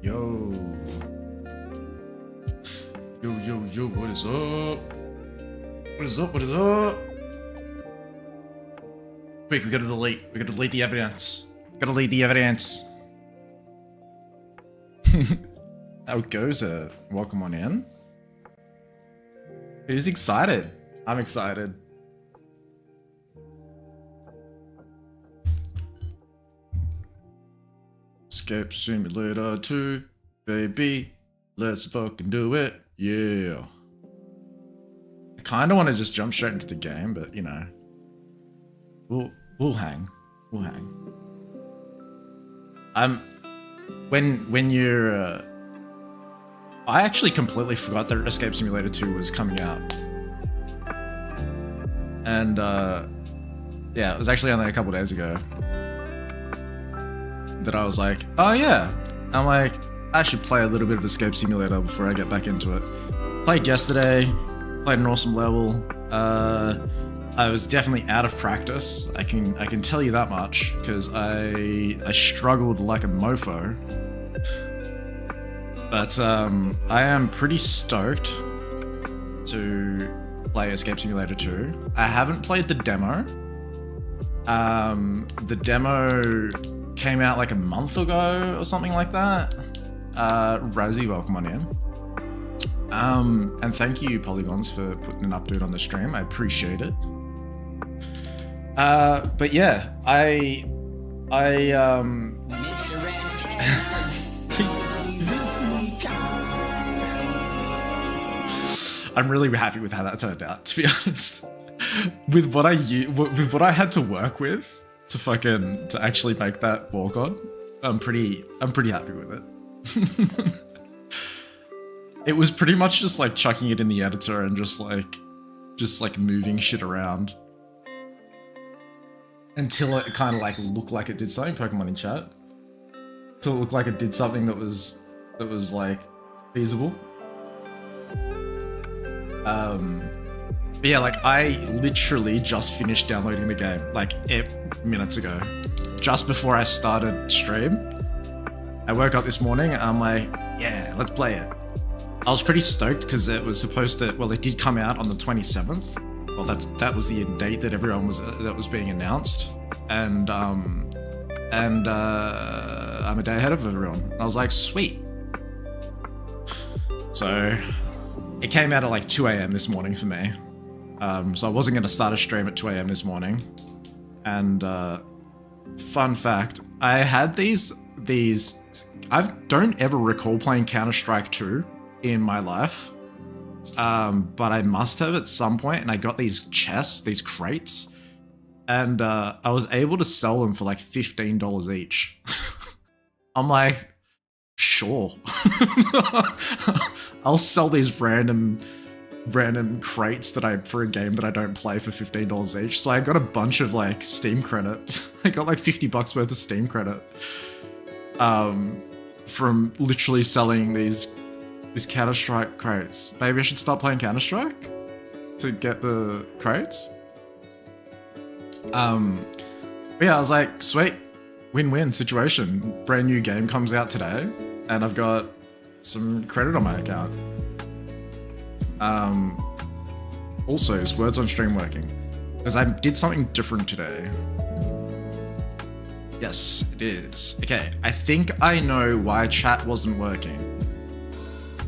Yo. Yo, what is up? What is up? Quick, we gotta delete the evidence. Gotta delete the evidence. How goes it? Welcome on in. Who's excited? I'm excited. Escape Simulator 2, baby. Let's fucking do it. Yeah. I kind of want to just jump straight into the game, but you know, we'll hang. We'll hang. When you're, I actually completely forgot that Escape Simulator 2 was coming out, and yeah, it was actually only a couple days ago that I was like, oh yeah, I'm like, I should play a little bit of Escape Simulator before I get back into it. Played yesterday, played an awesome level. I was definitely out of practice. I can tell you that much, because I struggled like a mofo. But I am pretty stoked to play Escape Simulator 2. I haven't played the demo. The demo came out like a month ago or something like that. Rosie, welcome on in. And thank you, Polygons, for putting an update on the stream. I appreciate it. But yeah, I'm really happy with how that turned out, to be honest. With what I had to work with to actually make that walk on, I'm pretty happy with it. It was pretty much just like chucking it in the editor and just like moving shit around until it kind of like looked like it did something. Pokemon in chat. Until it looked like it did something that was like feasible. But yeah, like I literally just finished downloading the game like 8 minutes ago, just before I started stream. I woke up this morning and I'm like, yeah, let's play it. I was pretty stoked because it was supposed to, well, it did come out on the 27th. Well, that was the date that that was being announced. And I'm a day ahead of everyone. I was like, sweet. So it came out at like 2 a.m. this morning for me. So I wasn't going to start a stream at 2 a.m. this morning. And fun fact, I had these, I don't ever recall playing Counter-Strike 2 in my life. But I must have at some point, and I got these chests, these crates, and I was able to sell them for like $15 each. I'm like, sure. I'll sell these random crates for a game that I don't play for $15 each. So I got a bunch of like Steam credit. I got like $50 worth of Steam credit from literally selling these Counter-Strike crates. Maybe I should start playing Counter-Strike to get the crates. But yeah, I was like, sweet, win-win situation. Brand new game comes out today, and I've got some credit on my account. Also, is words on stream working? Because I did something different today. Yes, it is. Okay, I think I know why chat wasn't working.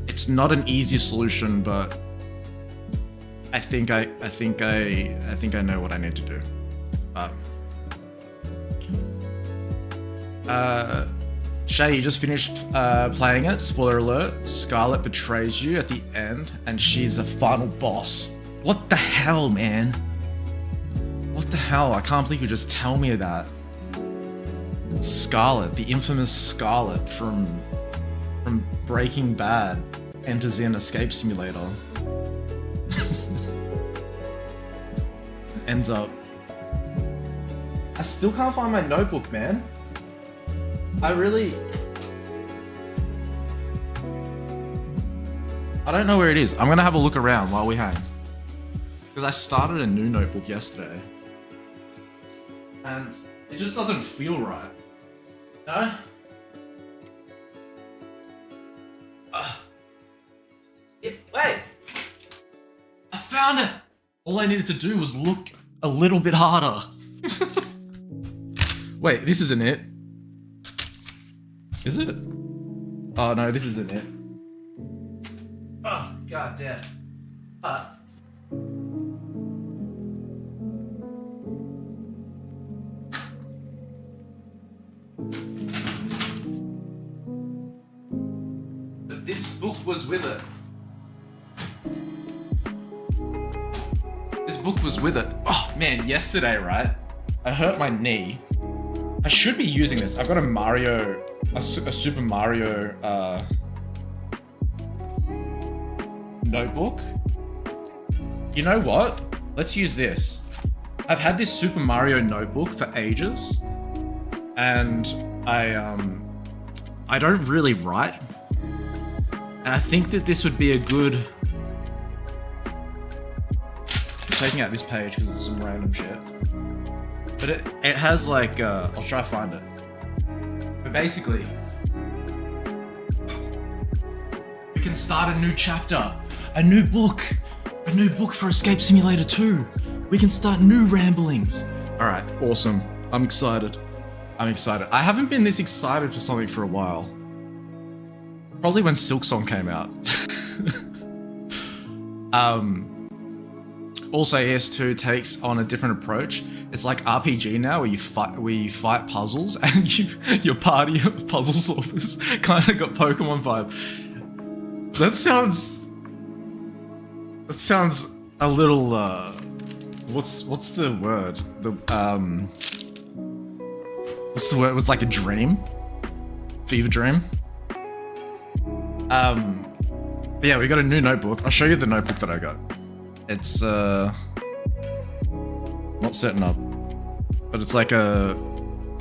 It's not an easy solution, but I think I know what I need to do. Shay, you just finished playing it. Spoiler alert: Scarlet betrays you at the end, and she's the final boss. What the hell, man? What the hell? I can't believe you just tell me that. Scarlet, the infamous Scarlet from Breaking Bad, enters in Escape Simulator. Ends up. I still can't find my notebook, man. I don't know where it is. I'm gonna have a look around while we hang. Because I started a new notebook yesterday. And it just doesn't feel right. No? found it! All I needed to do was look a little bit harder. Wait, this isn't it. Is it? Oh no, this isn't it. Oh, god damn. But this book was with it. This book was with it. Oh man, yesterday, right? I hurt my knee. I should be using this. I've got a Super Mario notebook. You know what? Let's use this. I've had this Super Mario notebook for ages, and I don't really write, and I think that this would be a good. I'm taking out this page because it's some random shit. But it has like, I'll try to find it. But basically, we can start a new chapter, a new book for Escape Simulator 2. We can start new ramblings. All right, awesome. I'm excited. I haven't been this excited for something for a while. Probably when Silksong came out. Also, ES2 takes on a different approach. It's like RPG now, where you fight puzzles, and your party of puzzle solvers kind of got Pokemon vibe. That sounds a little. What's the word? What's the word? It's like a dream, fever dream. But yeah, we got a new notebook. I'll show you the notebook that I got. It's not setting up, but it's like a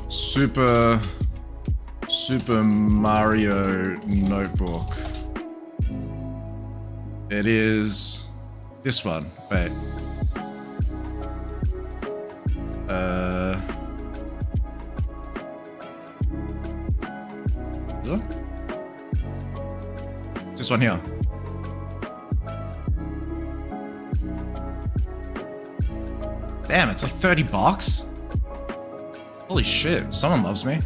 Super Mario notebook. It is this one. Wait. This one here. Damn, it's like $30. Holy shit, someone loves me.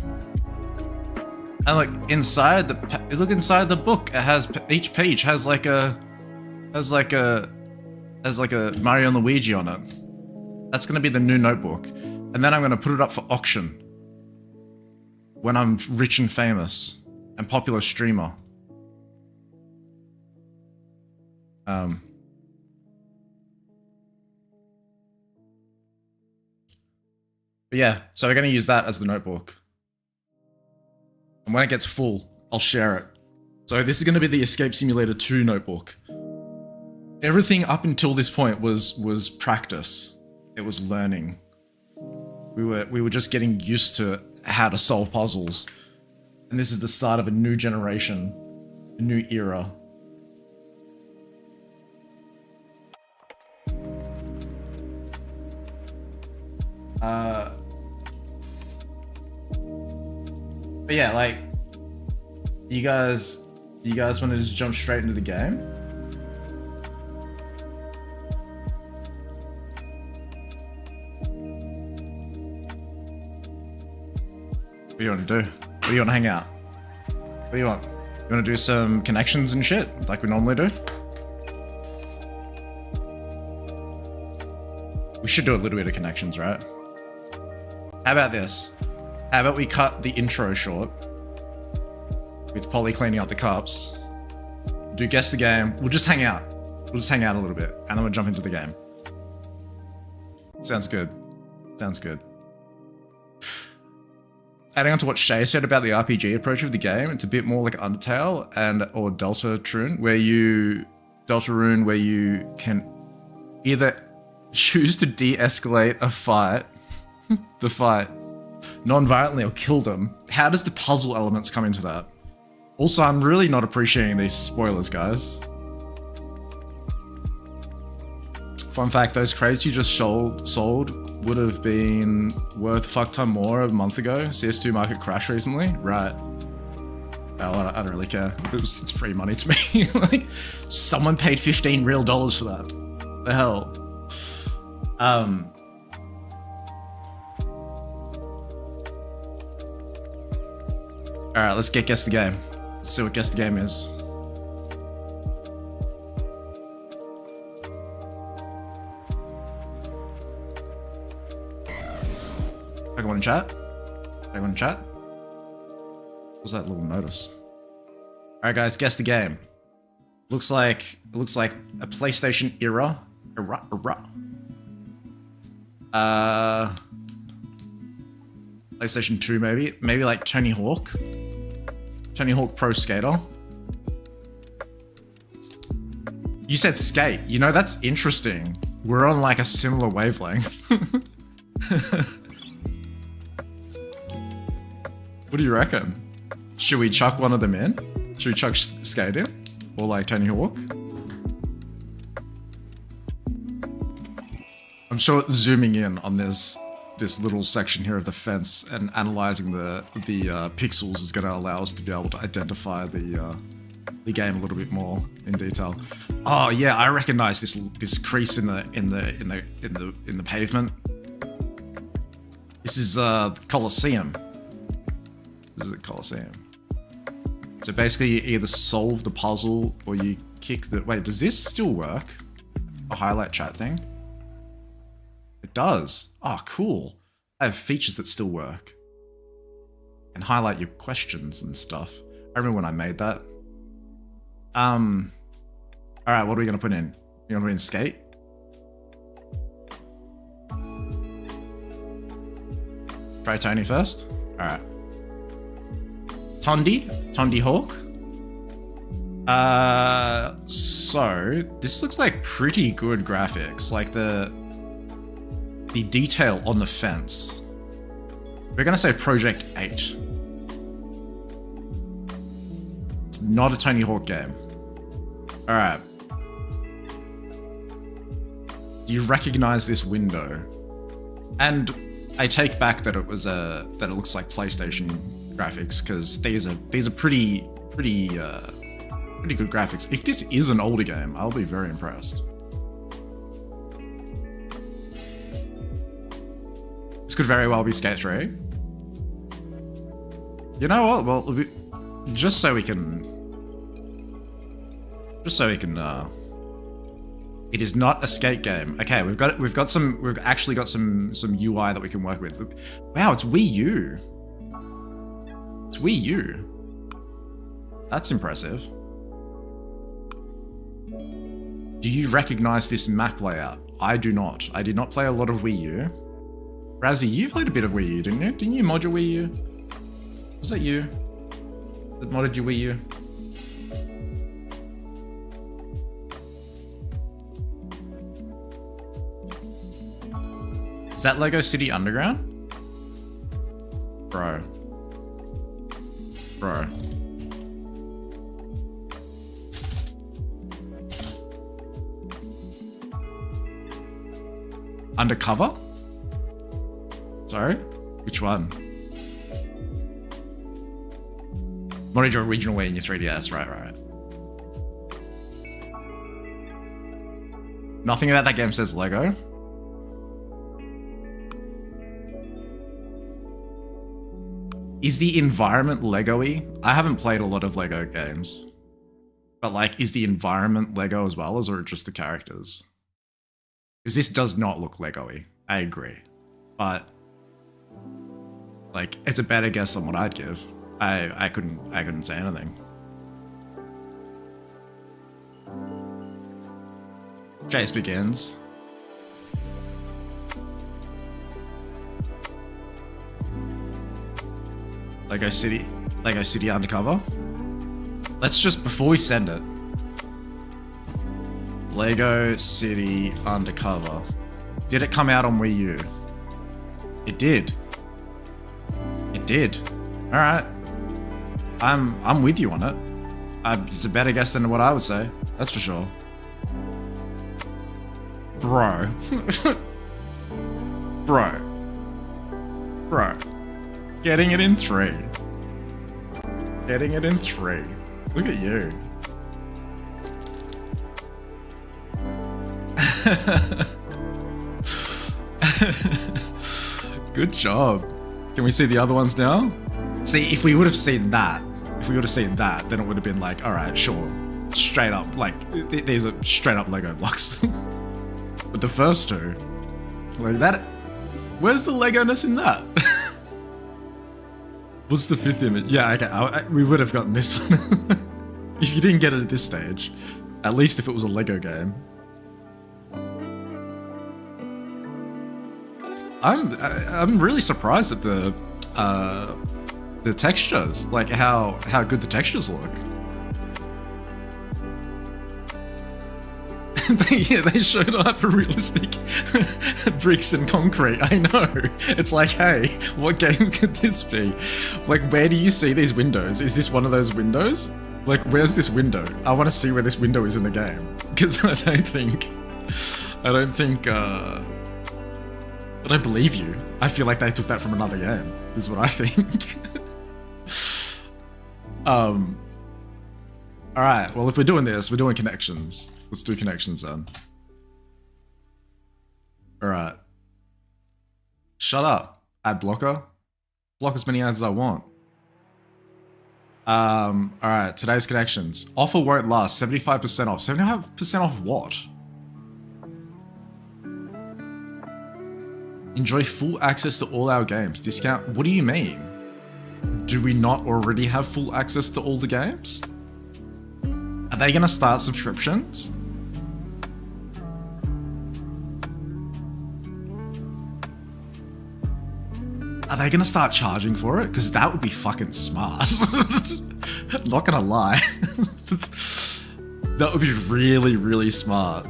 And look inside the book. It has each page has like a Mario and Luigi on it. That's gonna be the new notebook, and then I'm gonna put it up for auction when I'm rich and famous and popular streamer. But yeah, so we're going to use that as the notebook. And when it gets full, I'll share it. So this is going to be the Escape Simulator 2 notebook. Everything up until this point was practice. It was learning. We were just getting used to how to solve puzzles. And this is the start of a new generation, a new era. But yeah, like, do you guys want to just jump straight into the game? What do you want to do? What do you want to hang out? What do you want? You want to do some connections and shit, like we normally do? We should do a little bit of connections, right? How about this? How about we cut the intro short with Polly cleaning up the cups, do guess the game, we'll just hang out. We'll just hang out a little bit, and then we'll jump into the game. Sounds good. Sounds good. Adding on to what Shay said about the RPG approach of the game, it's a bit more like Undertale or Deltarune, where you can either choose to de-escalate a fight, the fight, non-violently or kill them. How does the puzzle elements come into that? Also, I'm really not appreciating these spoilers, guys. Fun fact, those crates you just sold would have been worth a fuck ton more a month ago. CS2 market crashed recently. Right. Well, I don't really care. It's free money to me. Like, someone paid $15 real for that. The hell? Alright, let's get Guess the Game. Let's see what Guess the Game is. Everyone in chat? Everyone in chat? What's that little notice? Alright guys, Guess the Game. Looks like a PlayStation era. PlayStation 2 maybe. Maybe like Tony Hawk. Tony Hawk Pro Skater. You said skate. You know, that's interesting. We're on like a similar wavelength. What do you reckon? Should we chuck one of them in? Should we chuck skate in? Or like Tony Hawk? I'm sure zooming in on this little section here of the fence and analyzing the pixels is going to allow us to be able to identify the game a little bit more in detail. Oh yeah, I recognize this crease in the pavement. This is the Colosseum. This is a Colosseum. So basically you either solve the puzzle or you kick the... Wait, does this still work? A highlight chat thing? It does. Oh, cool. I have features that still work. And highlight your questions and stuff. I remember when I made that. Alright, what are we gonna put in? You gonna put in skate? Try Tony first? Alright. Tondi Hawk. So this looks like pretty good graphics. Like the detail on the fence. We're gonna say Project 8. It's not a Tony Hawk game. All right. Do you recognize this window? And I take back that it was that it looks like PlayStation graphics, because these are pretty good graphics. If this is an older game, I'll be very impressed. This could very well be Skate 3. You know what? Well, just so we can. It is not a skate game. Okay, we've actually got some UI that we can work with. Look, wow, it's Wii U. It's Wii U. That's impressive. Do you recognize this map layout? I do not. I did not play a lot of Wii U. Razzie, you played a bit of Wii U, didn't you? Didn't you mod your Wii U? Was that you that modded your Wii U? Is that Lego City Underground? Bro. Undercover? Sorry? Which one? Modded your original Wii in your 3DS, right. Nothing about that game says Lego. Is the environment Lego-y? I haven't played a lot of Lego games. But like, is the environment Lego as well, or is it just the characters? Because this does not look Lego-y. I agree. But like, it's a better guess than what I'd give. I couldn't say anything. Chase begins. Lego City Undercover. Let's just, before we send it, Lego City Undercover. Did it come out on Wii U? It did. It did. All right. I'm with you on it. It's a better guess than what I would say. That's for sure. Bro. Bro. Getting it in 3. Getting it in 3. Look at you. Good job. Can we see the other ones now? See, if we would have seen that, then it would have been like, all right, sure, straight up, like these are straight up Lego blocks. But the first two, like that, where's the Lego-ness in that? What's the fifth image? Yeah, okay, we would have gotten this one. If you didn't get it at this stage, at least if it was a Lego game. I'm really surprised at the textures, like how good the textures look. they showed hyper-realistic bricks and concrete. I know. It's like, hey, what game could this be? Like, where do you see these windows? Is this one of those windows? Like, where's this window? I want to see where this window is in the game, because I don't believe you. I feel like they took that from another game, is what I think. Alright, well, if we're doing this, we're doing connections. Let's do connections then. Alright. Shut up, ad blocker. Block as many ads as I want. Alright, today's connections. Offer won't last, 75% off. 75% off what? Enjoy full access to all our games. Discount, what do you mean? Do we not already have full access to all the games? Are they gonna start subscriptions? Are they gonna start charging for it? Because that would be fucking smart. Not gonna lie. That would be really, really smart.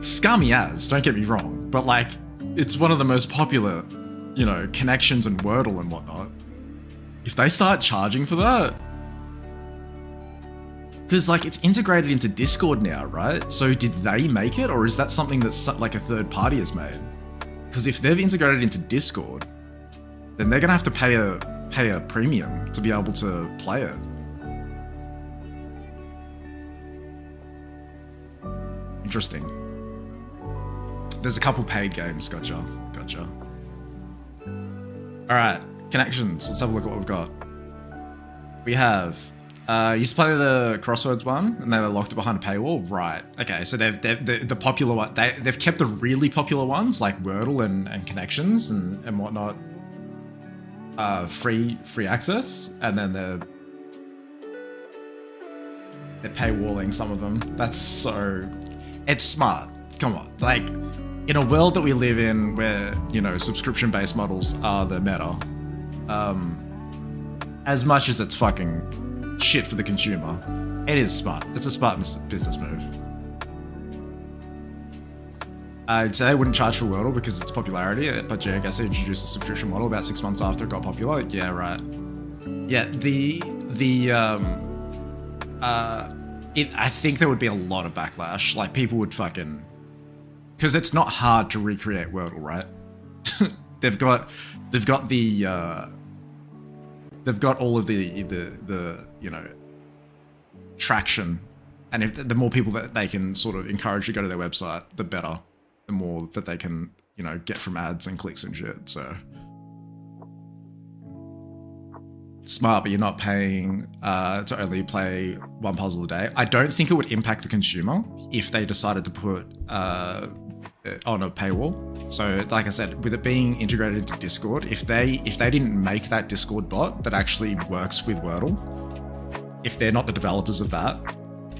Scummy as, don't get me wrong, but like, it's one of the most popular, you know, connections and Wordle and whatnot. If they start charging for that, because like it's integrated into Discord now, right? So did they make it, or is that something that's like a third party has made? Because if they've integrated into Discord, then they're gonna have to pay a premium to be able to play it. Interesting. There's a couple paid games, gotcha. Alright, connections. Let's have a look at what we've got. We have, used to play the Crossroads one, and they were locked behind a paywall. Right, okay, so they've the popular one, they've kept the really popular ones, like Wordle and Connections and whatnot, free access, and then they're paywalling some of them. That's so, it's smart. Come on, like, in a world that we live in where, you know, subscription-based models are the meta, as much as it's fucking shit for the consumer, it is smart. It's a smart business move. I'd say I wouldn't charge for Wordle because of its popularity, but yeah, I guess they introduced a subscription model about 6 months after it got popular. Yeah, right. Yeah, I think there would be a lot of backlash. Like, people would fucking... Because it's not hard to recreate Wordle, right? they've got all of the you know, traction, and if the more people that they can sort of encourage to go to their website, the better. The more that they can, you know, get from ads and clicks and shit. So smart, but you're not paying to only play one puzzle a day. I don't think it would impact the consumer if they decided to put on a paywall. So like I said, with it being integrated into Discord, if they didn't make that Discord bot that actually works with Wordle, if they're not the developers of that,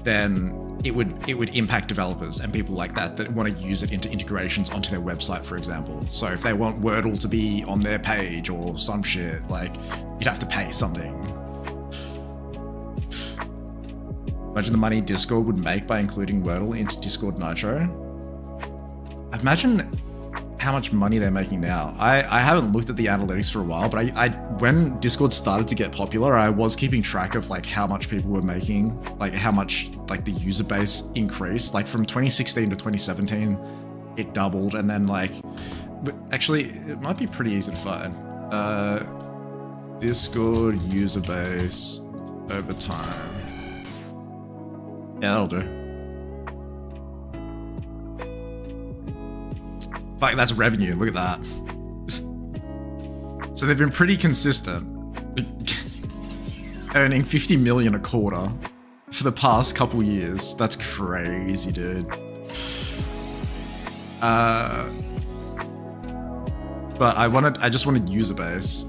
then it would impact developers and people like that want to use it into integrations onto their website, for example. So if they want Wordle to be on their page or some shit, like, you'd have to pay something. Imagine the money Discord would make by including Wordle into Discord Nitro. Imagine how much money they're making now. I haven't looked at the analytics for a while, but I when Discord started to get popular, I was keeping track of like how much people were making, like how much like the user base increased. Like from 2016 to 2017, it doubled, and then like, but actually it might be pretty easy to find. Discord user base over time. Yeah, that'll do. Like, that's revenue. Look at that. So they've been pretty consistent, earning 50 million a quarter for the past couple years. That's crazy, dude. But I just wanted user base.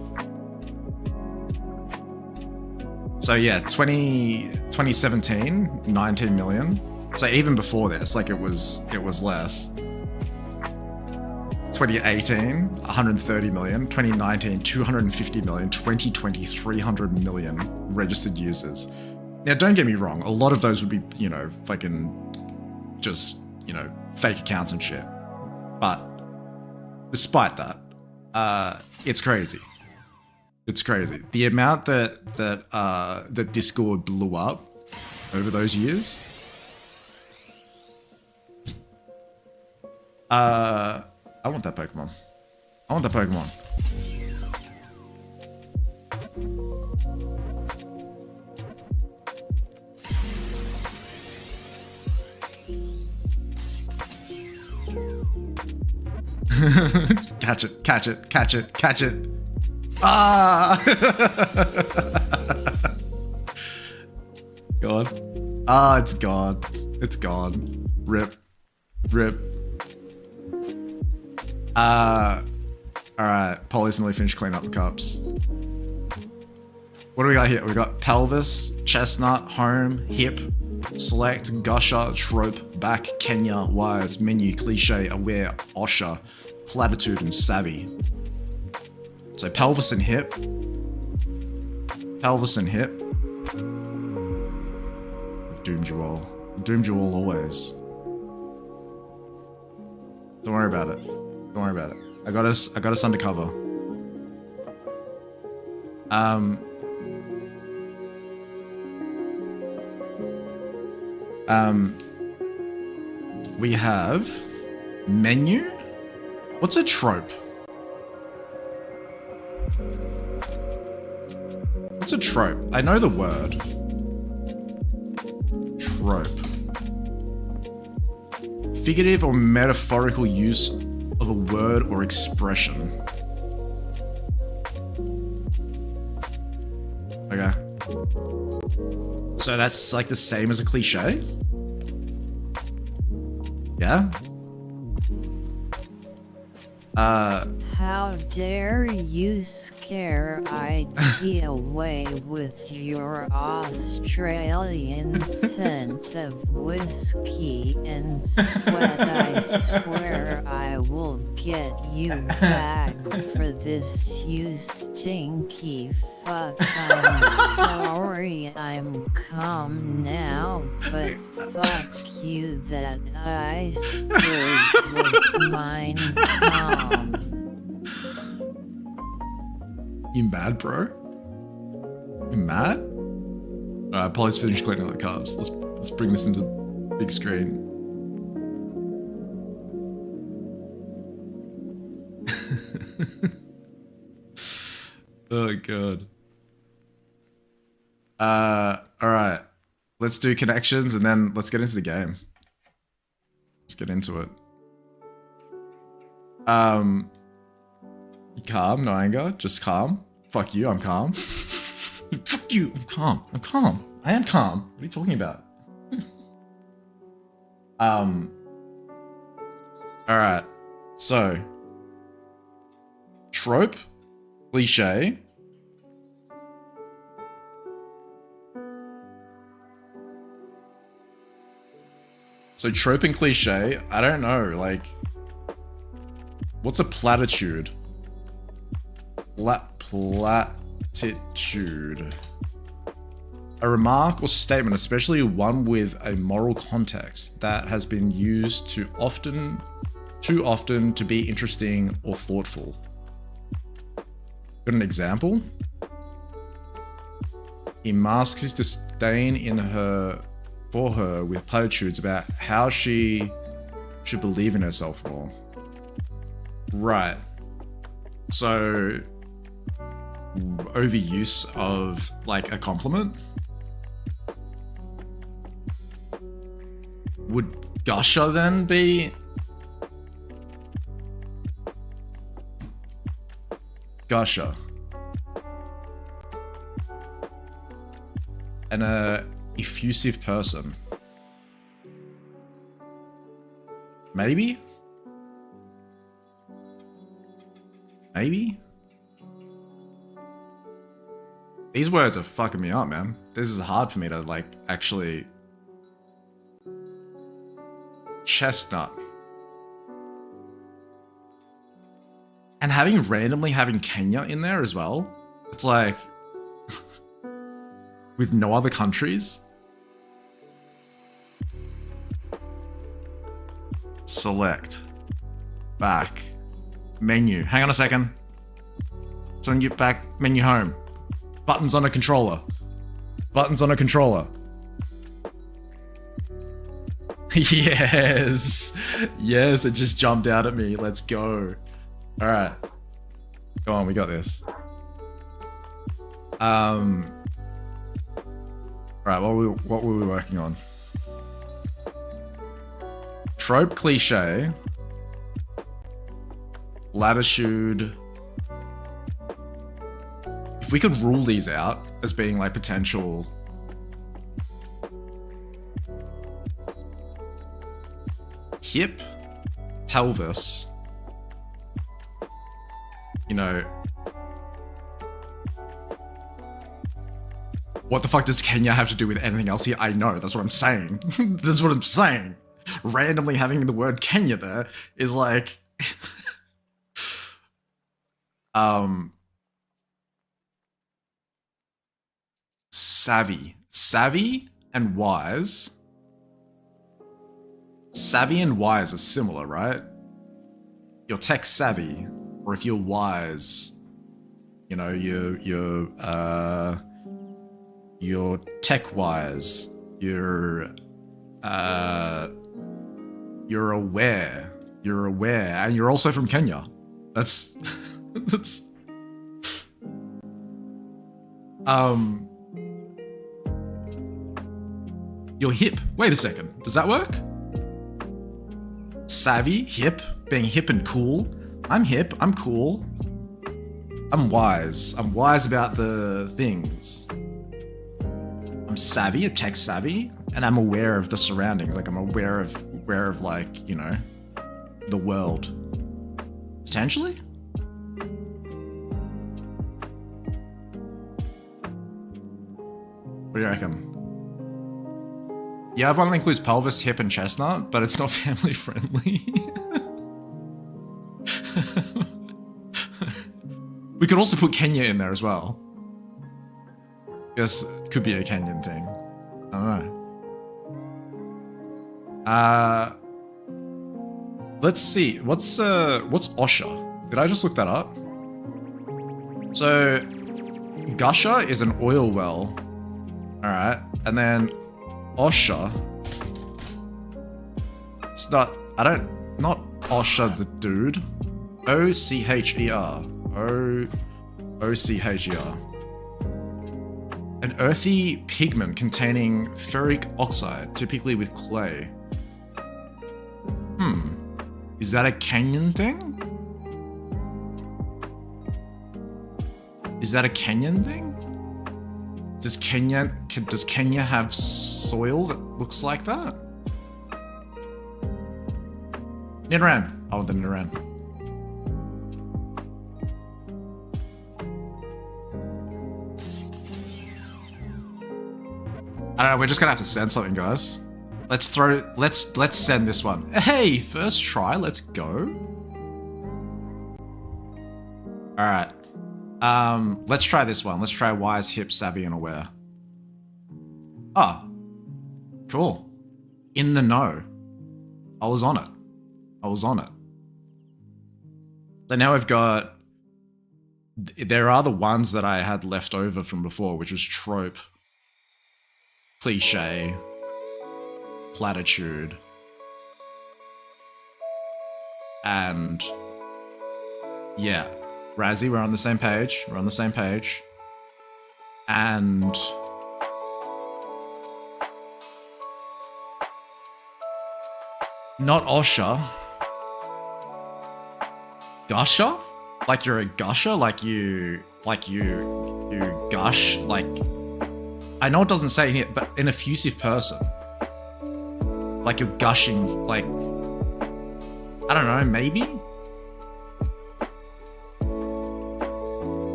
So yeah, 2017, 19 million. So even before this, like it was less. 2018, 130 million. 2019, 250 million. 2020, 300 million registered users. Now, don't get me wrong. A lot of those would be, you know, fucking just, you know, fake accounts and shit. But despite that, it's crazy. It's crazy. The amount that Discord blew up over those years. I want that Pokemon. I want that Pokemon. Catch it, catch it, catch it, catch it. Ah! Gone. Ah, it's gone. It's gone. Rip. Rip. Alright. Poly's nearly finished cleaning up the cups. What do we got here? We got pelvis, chestnut, home, hip, select, gusher, trope, back, Kenya, wires, menu, cliche, aware, osher, platitude, and savvy. So pelvis and hip. Pelvis and hip. I've doomed you all. Doomed you all always. Don't worry about it. Don't worry about it. I got us undercover. We have menu. What's a trope? What's a trope? I know the word. Trope. Figurative or metaphorical use of a word or expression. Okay. So that's like the same as a cliche? Yeah? How dare you scare IT away with your Australian scent of whiskey and sweat. I swear I will get you back for this, you stinky fuck. I'm sorry I'm calm now, but fuck you, that iceberg was mine calm. You mad, bro? You mad? Alright, Polly's finished cleaning up the cups. Let's bring this into big screen. Oh god. Alright. Let's do connections and then let's get into the game. Let's get into it. You calm, no anger, just calm. Fuck you, I'm calm. Fuck you, I'm calm. I'm calm. I am calm. What are you talking about? Alright. So. Trope. Cliche. So trope and cliche, I don't know, like. What's a platitude? Platitude. A remark or statement, especially one with a moral context, that has been used too often to be interesting or thoughtful. Got an example? He masks his disdain for her with platitudes about how she should believe in herself more. Right. So, overuse of, like, a compliment? Would gusher then be Gusher. And a effusive person. Maybe? Maybe? These words are fucking me up, man. This is hard for me to, like, actually... Chestnut. And randomly having Kenya in there as well. It's like... with no other countries. Select. Back. Menu. Hang on a second. Send you back. Menu home. Buttons on a controller. Buttons on a controller. Yes. Yes, it just jumped out at me. Let's go. Alright. Go on, we got this. Alright, what were we working on? Trope cliche. Latitude. If we could rule these out as being like potential... Hip. Pelvis. You know... What the fuck does Kenya have to do with anything else here? I know, that's what I'm saying. That's what I'm saying. Randomly having the word Kenya there is like... Savvy. Savvy and wise. Savvy and wise are similar, right? You're tech savvy, or if you're wise, you know, you're tech wise. You're aware. You're aware, and you're also from Kenya. That's that's you're hip. Wait a second. Does that work? Savvy, hip, being hip and cool. I'm hip, I'm cool. I'm wise. I'm wise about the things. I'm savvy, I'm tech savvy, and I'm aware of the surroundings. Like I'm aware of like, you know, the world. Potentially? What do you reckon? Yeah, one that includes pelvis, hip, and chestnut, but it's not family friendly. We could also put Kenya in there as well. Guess it could be a Kenyan thing. I don't know. Let's see. What's Osha? Did I just look that up? So Gusher is an oil well. Alright. And then Osha. It's not Osha the dude. O-C-H-E-R. O-C-H-E-R. An earthy pigment containing ferric oxide, typically with clay. Is that a Kenyan thing? Is that a Kenyan thing? Does Kenya have soil that looks like that? Nidoran. Oh, the Nidoran. I don't know, we're just gonna have to send something, guys. Let's send this one. Hey, first try, let's go. Alright. Let's try this one. Let's try wise, hip, savvy, and aware. Ah. Cool. In the know. I was on it. So now we've got... There are the ones that I had left over from before, which was trope, cliche, platitude, and yeah, Razzie, we're on the same page. And not Osha. Gusher? Like you're a gusher? Like you gush? Like, I know it doesn't say in here, but an effusive person. Like you're gushing, like, I don't know, maybe?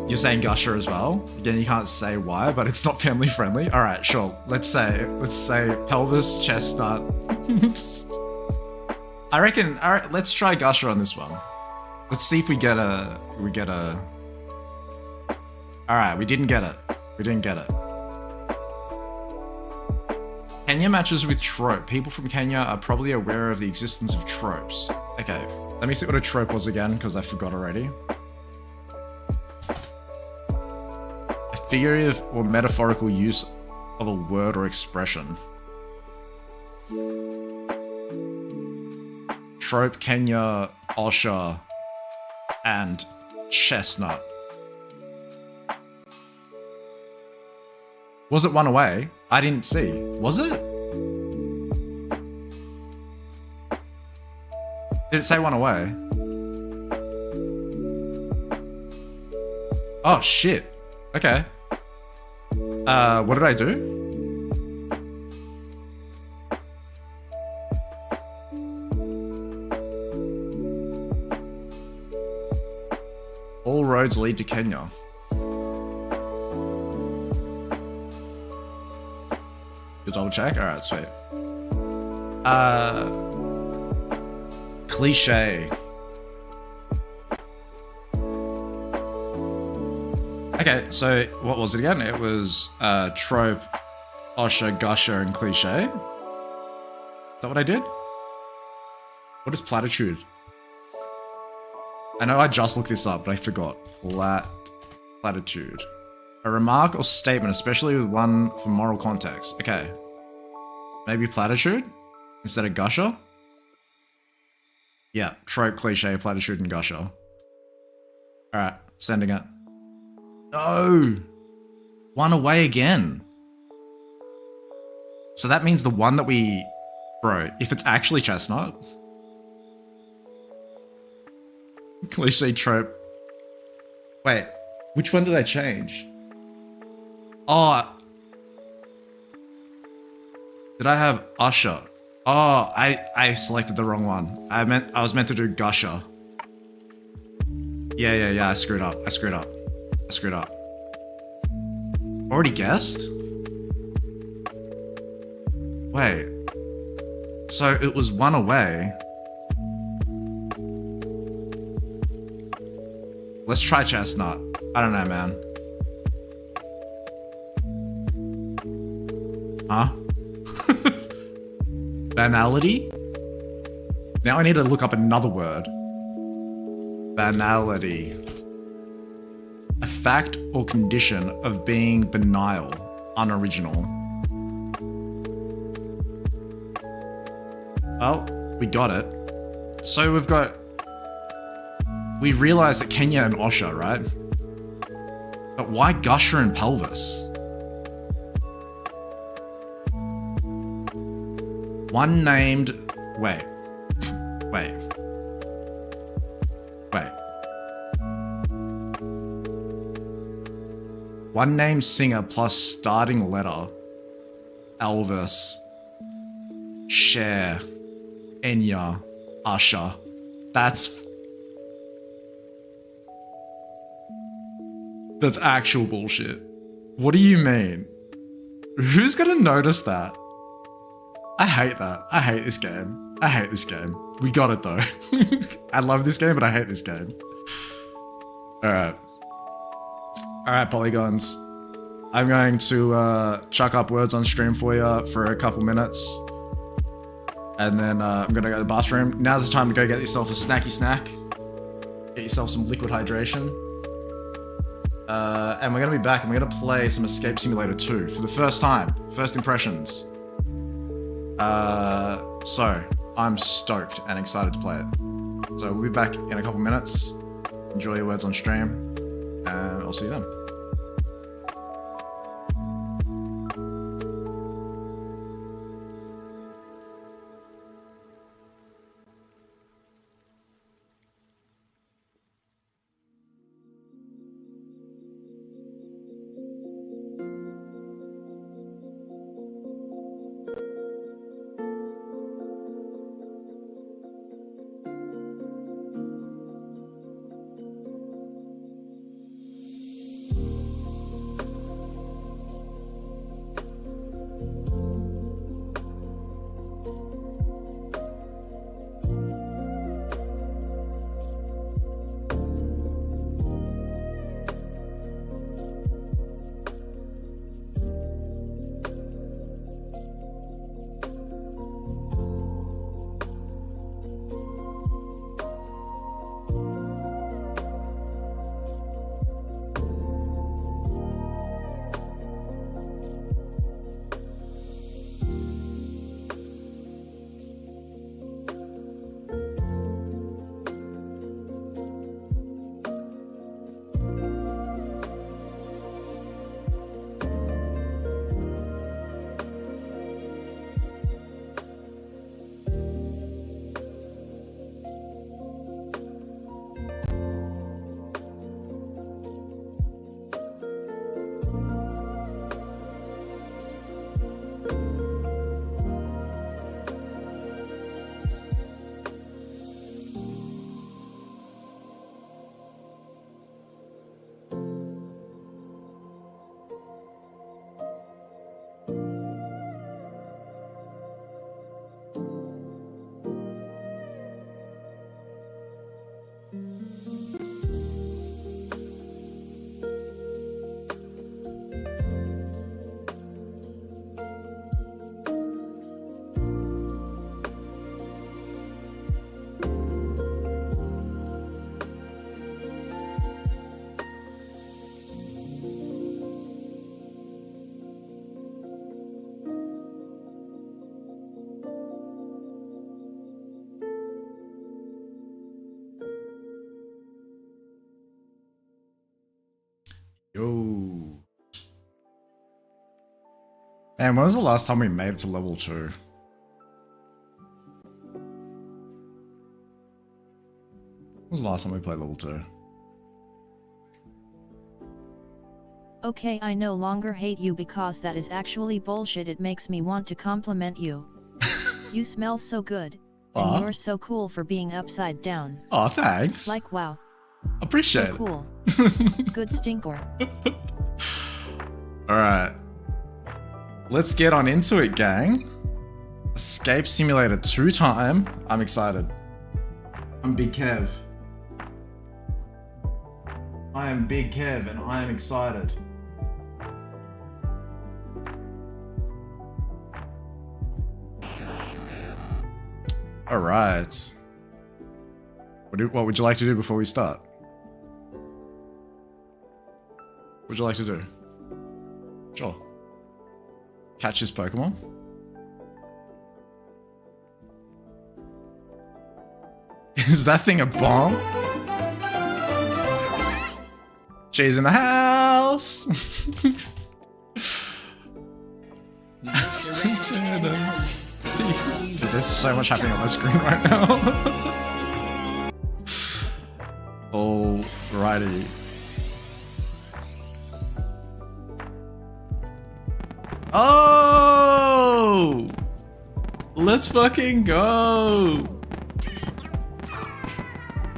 You're saying gusher as well? Again, you can't say why, but it's not family friendly. All right, sure. Let's say pelvis, chestnut. I reckon, all right, let's try gusher on this one. Let's see if we get a, all right, we didn't get it. We didn't get it. Kenya matches with trope. People from Kenya are probably aware of the existence of tropes. Okay, let me see what a trope was again, because I forgot already. A figurative or metaphorical use of a word or expression. Trope, Kenya, Osha, and chestnut. Was it one away? I didn't see. Was it? Did it say one away? Oh shit. Okay. What did I do? All roads lead to Kenya. You double check? Alright, sweet. Cliche. Okay, so what was it again? It was trope, Osha, gusher, and cliche. Is that what I did? What is platitude? I know I just looked this up, but I forgot. Platitude. A remark or statement, especially with one for moral context. Okay. Maybe platitude instead of gusher? Yeah, trope, cliche, platitude, and gusher. Alright, sending it. No! One away again. So that means the one that we... Bro, if it's actually chestnut... Cliche, trope... Wait, which one did I change? Oh... Did I have Usher? Oh, I selected the wrong one. I was meant to do Gusher. Yeah, I screwed up. Already guessed? Wait. So it was one away. Let's try chestnut. I don't know, man. Huh? Banality? Now I need to look up another word. Banality. A fact or condition of being banal, unoriginal. Well, we got it. So we realized that Kenya and Osha, right? But why gusher and pelvis? One named... Wait. One named singer plus starting letter. Elvis. Cher. Enya. Usher. That's actual bullshit. What do you mean? Who's gonna notice that? I hate that. I hate this game. We got it though. I love this game, but I hate this game. Alright, polygons. I'm going to chuck up words on stream for you for a couple minutes. And then I'm gonna go to the bathroom. Now's the time to go get yourself a snacky snack. Get yourself some liquid hydration. And we're gonna be back and we're gonna play some Escape Simulator 2 for the first time. First impressions. So I'm stoked and excited to play it. So we'll be back in a couple minutes. Enjoy your words on stream, and I'll see you then. Yo. Man, when was the last time we made it to level 2? When was the last time we played level 2? Okay, I no longer hate you because that is actually bullshit. It makes me want to compliment you. You smell so good, and you're so cool for being upside down. Oh, thanks. Like, wow. Appreciate so cool. Good stinker. Alright. Let's get on into it, gang. Escape Simulator 2 time. I'm excited. I'm Big Kev. I am Big Kev and I am excited. Alright. What would you like to do before we start? What would you like to do? Sure. Catch this Pokemon. Is that thing a bomb? She's in the house! Dude, there's so much happening on my screen right now. Alrighty. Oh! Let's fucking go!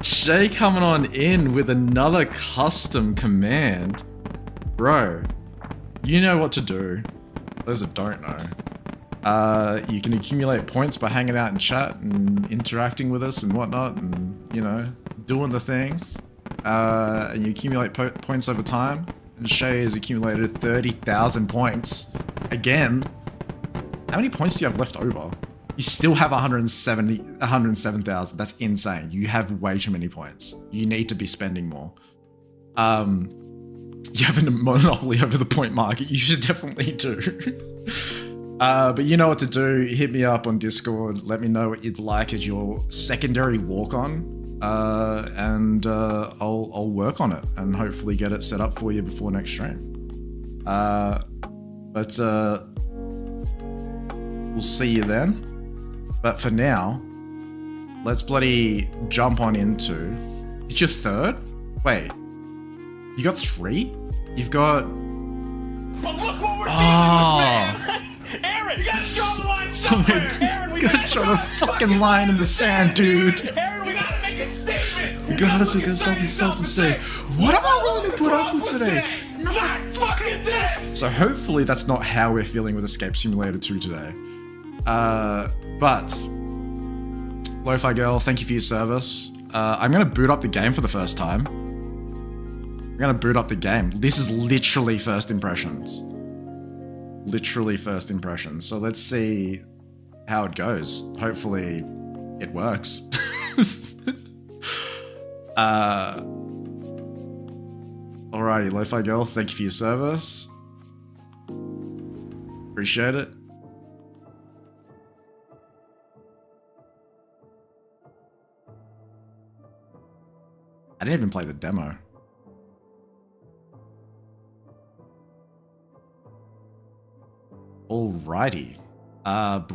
Shay coming on in with another custom command. Bro, you know what to do. Those that don't know. You can accumulate points by hanging out in chat and interacting with us and whatnot and, you know, doing the things. And you accumulate points over time. And Shay has accumulated 30,000 points. Again. How many points do you have left over? You still have 107,000. That's insane. You have way too many points. You need to be spending more. You have a monopoly over the point market. You should definitely do. But you know what to do. Hit me up on Discord. Let me know what you'd like as your secondary walk-on. And I'll work on it and hopefully get it set up for you before next stream. But we'll see you then. But for now, let's bloody jump on into... It's your third? Wait. You got 3? You've got... But look what we're dealing with, man! Aaron, you gotta draw the line somewhere! Aaron, we gotta draw the fucking line in the sand, dude! Aaron, we gotta make a statement! You gotta look at yourself and say, what am I willing to put up with today? Not fucking this! So hopefully that's not how we're feeling with Escape Simulator 2 today. But Lo-Fi Girl, thank you for your service. I'm gonna boot up the game for the first time. I'm gonna boot up the game. This is literally first impressions. Literally first impressions. So let's see how it goes. Hopefully it works. Alrighty, Lo-Fi Girl, thank you for your service. Appreciate it. I didn't even play the demo. Alrighty.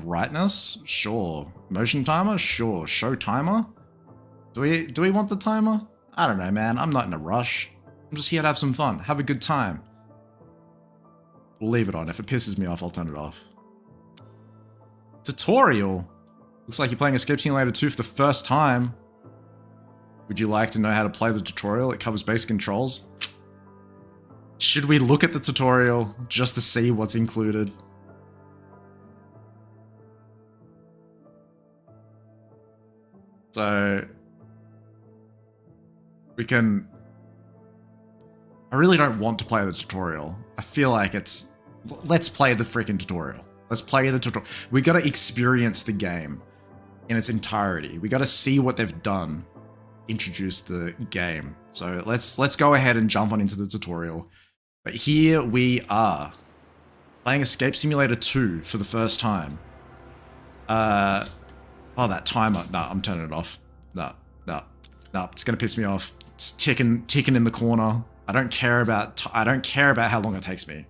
Brightness? Sure. Motion timer? Sure. Show timer? Do we want the timer? I don't know, man. I'm not in a rush. I'm just here to have some fun. Have a good time. We'll leave it on. If it pisses me off, I'll turn it off. Tutorial? Looks like you're playing Escape Simulator 2 for the first time. Would you like to know how to play the tutorial? It covers basic controls. Should we look at the tutorial just to see what's included? So we can... I really don't want to play the tutorial. I feel like it's... Let's play the freaking tutorial. Let's play the tutorial. We gotta experience the game in its entirety. We gotta see what they've done. Introduce the game. So let's go ahead and jump on into the tutorial. But here we are. Playing Escape Simulator 2 for the first time. Oh, that timer. Nah, I'm turning it off. Nah, it's gonna piss me off. It's ticking in the corner. I don't care about how long it takes me.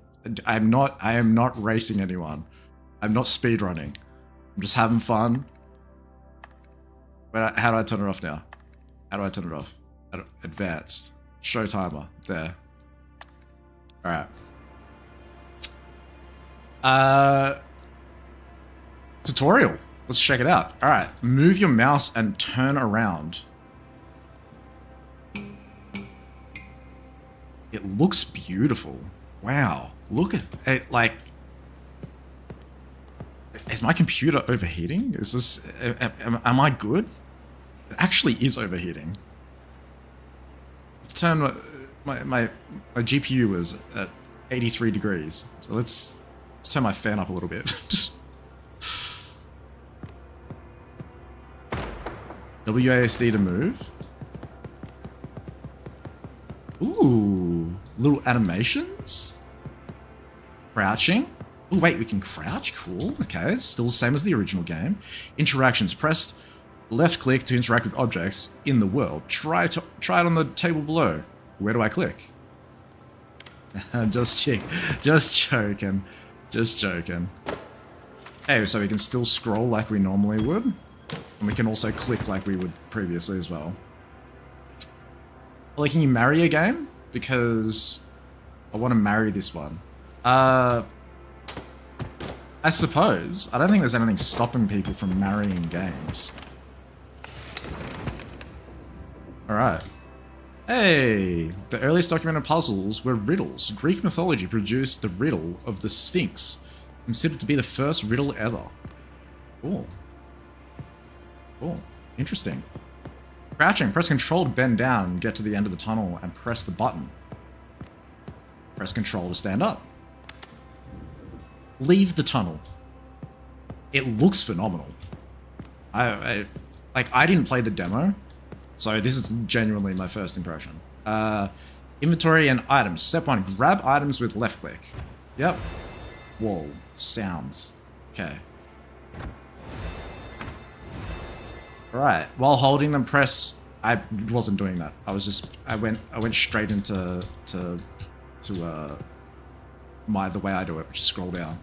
I am not racing anyone. I'm not speedrunning. I'm just having fun. But how do I turn it off now? How do I turn it off? Advanced. Show timer. There. Alright. Tutorial. Let's check it out. Alright. Move your mouse and turn around. It looks beautiful. Wow. Look at it. Like, is my computer overheating? Is this... Am I good? It actually is overheating. Let's turn... My GPU was at 83 degrees. So let's turn my fan up a little bit. WASD to move. Ooh, little animations. Crouching. Oh wait, we can crouch. Cool. Okay, it's still the same as the original game. Interactions. Press left click to interact with objects in the world. Try it on the table below. Where do I click? Just joking. Hey, so we can still scroll like we normally would. And we can also click like we would previously as well. Like, can you marry a game? Because I want to marry this one. I suppose. I don't think there's anything stopping people from marrying games. Alright. Hey! The earliest documented puzzles were riddles. Greek mythology produced the riddle of the Sphinx, considered to be the first riddle ever. Cool. Cool. Interesting. Crouching. Press Control to bend down, get to the end of the tunnel, and press the button. Press Control to stand up. Leave the tunnel. It looks phenomenal. I didn't play the demo, so this is genuinely my first impression. Inventory and items. Step 1. Grab items with left click. Yep. Whoa. Sounds. Okay. Right. While holding them, press. I wasn't doing that. I went straight into the way I do it, which is scroll down.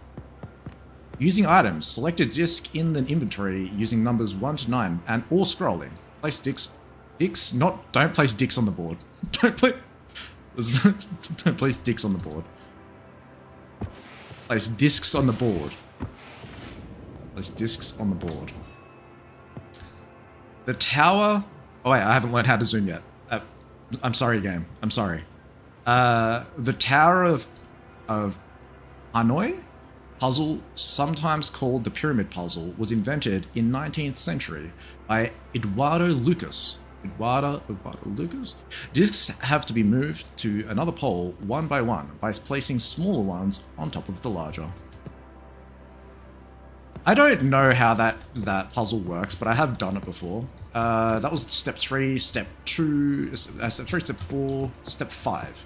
Using items, select a disc in the inventory using numbers 1 to 9 and or scrolling. Place don't place dicks on the board. Don't place dicks on the board. Place discs on the board. Place discs on the board. The tower... Oh wait, I haven't learned how to zoom yet. I'm sorry, game. I'm sorry. The Tower of Hanoi puzzle, sometimes called the Pyramid Puzzle, was invented in 19th century by Eduardo Lucas. Eduardo Lucas? Discs have to be moved to another pole one by placing smaller ones on top of the larger. I don't know how that puzzle works, but I have done it before. That was step 3, step 2, step 3, step 4, step 5.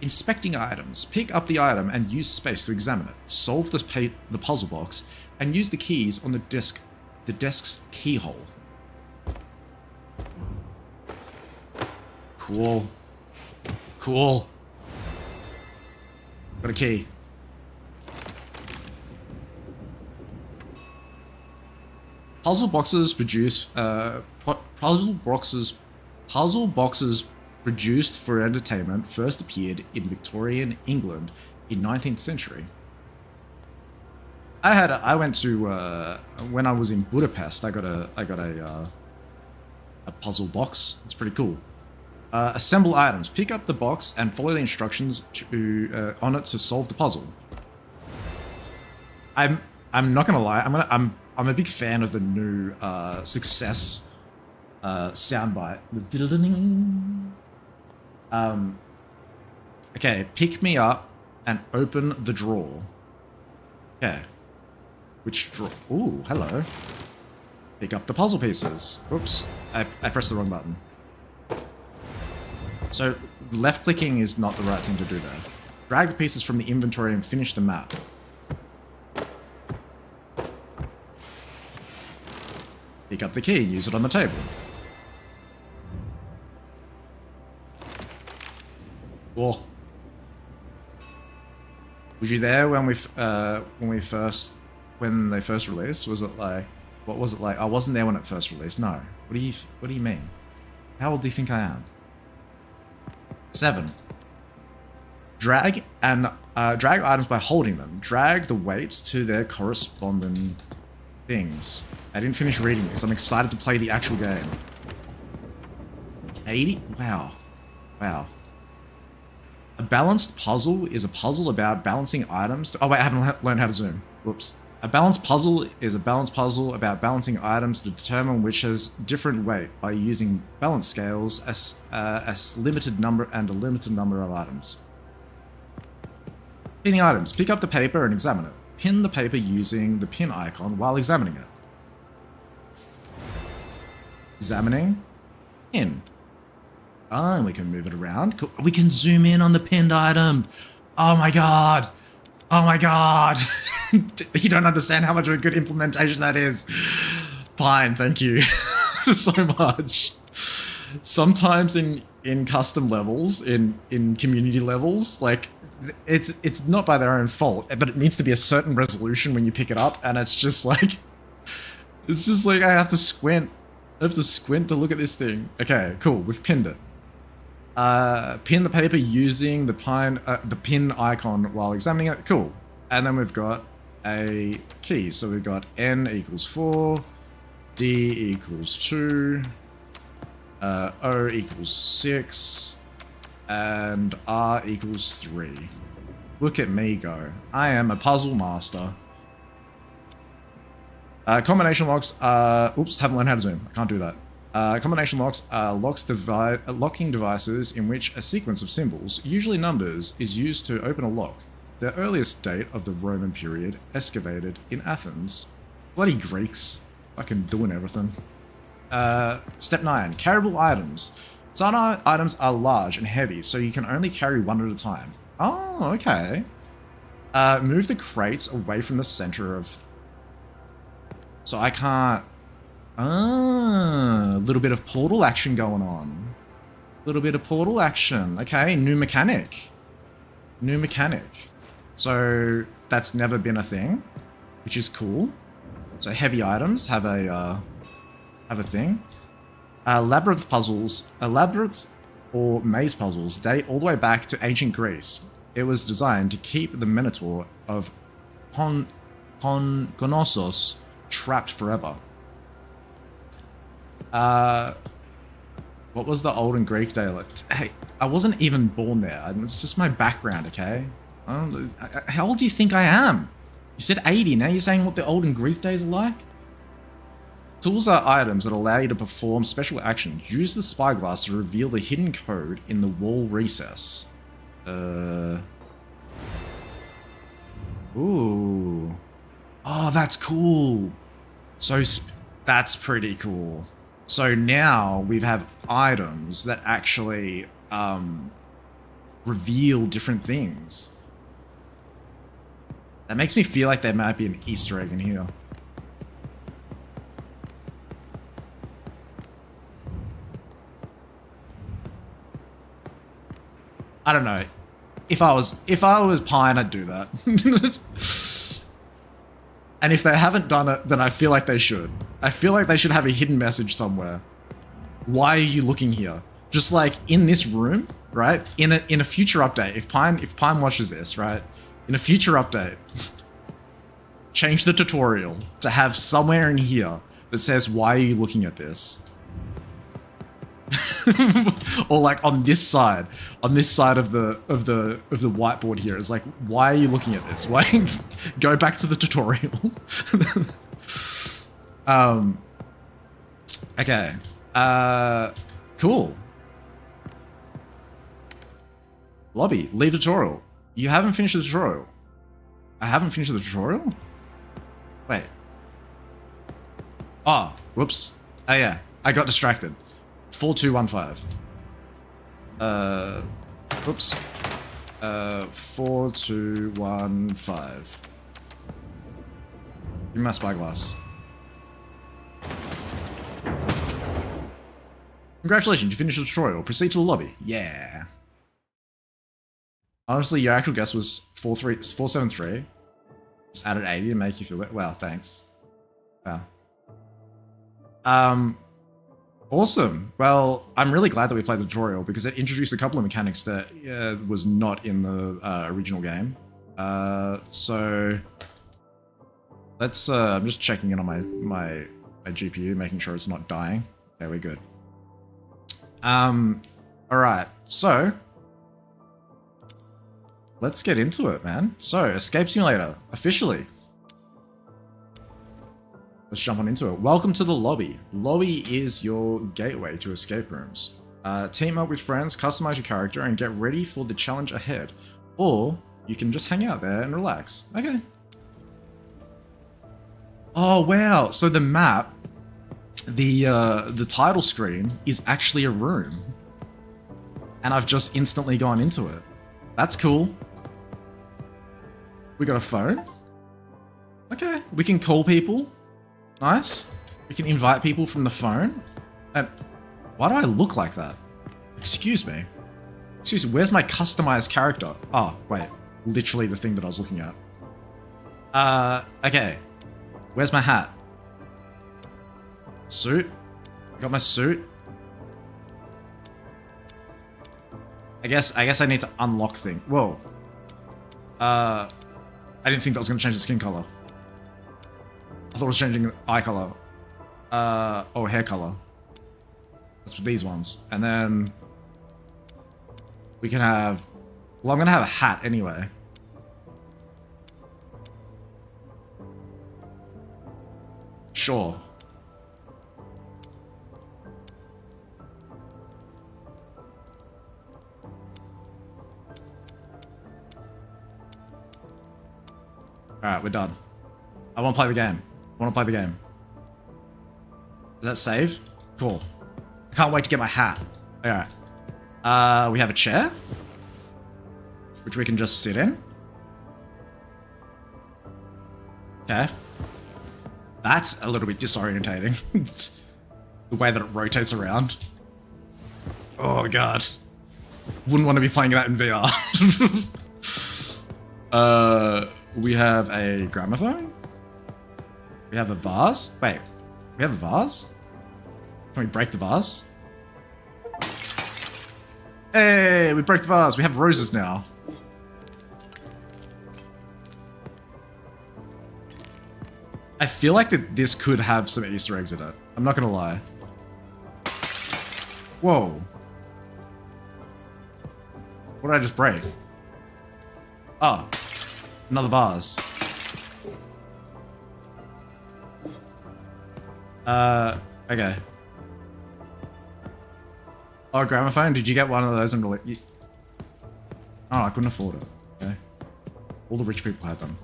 Inspecting items. Pick up the item and use space to examine it. Solve the puzzle box and use the keys on the desk's keyhole. Cool. Cool. Got a key. Puzzle boxes produced for entertainment first appeared in Victorian England in 19th century. I went to when I was in Budapest. I got a puzzle box. It's pretty cool. Assemble items. Pick up the box and follow the instructions on it to solve the puzzle. I'm not gonna lie. I'm a big fan of the new success soundbite. Okay, pick me up and open the drawer. Okay. Which drawer? Ooh, hello. Pick up the puzzle pieces. Oops, I pressed the wrong button. So left clicking is not the right thing to do there. Drag the pieces from the inventory and finish the map. Pick up the key, use it on the table. Was you there when they first released? Was it like, what was it like? I wasn't there when it first released. No. What do you mean? How old do you think I am? 7. Drag items by holding them. Drag the weights to their corresponding things. I didn't finish reading because I'm excited to play the actual game. 80? Wow. Wow. A balanced puzzle is a puzzle about balancing items. Oh wait, I haven't learned how to zoom. Whoops. A balanced puzzle is a balanced puzzle about balancing items to determine which has different weight by using balance scales as a limited number of items. Pinning items. Pick up the paper and examine it. Pin the paper using the pin icon while examining it. Examining. Pin. Oh, and we can move it around. Cool. We can zoom in on the pinned item. Oh my god. Oh my god. You don't understand how much of a good implementation that is. Fine, thank you so much. Sometimes in custom levels, in community levels, like it's not by their own fault, but it needs to be a certain resolution when you pick it up, and it's just like I have to squint. I have to squint to look at this thing. Okay, cool. We've pinned it. Pin the paper using the pin icon while examining it. Cool. And then we've got a key. So we've got N equals 4, D equals 2, O equals 6, and R equals 3. Look at me go. I am a puzzle master. Combination locks are... Oops, haven't learned how to zoom. I can't do that. Combination locks are locking devices in which a sequence of symbols, usually numbers, is used to open a lock. The earliest date of the Roman period, excavated in Athens. Bloody Greeks. Fucking doing everything. Step 9. Carryable items. Some items are large and heavy, so you can only carry one at a time. Oh, okay. Move the crates away from the center of... So I can't... Ah, a little bit of portal action going on. A little bit of portal action. Okay, new mechanic. New mechanic. So that's never been a thing, which is cool. So heavy items have a thing. Labyrinth puzzles, labyrinth or maze puzzles date all the way back to ancient Greece. It was designed to keep the Minotaur of Knossos trapped forever. What was the olden Greek day like? Hey, I wasn't even born there. It's just my background, okay? How old do you think I am? You said 80, now you're saying what the olden Greek days are like? Tools are items that allow you to perform special actions. Use the spyglass to reveal the hidden code in the wall recess. Ooh. Oh, that's cool. So, that's pretty cool. So now we have items that actually reveal different things. That makes me feel like there might be an Easter egg in here. I don't know. If I was Pine, I'd do that. And if they haven't done it, then I feel like they should. I feel like they should have a hidden message somewhere. Why are you looking here? Just like in this room, right? In a future update, if Pine watches this, right? In a future update, change the tutorial to have somewhere in here that says, why are you looking at this? Or like on this side of the whiteboard here, it's like, why are you looking at this? Why? Go back to the tutorial. Okay. Cool. Lobby. Leave tutorial. You haven't finished the tutorial. I haven't finished the tutorial? Wait. Oh, whoops. Oh yeah, I got distracted. 4215. Whoops. 4215. Give me my spyglass. Congratulations, you finished the tutorial. Proceed to the lobby. Yeah. Honestly, your actual guess was 473. Just added 80 to make you feel better. Wow, thanks. Wow. Awesome. Well, I'm really glad that we played the tutorial because it introduced a couple of mechanics that was not in the original game. So let's. I'm just checking in on my GPU, making sure it's not dying. Okay, we're good. All right. So let's get into it, man. So, Escape Simulator officially. Let's jump on into it. Welcome to the lobby. Lobby is your gateway to escape rooms. Team up with friends, customize your character, and get ready for the challenge ahead. Or you can just hang out there and relax. Okay. Oh wow! So the map, the title screen is actually a room, and I've just instantly gone into it. That's cool. We got a phone. Okay, we can call people. Nice. We can invite people from the phone. And why do I look like that? Excuse me. Excuse me, where's my customized character? Oh, wait. Literally the thing that I was looking at. Okay. Where's my hat? Suit? Got my suit? I guess I need to unlock thing. Whoa. I didn't think that was gonna change the skin color. I thought it was changing the eye color. Or hair color. That's for these ones. And then we can have, well, I'm gonna have a hat anyway. Sure. Alright, we're done. I want to play the game. I want to play the game. Is that save? Cool. I can't wait to get my hat. Alright. We have a chair, which we can just sit in. Okay. That's a little bit disorientating. The way that it rotates around. Oh god. Wouldn't want to be playing that in VR. We have a gramophone. We have a vase. Wait, we have a vase? Can we break the vase? Hey, we broke the vase. We have roses now. I feel like that this could have some Easter eggs in it. I'm not gonna lie. Whoa. What did I just break? Oh, another vase. Okay. Oh, gramophone? Did you get one of those and really? Oh, I couldn't afford it. Okay. All the rich people had them.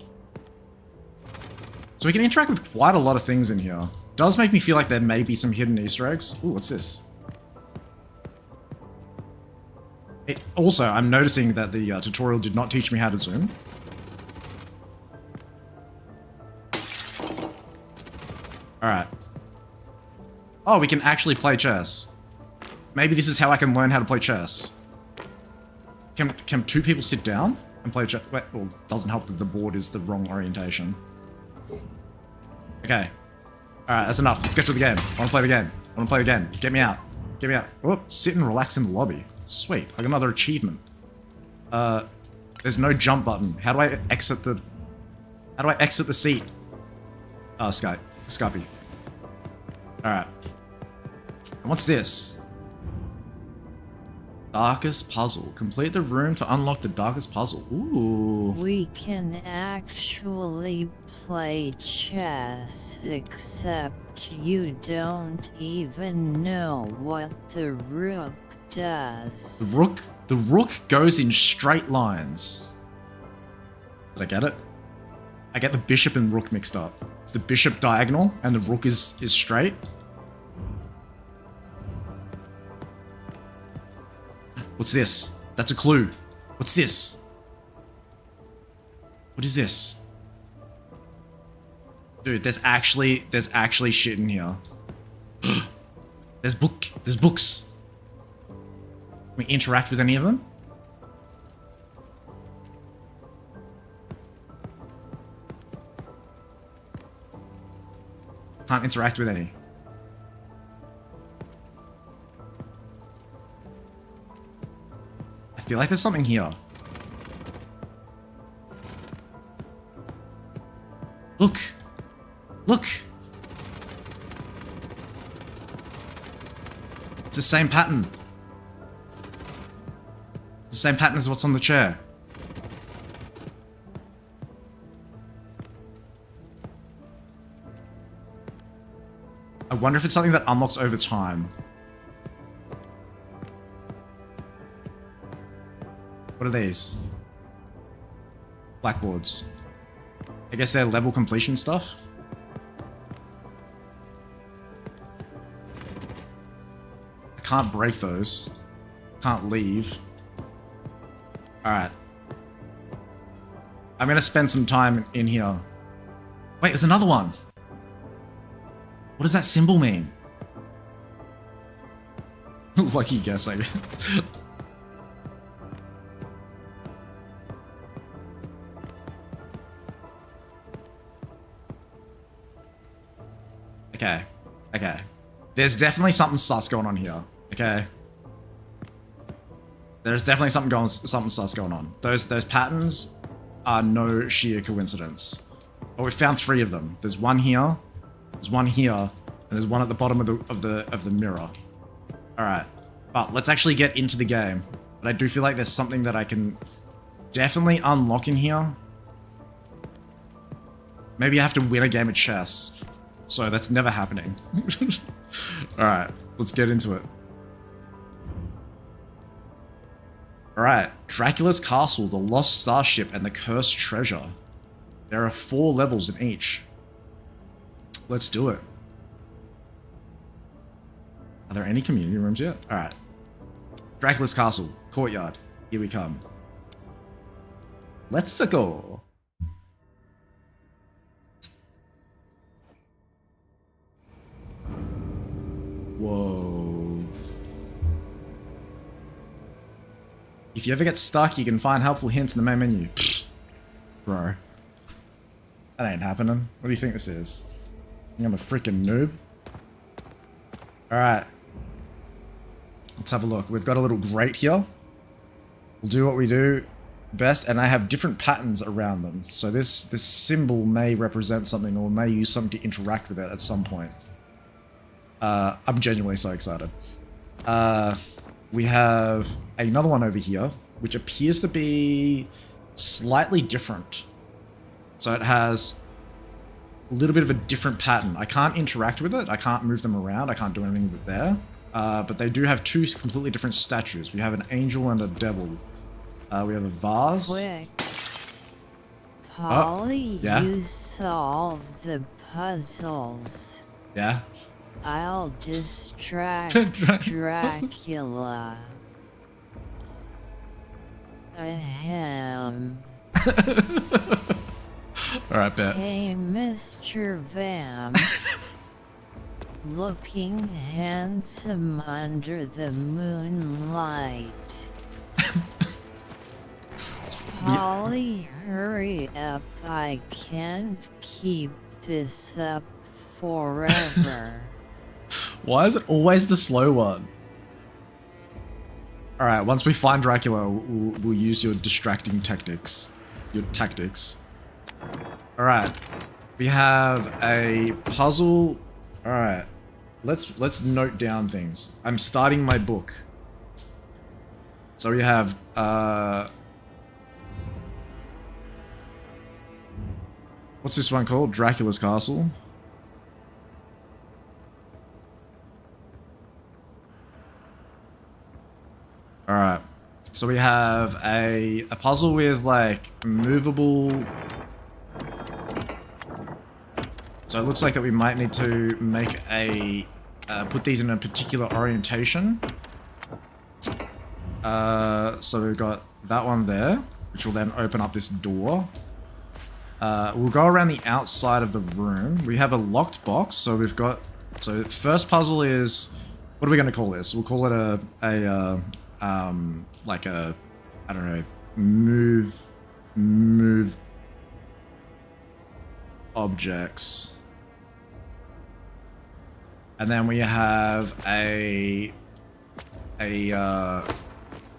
So we can interact with quite a lot of things in here. Does make me feel like there may be some hidden Easter eggs. Ooh, what's this? Also, I'm noticing that the tutorial did not teach me how to zoom. Alright. Oh, we can actually play chess. Maybe this is how I can learn how to play chess. Can two people sit down and play chess? Wait, well, it doesn't help that the board is the wrong orientation. Okay. Alright, that's enough. Let's get to the game. I want to play the game. I want to play the game. Get me out. Get me out. Oh, sit and relax in the lobby. Sweet. I got another achievement. There's no jump button. How do I exit the... How do I exit the seat? Oh, Skype. Alright. And what's this? Darkest puzzle. Complete the room to unlock the darkest puzzle. Ooh. We can actually play chess, except you don't even know what the rook does. The rook goes in straight lines. Did I get it? I get the bishop and rook mixed up. It's the bishop diagonal and the rook is straight. What's this? That's a clue. What's this? What is this? Dude, there's actually shit in here. There's books. Can we interact with any of them? Can't interact with any. I feel like there's something here. Look! Look! It's the same pattern. The same pattern as what's on the chair. I wonder if it's something that unlocks over time. What are these? Blackboards. I guess they're level completion stuff. I can't break those. Can't leave. Alright. I'm gonna spend some time in here. Wait, there's another one. What does that symbol mean? Lucky guess, I guess. Okay. Okay. There's definitely something sus going on here. Okay. There's definitely something sus going on. Those patterns are no sheer coincidence. But we found 3 of them. There's one here. There's one here, and there's one at the bottom of the mirror. All right, but let's actually get into the game. But I do feel like there's something that I can definitely unlock in here. Maybe I have to win a game of chess. So that's never happening. All right, let's get into it. All right, Dracula's Castle, the Lost Starship, and the Cursed Treasure. There are 4 levels in each. Let's do it. Are there any community rooms yet? Alright. Dracula's Castle, Courtyard. Here we come. Let's go. Whoa. If you ever get stuck, you can find helpful hints in the main menu. Pfft. Bro. That ain't happening. What do you think this is? I'm a freaking noob. Alright. Let's have a look. We've got a little grate here. We'll do what we do best, and I have different patterns around them. So this symbol may represent something, or may use something to interact with it at some point. I'm genuinely so excited. We have another one over here, which appears to be slightly different. So it has a little bit of a different pattern. I can't interact with it. I can't move them around. I can't do anything with it there. But they do have 2 completely different statues. We have an angel and a devil. We have a vase. Quick. Polly, yeah? you solve the puzzles. Yeah? I'll distract Dracula. Ahem. Alright, bet. Hey, Mr. Vam. Looking handsome under the moonlight. Polly, hurry up. I can't keep this up forever. Why is it always the slow one? Alright, once we find Dracula, we'll use your distracting tactics. Your tactics. Alright. We have a puzzle. Alright. Let's note down things. I'm starting my book. So we have what's this one called? Dracula's Castle. Alright. So we have a puzzle with like movable. So it looks like that we might need to make a put these in a particular orientation. So we've got that one there, which will then open up this door. We'll go around the outside of the room. We have a locked box, so we've got. So first puzzle is, what are we going to call this? We'll call it like a, I don't know, move objects. And then we have a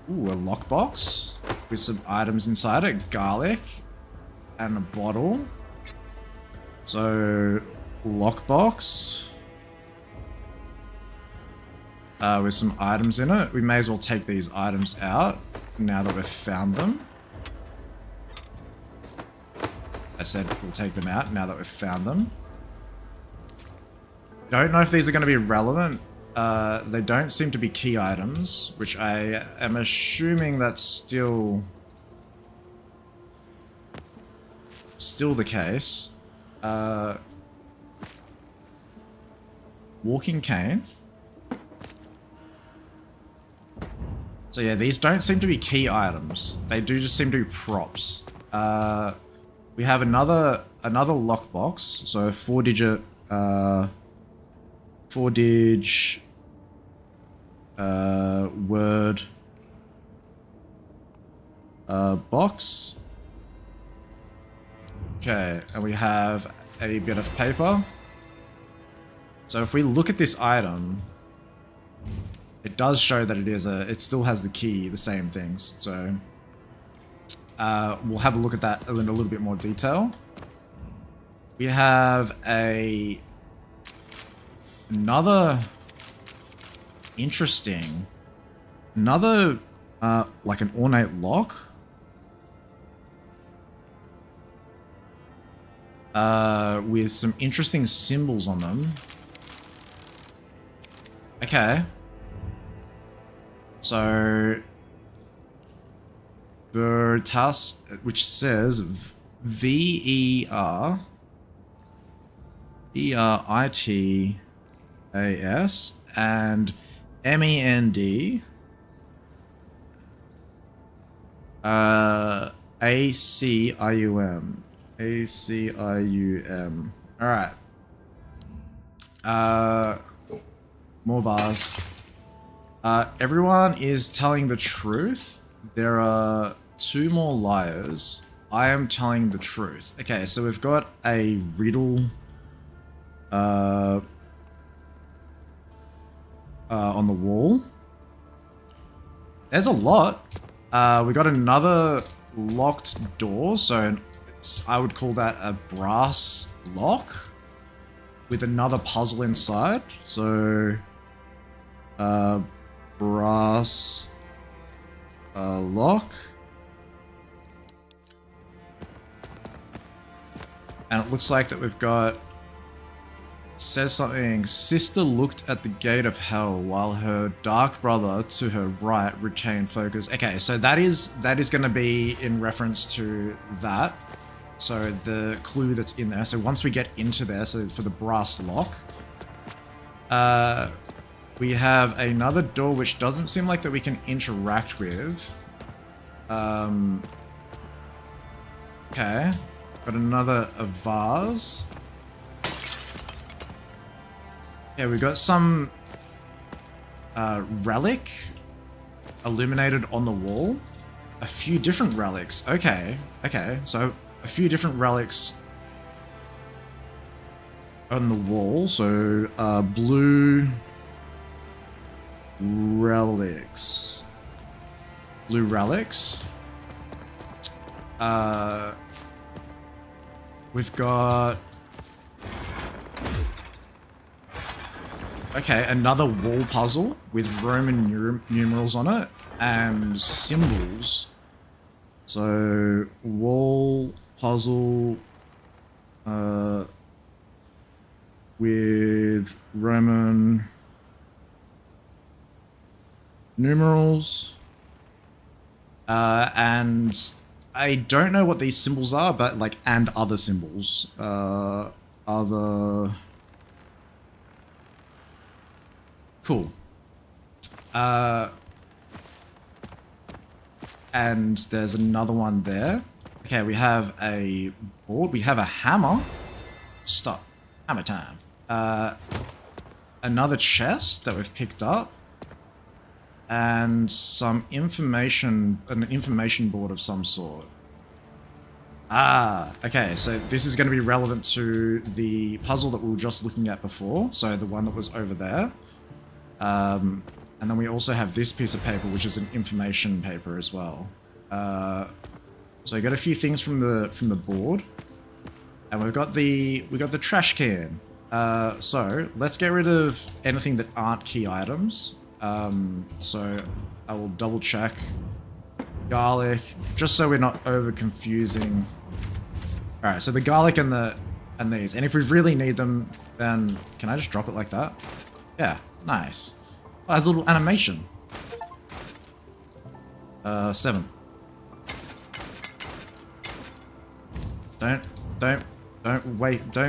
lockbox with some items inside it, garlic and a bottle. So, lockbox with some items in it. We may as well take these items out now that we've found them. I said we'll take them out now that we've found them. Don't know if these are going to be relevant. They don't seem to be key items, which I am assuming that's still the case. Walking cane. So yeah, these don't seem to be key items. They do just seem to be props. We have another lockbox, so 4-digit word box. Okay, and we have a bit of paper. So if we look at this item, it does show that it still has the key, the same things. So we'll have a look at that in a little bit more detail. We have another interesting, like an ornate lock. With some interesting symbols on them. Okay. So, Veritas, which says Veritas and MEND ACIUM. ACIUM. Alright. More vase. Everyone is telling the truth. There are 2 more liars. I am telling the truth. Okay, so we've got a riddle on the wall. There's a lot. We got another locked door, so I would call that a brass lock with another puzzle inside. So, brass lock. And it looks like that we've got, it says something, sister looked at the gate of hell while her dark brother to her right retained focus. Okay, so that is going to be in reference to that. So the clue that's in there. So once we get into there, so for the brass lock, we have another door which doesn't seem like that we can interact with. Okay. Got another vase. Yeah, we got some relic illuminated on the wall. A few different relics. Okay. Okay. So a few different relics on the wall. So blue relics. Blue relics. We've got... Okay, another wall puzzle with Roman numerals on it and symbols. So, wall puzzle with Roman numerals. And I don't know what these symbols are, but like, and other symbols. Other... Cool. And there's another one there. Okay, we have a board. We have a hammer. Stop. Hammer time. Another chest that we've picked up. And some information, an information board of some sort. Okay, so this is going to be relevant to the puzzle that we were just looking at before, so the one that was over there. And then we also have this piece of paper, which is an information paper as well. So I got a few things from the board, and we've got the trash can. So let's get rid of anything that aren't key items. So I will double check garlic, just so we're not over confusing. All right, so the garlic and these, and if we really need them, then can I just drop it like that? Yeah, nice. Oh, there's a little animation. 7. Don't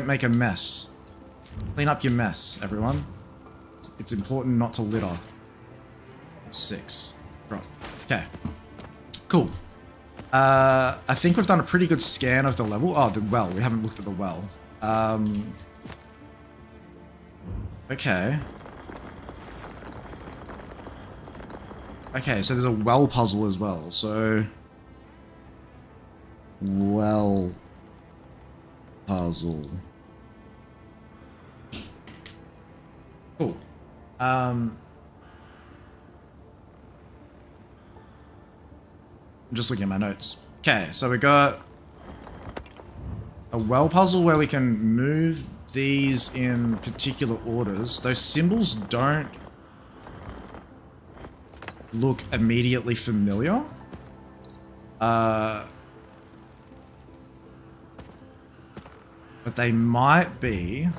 make a mess. Clean up your mess, everyone. It's important not to litter. 6. Right. Okay. Cool. I think we've done a pretty good scan of the level. Oh, the well. We haven't looked at the well. Okay. Okay, so there's a well puzzle as well. So, well puzzle. Cool. I'm just looking at my notes. Okay, so we got a well puzzle where we can move these in particular orders. Those symbols don't look immediately familiar. But they might be.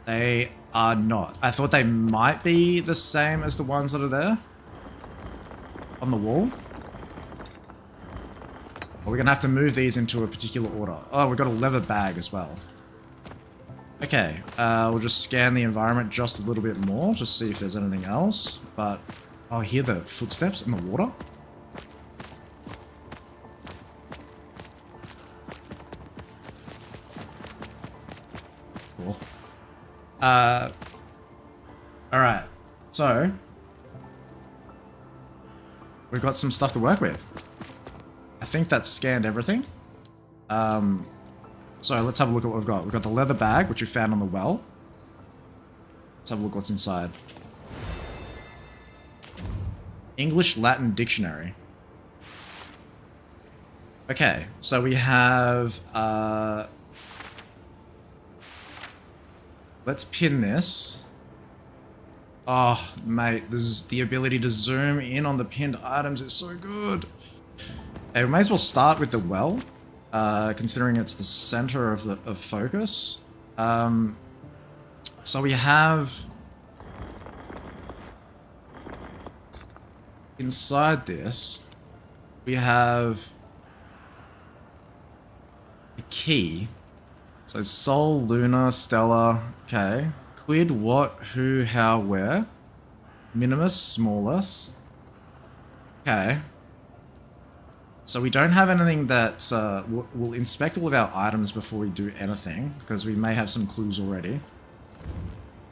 They are not. I thought they might be the same as the ones that are there on the wall. But we're gonna have to move these into a particular order. Oh, we've got a leather bag as well. Okay, we'll just scan the environment just a little bit more, just see if there's anything else. But, oh, I hear the footsteps in the water. Cool. Alright, so we've got some stuff to work with. I think that's scanned everything. So let's have a look at what we've got. We've got the leather bag, which we found on the well. Let's have a look what's inside. English Latin dictionary. Okay, so we have, let's pin this. Oh, mate, this is the ability to zoom in on the pinned items is so good. Okay, we may as well start with the well, considering it's the center of focus. So we have inside this, we have a key. So Sol, Luna, Stella, okay. Quid, what, who, how, where. Minimus, smallest. Okay. So we don't have anything that, we'll inspect all of our items before we do anything, because we may have some clues already.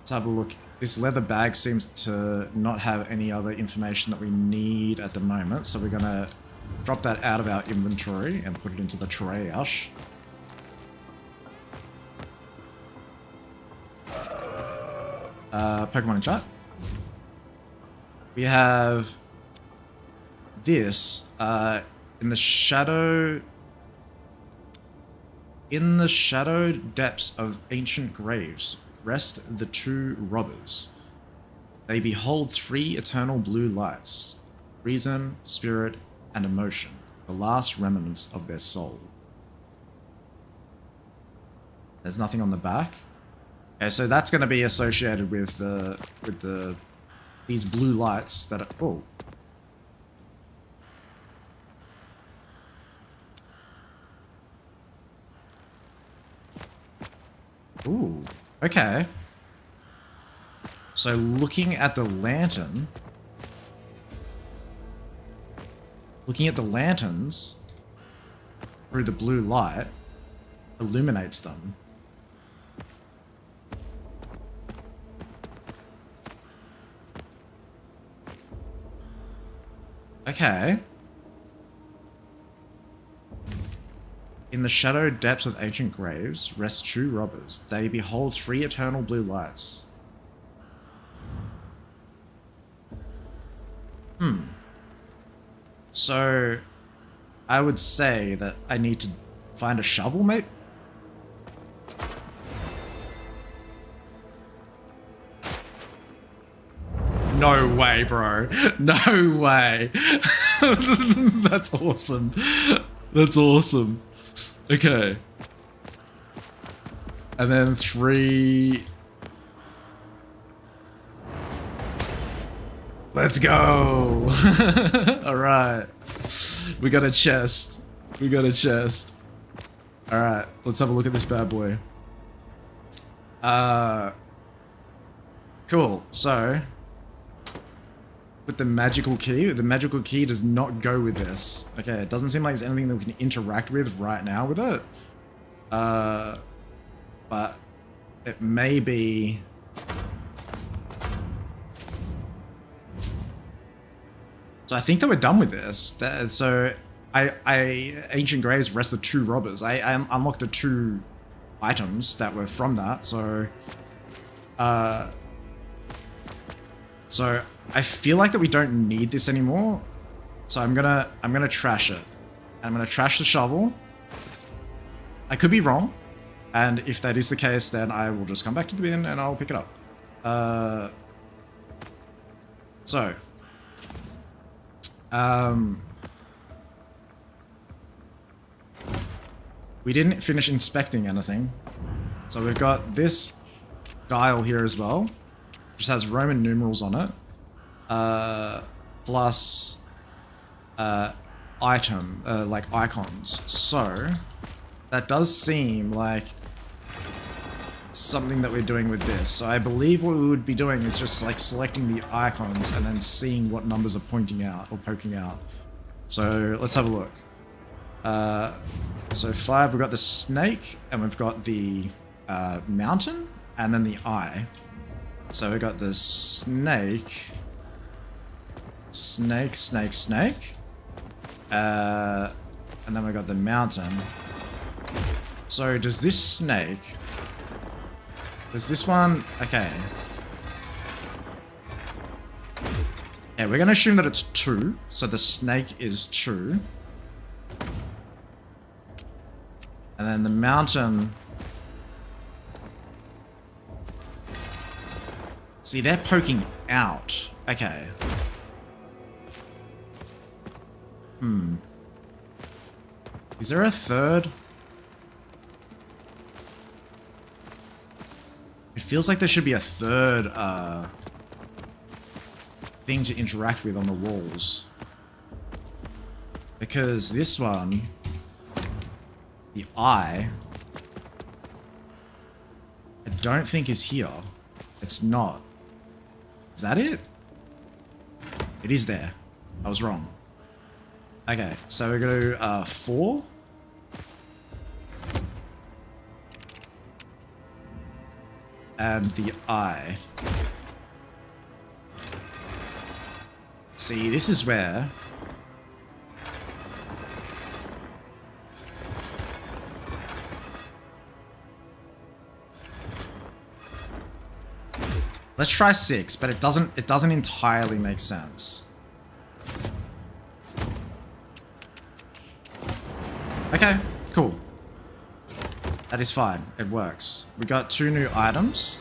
Let's have a look. This leather bag seems to not have any other information that we need at the moment, so we're gonna drop that out of our inventory and put it into the trash. Pokemon in chat. We have this, in the shadow depths of ancient graves rest the two robbers. They behold 3 eternal blue lights: reason, spirit, and emotion, the last remnants of their soul. There's nothing on the back. Okay, so that's going to be associated with these blue lights that are, oh. Ooh, okay. So looking at the lantern, looking at the lanterns through the blue light illuminates them. Okay. In the shadowed depths of ancient graves rest 2 robbers. They behold 3 eternal blue lights. So, I would say that I need to find a shovel, mate. No way, bro. No way. That's awesome. That's awesome. Okay. And then 3... Let's go! Alright. We got a chest. We got a chest. Alright, let's have a look at this bad boy. Cool. So, with the magical key does not go with this. Okay, it doesn't seem like there's anything that we can interact with right now with it. But it may be... So I think that we're done with this. So Ancient Graves rested 2 robbers. I unlocked the 2 items that were from that. So I feel like that we don't need this anymore. So I'm gonna trash it. I'm gonna trash the shovel. I could be wrong, and if that is the case, then I will just come back to the bin and I'll pick it up. We didn't finish inspecting anything. So we've got this dial here as well, which has Roman numerals on it. Plus item, like icons. So that does seem like something that we're doing with this. So I believe what we would be doing is just like selecting the icons and then seeing what numbers are pointing out or poking out. So let's have a look. So 5, we've got the snake and we've got the mountain and then the eye. So we've got the snake, snake, and then we've got the mountain. So does this snake, does this one, okay. Yeah, we're gonna assume that it's 2, so the snake is 2. And then the mountain, see, they're poking out. Okay. Is there a third? It feels like there should be a third thing to interact with on the walls. Because this one, the eye, I don't think is here. It's not. Is that it? It is there. I was wrong. Okay, so we're gonna do 4. And the eye. See, this is where let's try 6, but it doesn't entirely make sense. Okay, cool. That is fine. It works. We got 2 new items.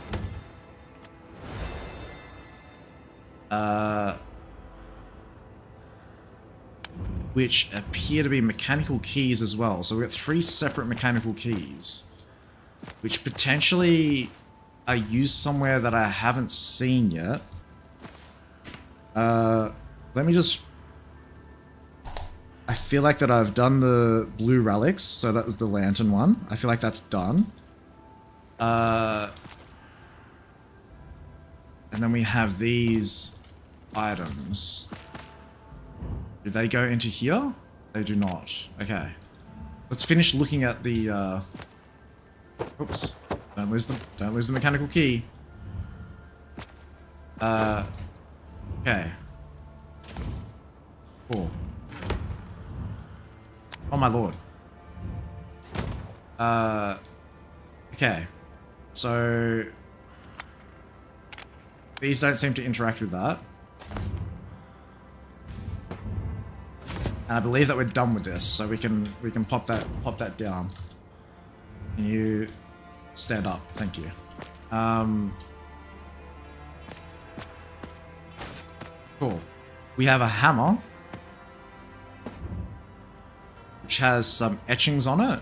Which appear to be mechanical keys as well. So we've got 3 separate mechanical keys, which potentially are used somewhere that I haven't seen yet. Let me just... I feel like that I've done the blue relics, so that was the lantern one. I feel like that's done. And then we have these items. Do they go into here? They do not. Okay. Let's finish looking at the, oops. Don't lose the mechanical key. Okay. Cool. Oh my lord. Okay. So these don't seem to interact with that. And I believe that we're done with this, so we can pop that down. Can you stand up? Thank you. Cool. We have a hammer, which has some etchings on it.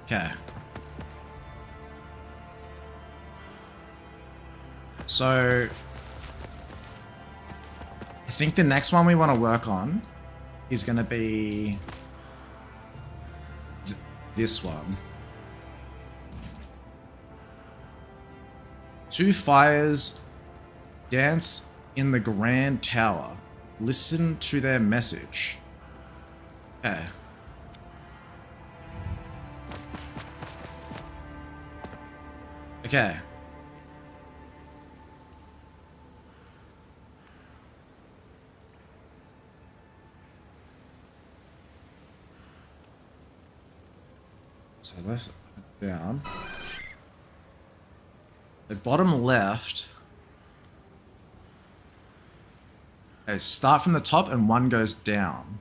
Okay. So I think the next one we want to work on is going to be this one. 2 fires dance in the Grand Tower. Listen to their message. Okay. Okay. So let's down. The bottom left. Okay, start from the top and one goes down.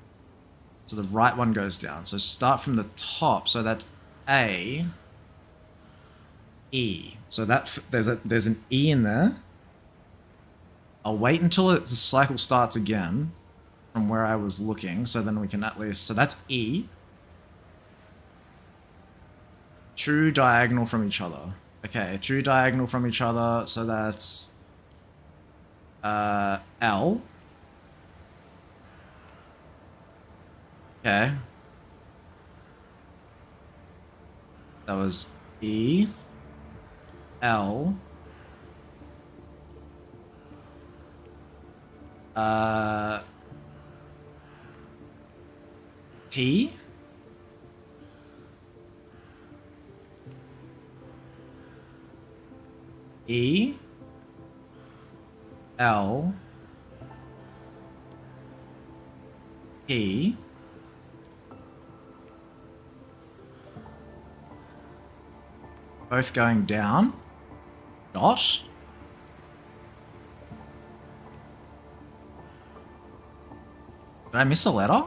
So the right one goes down. So start from the top. So that's A. E. So that there's an E in there. I'll wait until the cycle starts again from where I was looking, so then we can at least... So that's E. True diagonal from each other. Okay, true diagonal from each other, so that's L. Okay. That was E. L. P. E. L. P. Both going down. Dot. Did I miss a letter?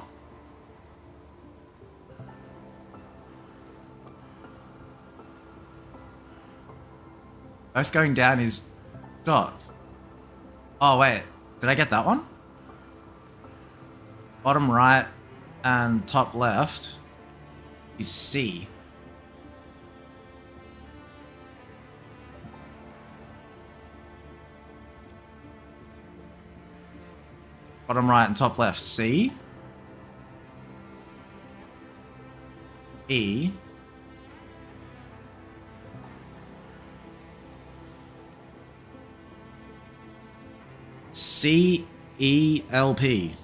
Both going down is dot. Oh wait, did I get that one? Bottom right and top left is C. Bottom right and top left, C. E. C-E-L-P.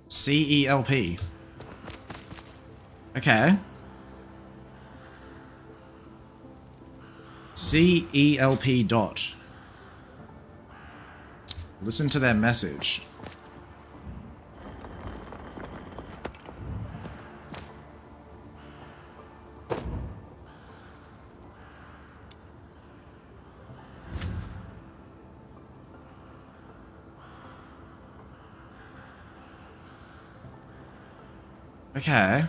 C-E-L-P. Okay. C-E-L-P dot. Listen to their message. Okay.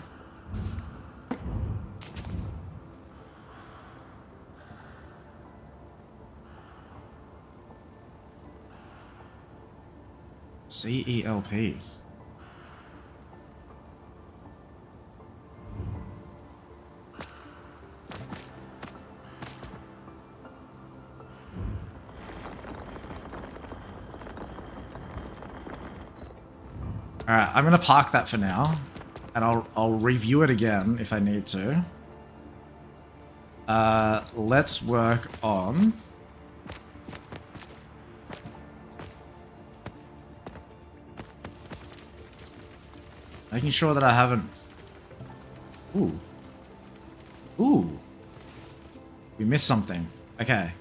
C-E-L-P. Alright, I'm gonna park that for now. and I'll review it again if I need to. Let's work on making sure that I haven't. Ooh. Ooh. We missed something. Okay.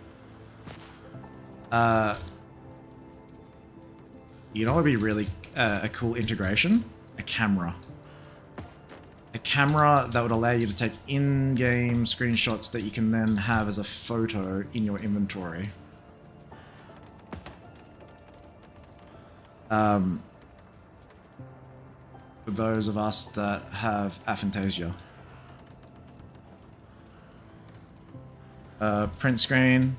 You know what would be really a cool integration? A camera. A camera that would allow you to take in-game screenshots that you can then have as a photo in your inventory. For those of us that have aphantasia. Print screen.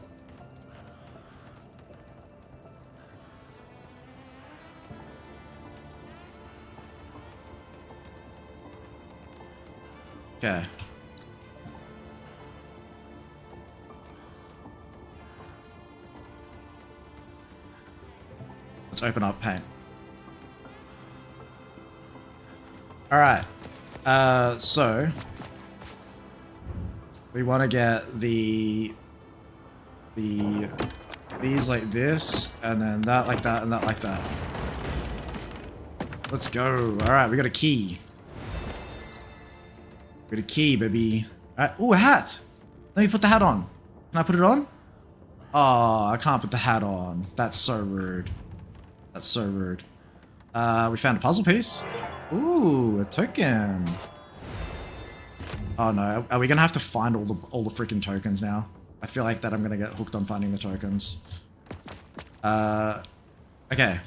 Okay. Let's open up Paint. Alright. So we want to get these like this, and then that like that, and that like that. Let's go. Alright, we got a key. Got a key, baby. Alright. Ooh, a hat! Let me put the hat on. Can I put it on? Oh, I can't put the hat on. That's so rude. That's so rude. We found a puzzle piece. Ooh, a token. Oh no, are we gonna have to find all the freaking tokens now? I feel like that I'm gonna get hooked on finding the tokens. Okay.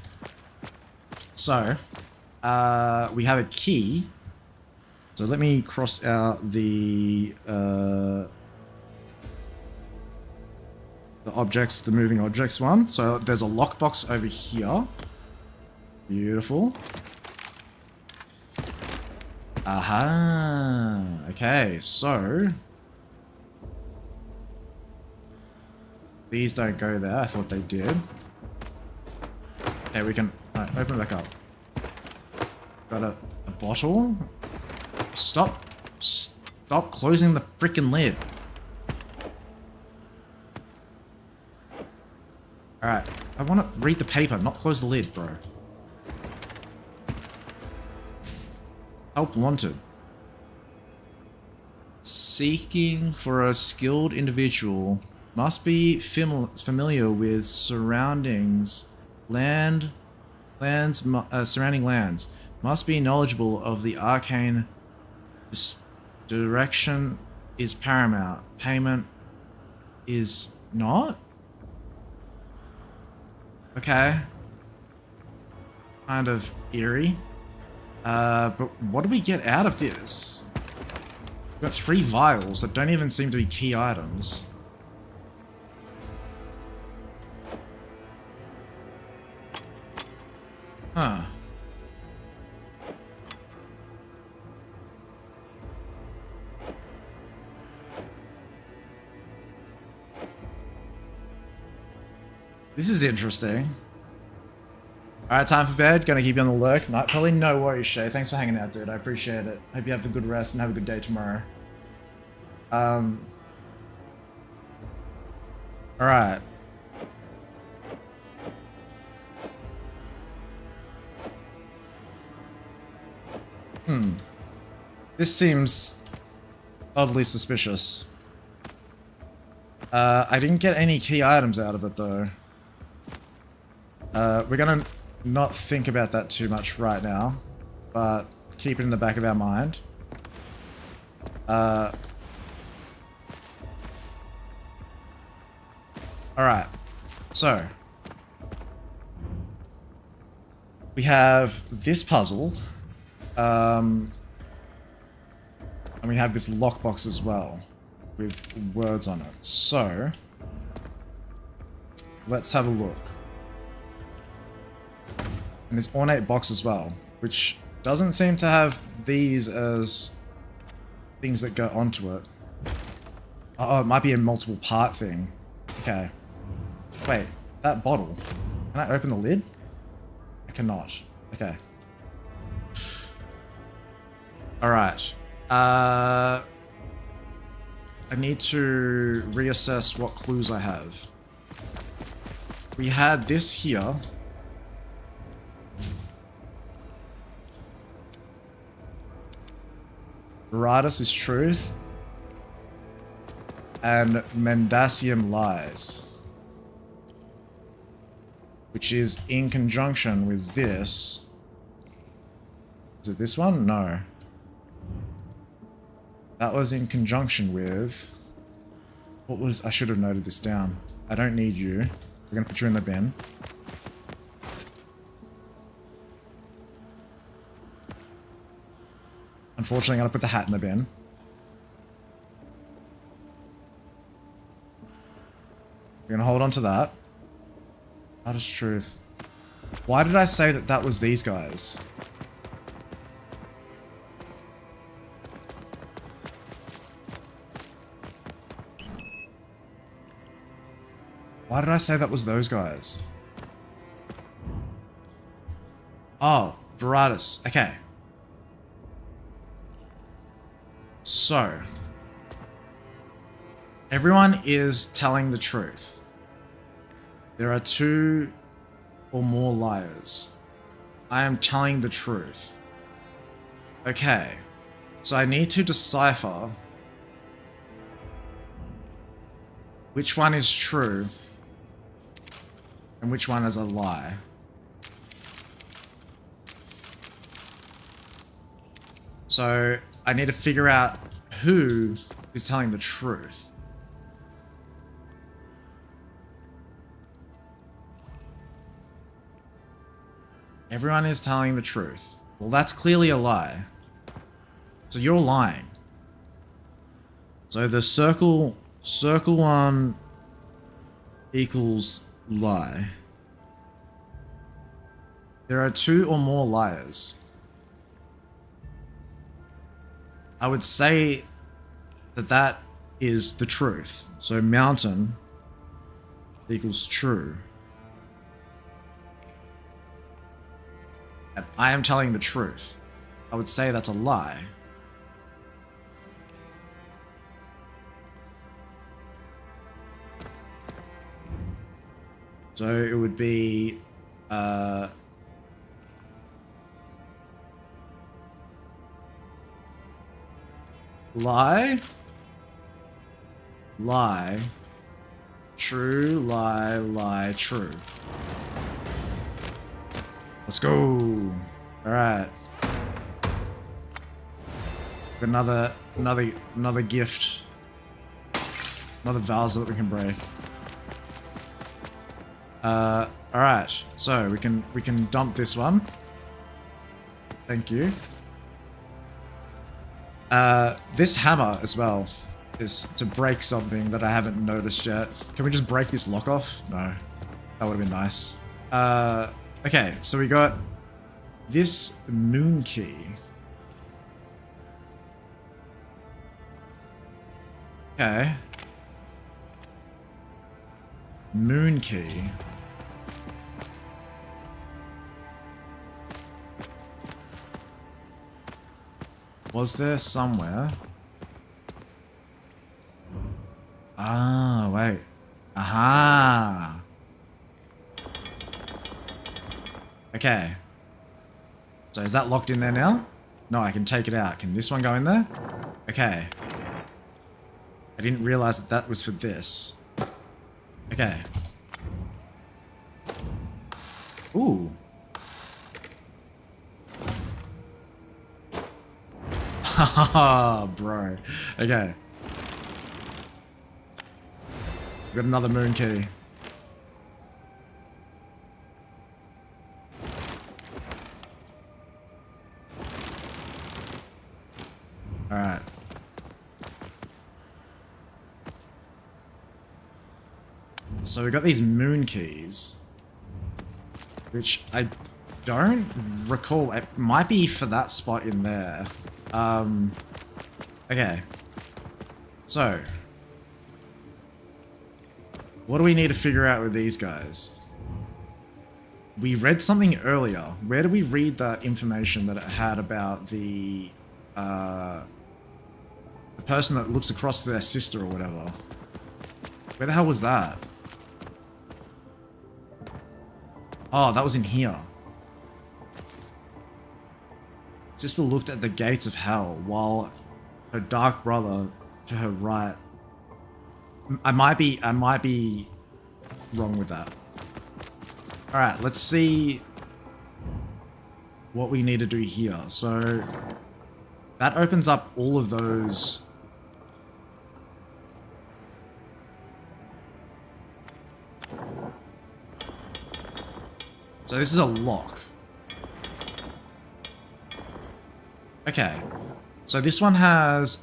So, we have a key. So let me cross out the objects, the moving objects one. So there's a lockbox over here. Beautiful. Aha. Okay, so these don't go there. I thought they did. Okay, we can open it back up. Got a bottle. Stop closing the freaking lid. Alright, I want to read the paper, not close the lid, bro. Help wanted. Seeking for a skilled individual. Must be familiar with surroundings. Surrounding lands. Must be knowledgeable of the arcane. Direction is paramount. Payment is not? Okay. Kind of eerie. But what do we get out of this? We've got 3 vials that don't even seem to be key items. Huh. This is interesting. Alright, time for bed. Gonna keep you on the lurk. Night, probably no worries, Shay. Thanks for hanging out, dude. I appreciate it. Hope you have a good rest and have a good day tomorrow. Alright. This seems oddly suspicious. I didn't get any key items out of it, though. We're gonna not think about that too much right now, but keep it in the back of our mind. Alright, so we have this puzzle, and we have this lockbox as well with words on it. So let's have a look. And this ornate box as well, which doesn't seem to have these as things that go onto it. Oh, it might be a multiple part thing. Okay. Wait, that bottle. Can I open the lid? I cannot. Okay. Alright. I need to reassess what clues I have. We had this here. Veratus is truth. And Mendacium lies. Which is in conjunction with this. Is it this one? No. That was in conjunction with... What was... I should have noted this down. I don't need you. We're going to put you in the bin. Unfortunately, I'm going to put the hat in the bin. We're going to hold on to that. That is truth. Why did I say that that was these guys? Why did I say that was those guys? Oh, Veratus. Okay. So, everyone is telling the truth. There are 2 or more liars. I am telling the truth. Okay. So I need to decipher which one is true and which one is a lie. So I need to figure out who is telling the truth. Everyone is telling the truth. Well, that's clearly a lie. So you're lying. So the circle 1 equals lie. There are 2 or more liars. I would say that that is the truth. So mountain equals true. And I am telling the truth. I would say that's a lie. So it would be lie, lie, true, lie, lie, true. Let's go. All right. Another gift. Another vase that we can break. All right. So we can dump this one. Thank you. This hammer as well is to break something that I haven't noticed yet. Can we just break this lock off? No. That would have been nice. Okay, so we got this moon key. Okay. Moon key. Was there somewhere? Ah, wait. Aha. Okay. So is that locked in there now? No, I can take it out. Can this one go in there? Okay. I didn't realize that that was for this. Okay. Ooh. Haha, bro. Okay. Got another moon key. Alright. So we got these moon keys, which I don't recall. It might be for that spot in there. Okay. So, what do we need to figure out with these guys? We read something earlier. Where did we read the information that it had about the the person that looks across to their sister or whatever. Where the hell was that? Oh, that was in here. Sister looked at the gates of hell while her dark brother to her right. I might be wrong with that. All right, let's see what we need to do here. So that opens up all of those. So this is a lock. Okay. So this one has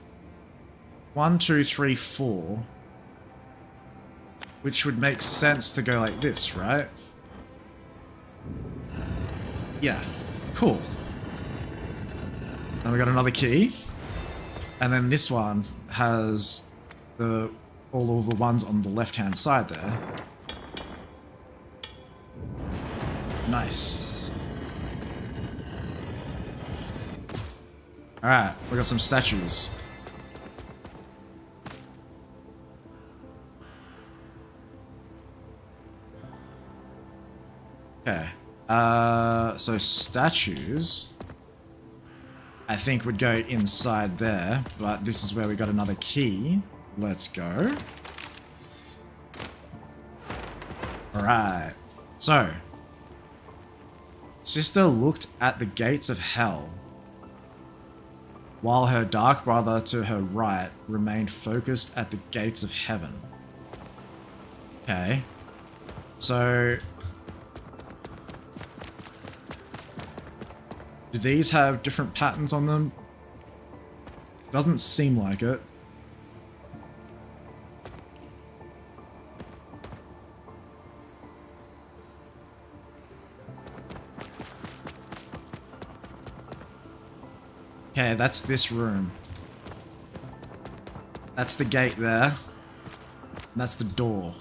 1, 2, 3, 4. Which would make sense to go like this, right? Yeah. Cool. And we got another key. And then this one has all of the ones on the left-hand side there. Nice. Alright, we got some statues. Okay. So statues, I think would go inside there, but this is where we got another key. Let's go. Alright. So, sister looked at the gates of hell, while her dark brother to her right remained focused at the gates of heaven. Okay. So, do these have different patterns on them? Doesn't seem like it. Okay, that's this room. That's the gate there. And that's the door.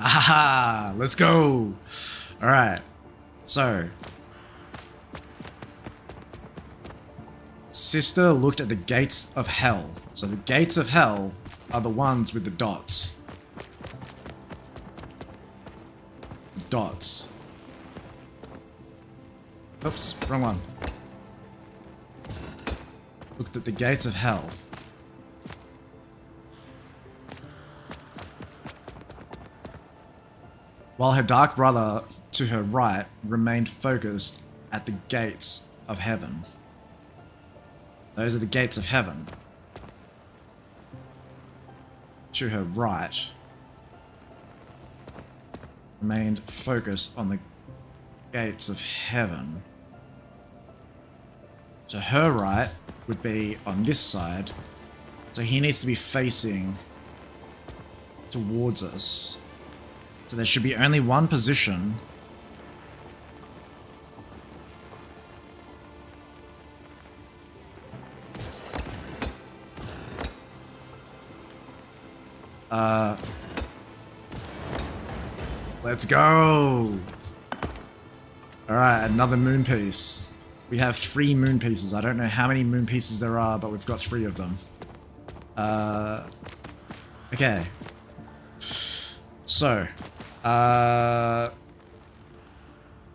Aha! Let's go! Alright. So, sister looked at the gates of hell. So the gates of hell are the ones with the dots. Dots. Oops, wrong one. Looked at the gates of hell. While her dark brother to her right remained focused at the gates of heaven. Those are the gates of heaven. To her right remained focused on the gates of heaven. To her right would be on this side. So he needs to be facing towards us. So there should be only one position. Let's go! Alright, another moon piece. We have 3 moon pieces. I don't know how many moon pieces there are, but we've got 3 of them. Okay. So,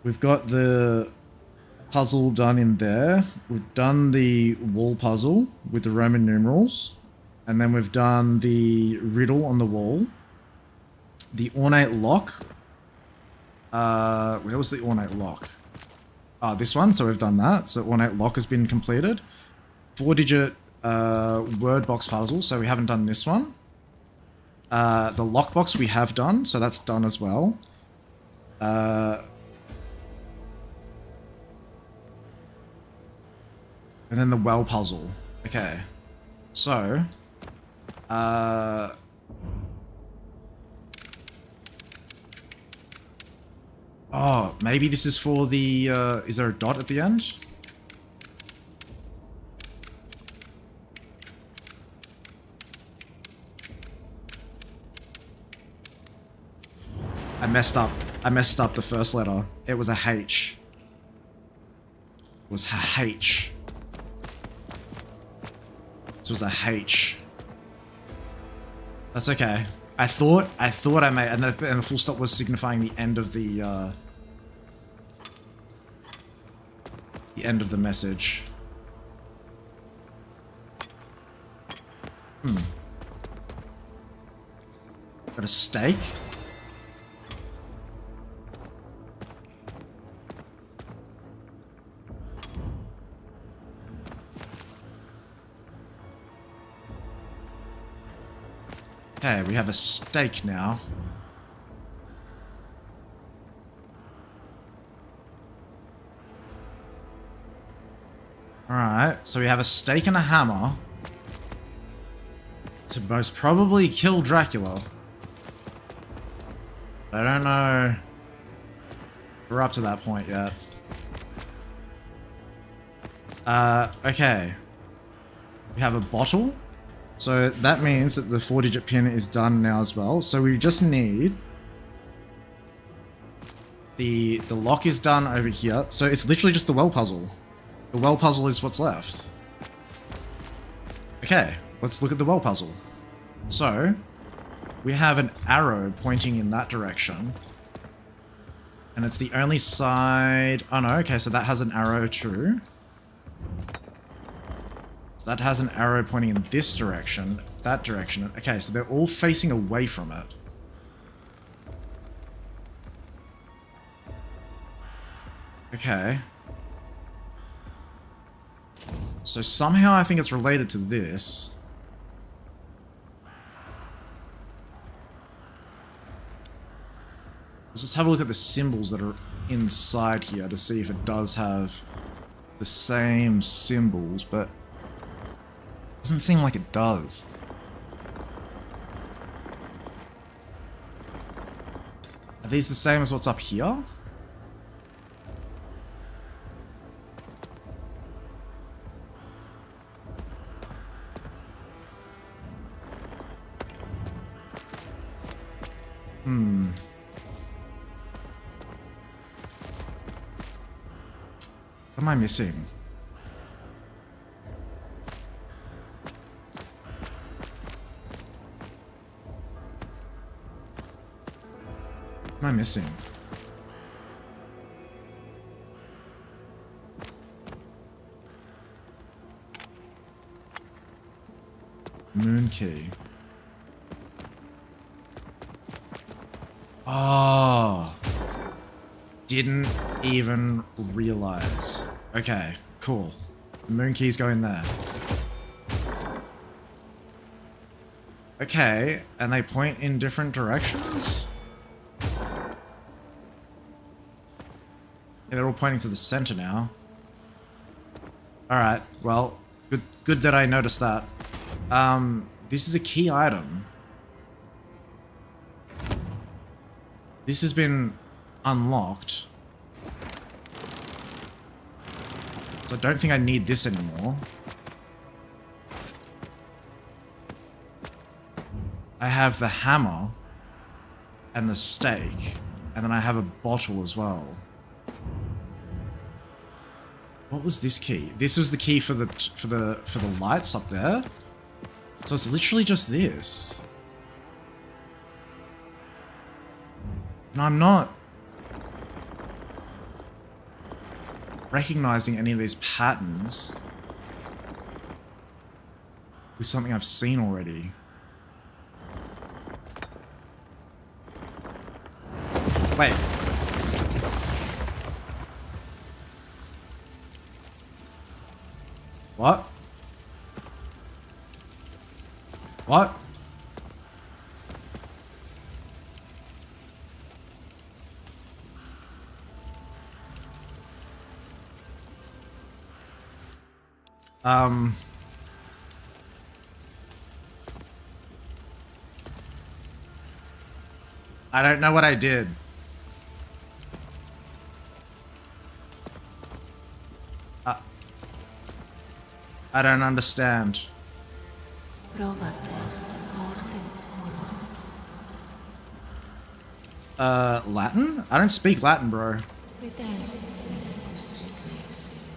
we've got the puzzle done in there. We've done the wall puzzle with the Roman numerals. And then we've done the riddle on the wall. The ornate lock. Where was the ornate lock? This one. So we've done that. So ornate lock has been completed. 4-digit word box puzzle. So we haven't done this one. The lockbox we have done. So that's done as well. And then the well puzzle. Okay. So, oh, maybe this is for the, is there a dot at the end? I messed up the first letter. It was a H. It was a H. This was a H. That's okay. I thought I made, and the full stop was signifying the end of the message. Got a steak? Okay, we have a steak now. Alright, so we have a steak and a hammer to most probably kill Dracula. I don't know if we're up to that point yet. Okay. We have a bottle. So that means that the 4-digit pin is done now as well. So we just need... The lock is done over here. So it's literally just the well puzzle. The well puzzle is what's left. Okay, let's look at the well puzzle. So, we have an arrow pointing in that direction. And it's the only side... Oh no, okay, so that has an arrow too. So that has an arrow pointing in this direction, that direction. Okay, so they're all facing away from it. Okay. So somehow I think it's related to this. Let's just have a look at the symbols that are inside here to see if it does have the same symbols, but it doesn't seem like it does. Are these the same as what's up here? What am I missing? What am I missing? Moon key. Oh. Didn't even realize. Okay, cool. The moon keys go in there. Okay, and they point in different directions? Yeah, they're all pointing to the center now. Alright, well, good that I noticed that. This is a key item. This has been unlocked. So I don't think I need this anymore. I have the hammer and the steak, and then I have a bottle as well. What was this key? This was the key for the lights up there. So it's literally just this. And I'm not recognizing any of these patterns with something I've seen already. Wait. What? What? I don't know what I did. I don't understand. Latin? I don't speak Latin, bro.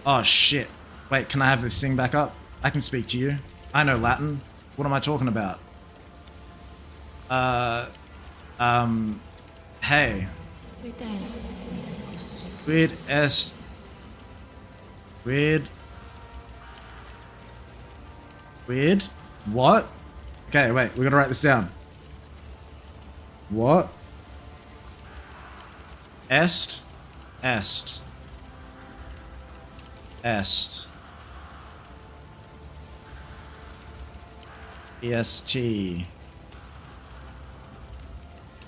Oh shit. Wait, can I have this thing back up? I can speak to you. I know Latin. What am I talking about? Hey. Quid est... Quid... Quid? What? Okay, wait, we gotta write this down. What? Est? Est. Est. EST.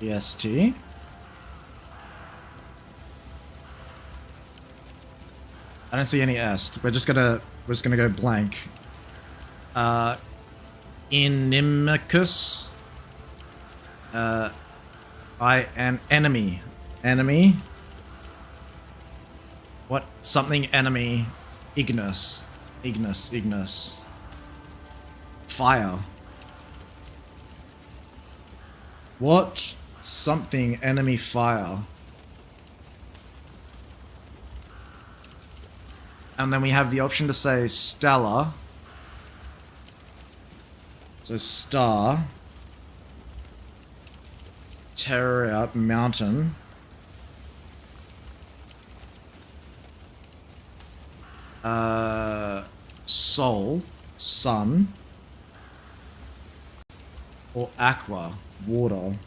EST? I don't see any est. We're just gonna go blank. Inimicus. An enemy. Enemy. What? Something enemy. Ignis. Ignis. Ignis. Fire. What? Something enemy fire. And then we have the option to say stellar. So star. Terror mountain. Soul. Sun. Or aqua. Water.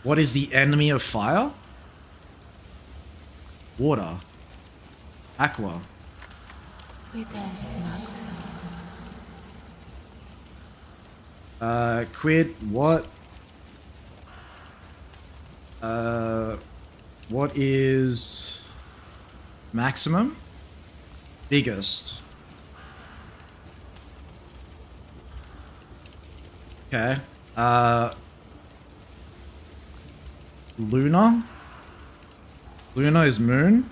What is the enemy of fire? Water. Aqua. Quid, what? What is maximum? Biggest. Okay. Luna? Luna is moon.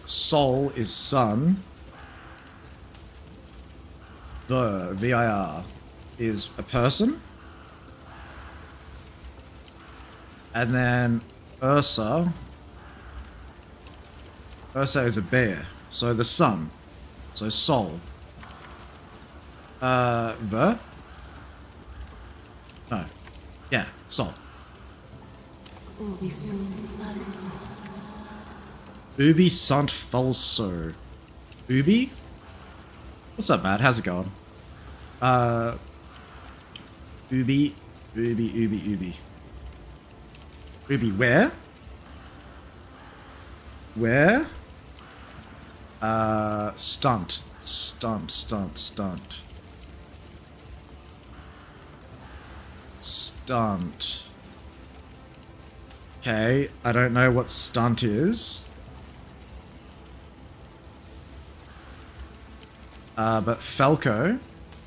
Sol is sun. VIR is a person. And then Ursa. Ursa is a bear. So the sun. So Sol. No. Yeah, Sol. Ubi Sant Falso. Ubi? What's up, Matt? How's it going? Ubi. Ubi, where? Where? Stunt. Stunt. Okay, I don't know what stunt is. But Falco.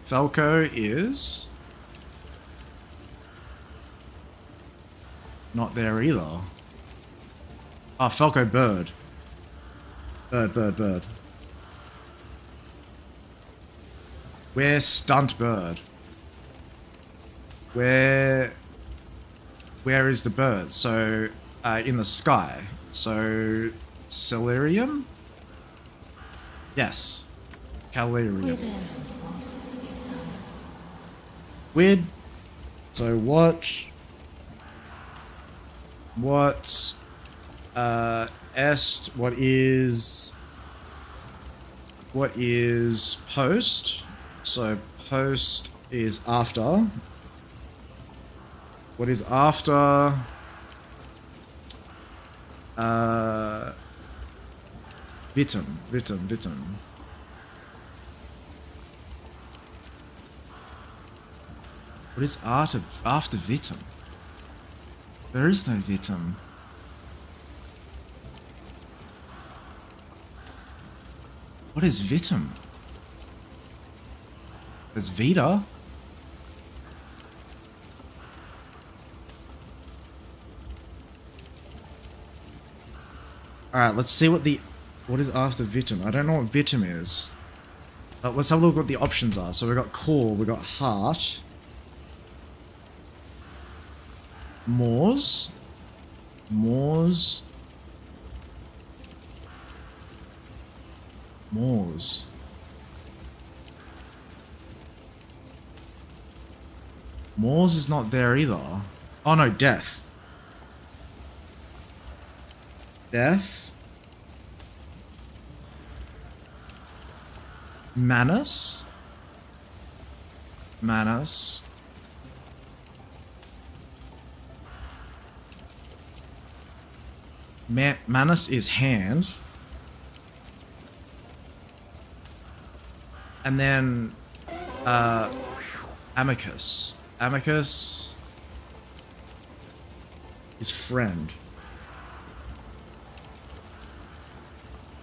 Falco is... not there either. Oh, Falco bird. Bird. Where's stunt bird? Where is the bird? So, in the sky. So, Celerium? Yes. Calerium. Weird. So what? What? Est. What is post? So post is after. What is after? Vitum. What is after Vitum? There is no Vitum. What is Vitum? There's Vita. Alright, let's see what is after Vitum. I don't know what Vitum is. Let's have a look what the options are. So we've got core, we've got heart. Moors. Moors. Moors is not there either. Oh no, death. Death. Manus. Manus. Manus is hand. And then Amicus. Amicus is friend.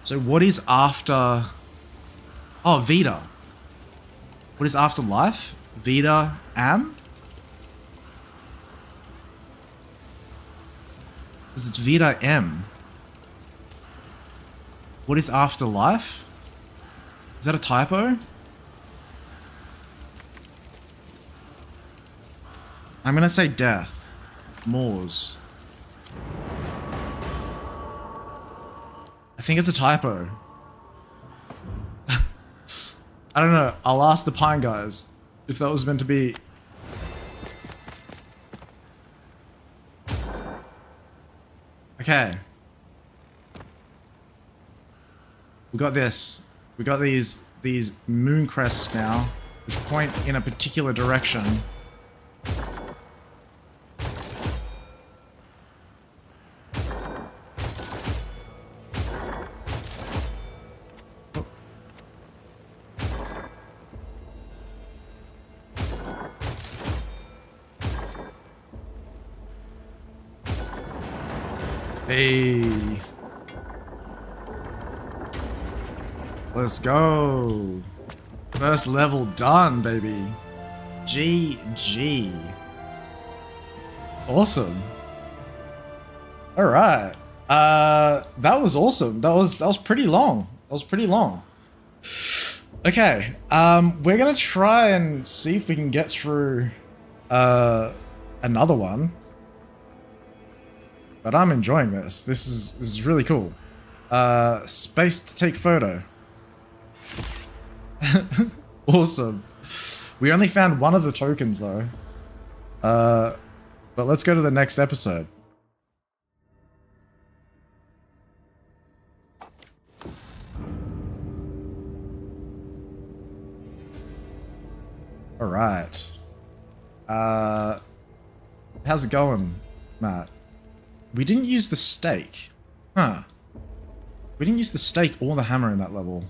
So what is after... Oh, Vita. What is after life? Vita Am? Because it's Vita M. What is after life? Is that a typo? I'm gonna say death. Moors. I think it's a typo. I don't know. I'll ask the Pine guys if that was meant to be. Okay. We got this. We got these moon crests now, which point in a particular direction. Hey. Let's go. First level done, baby. GG. Awesome. All right. That was awesome. That was pretty long. That was pretty long. Okay. We're gonna try and see if we can get through another one. But I'm enjoying this. This is really cool. Space to take photo. Awesome. We only found one of the tokens though. But let's go to the next episode. All right. How's it going, Matt? We didn't use the stake. Huh. We didn't use the stake or the hammer in that level.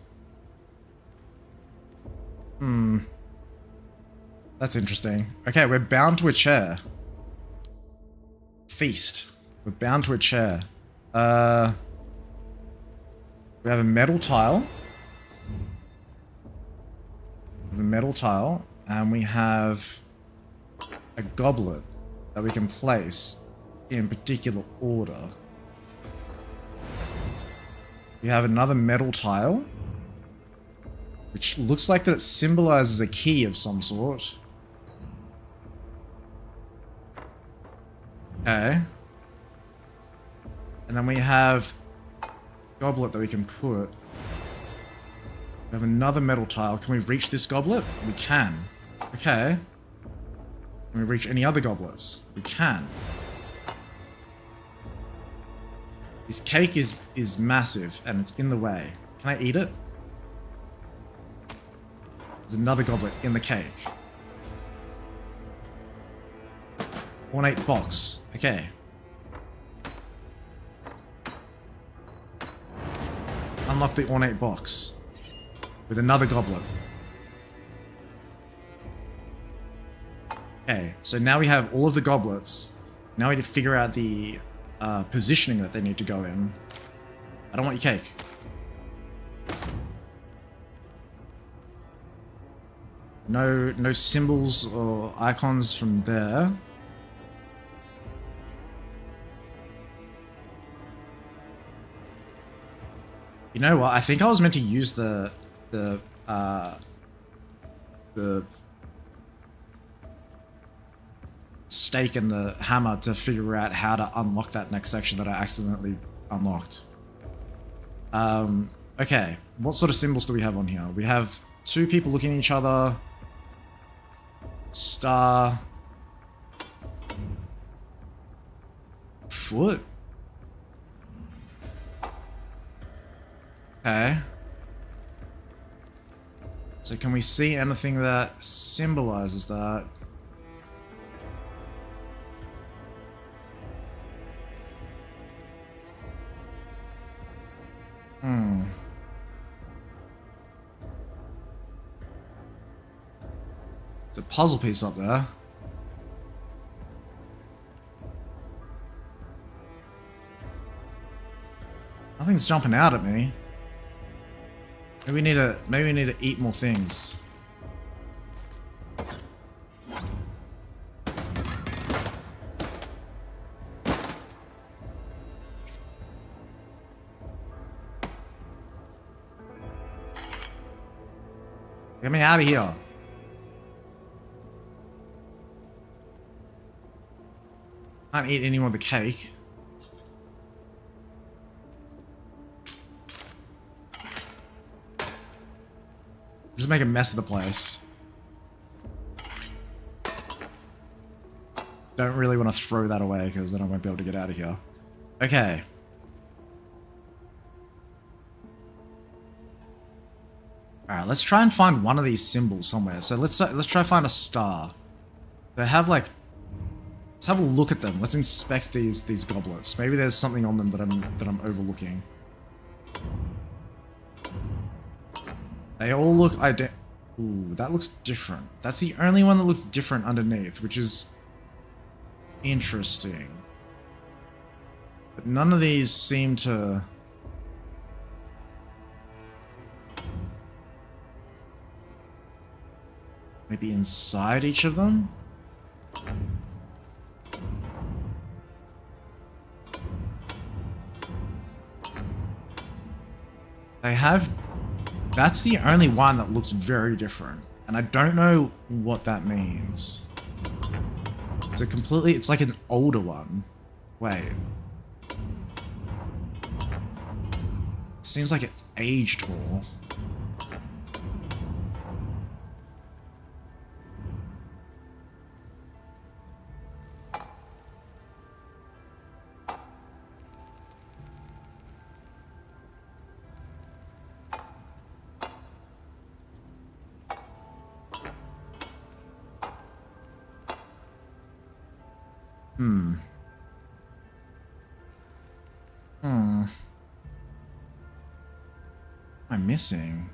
That's interesting. Okay, we're bound to a chair. Feast. We're bound to a chair. We have a metal tile. We have a metal tile, and we have a goblet that we can place in particular order. We have another metal tile, which looks like that it symbolizes a key of some sort. Okay. And then we have a goblet that we can put. We have another metal tile. Can we reach this goblet? We can. Okay. Can we reach any other goblets? We can. This cake is massive and it's in the way. Can I eat it? There's another goblet in the cake. Ornate box. Okay. Unlock the ornate box with another goblet. Okay, so now we have all of the goblets. Now we need to figure out the positioning that they need to go in. I don't want your cake. No symbols or icons from there. You know what? I think I was meant to use the stake and the hammer to figure out how to unlock that next section that I accidentally unlocked. Okay, what sort of symbols do we have on here? We have two people looking at each other. Star. Foot. Okay. So can we see anything that symbolizes that? It's a puzzle piece up there. Nothing's jumping out at me. Maybe we need to eat more things. Get me out of here. Can't eat any more of the cake. Just make a mess of the place. Don't really want to throw that away because then I won't be able to get out of here. Okay. Alright, let's try and find one of these symbols somewhere. So let's try to find a star. They have like... Let's have a look at them. Let's inspect these goblets. Maybe there's something on them that I'm overlooking. They all look Ooh, that looks different. That's the only one that looks different underneath, which is interesting. But none of these seem to... Maybe inside each of them? They have... That's the only one that looks very different. And I don't know what that means. It's a completely... It's like an older one. Wait. It seems like it's aged more. I'm missing.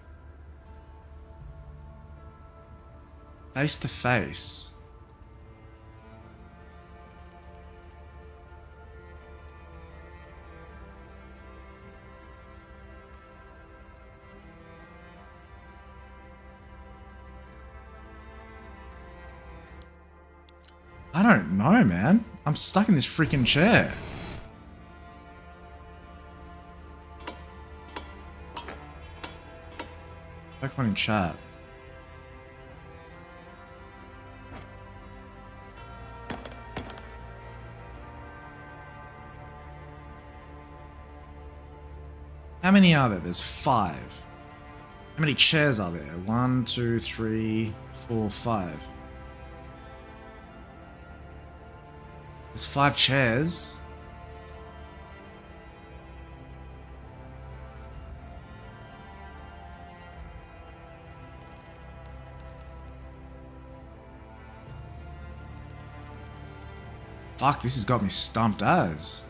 Face to face. I don't know, man. I'm stuck in this freaking chair. Back one in chat. How many are there? There's 5. How many chairs are there? 1, 2, 3, 4, 5. There's 5 chairs. Fuck, this has got me stumped as.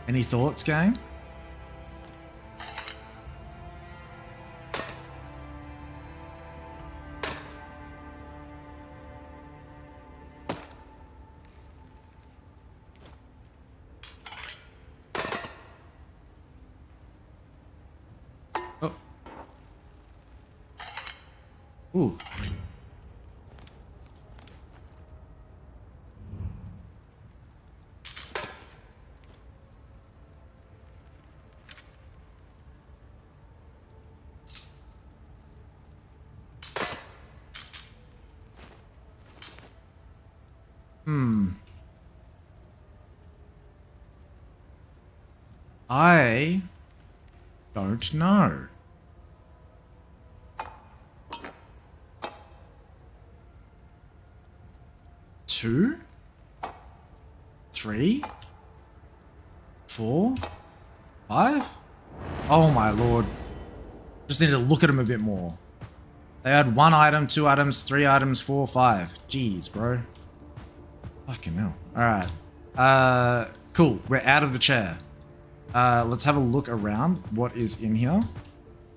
Any thoughts, gang? Oh. Ooh. I don't know. Two? 3? 4? 5? Oh my lord. Just need to look at them a bit more. They had 1 item, 2 items, 3 items, 4, 5. Jeez, bro. Fucking hell. Alright. Cool. We're out of the chair. Let's have a look around what is in here.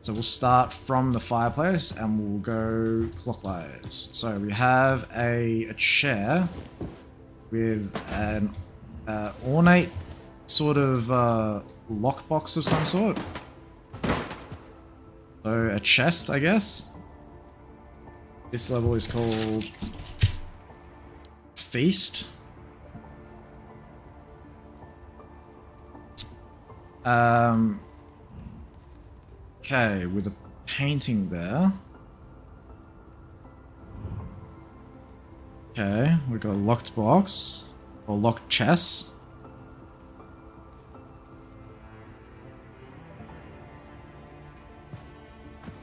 So we'll start from the fireplace and we'll go clockwise. So we have a chair with an ornate sort of lockbox of some sort. So a chest, I guess. This level is called Feast. Okay, with a painting there. Okay, we've got a locked box or locked chest.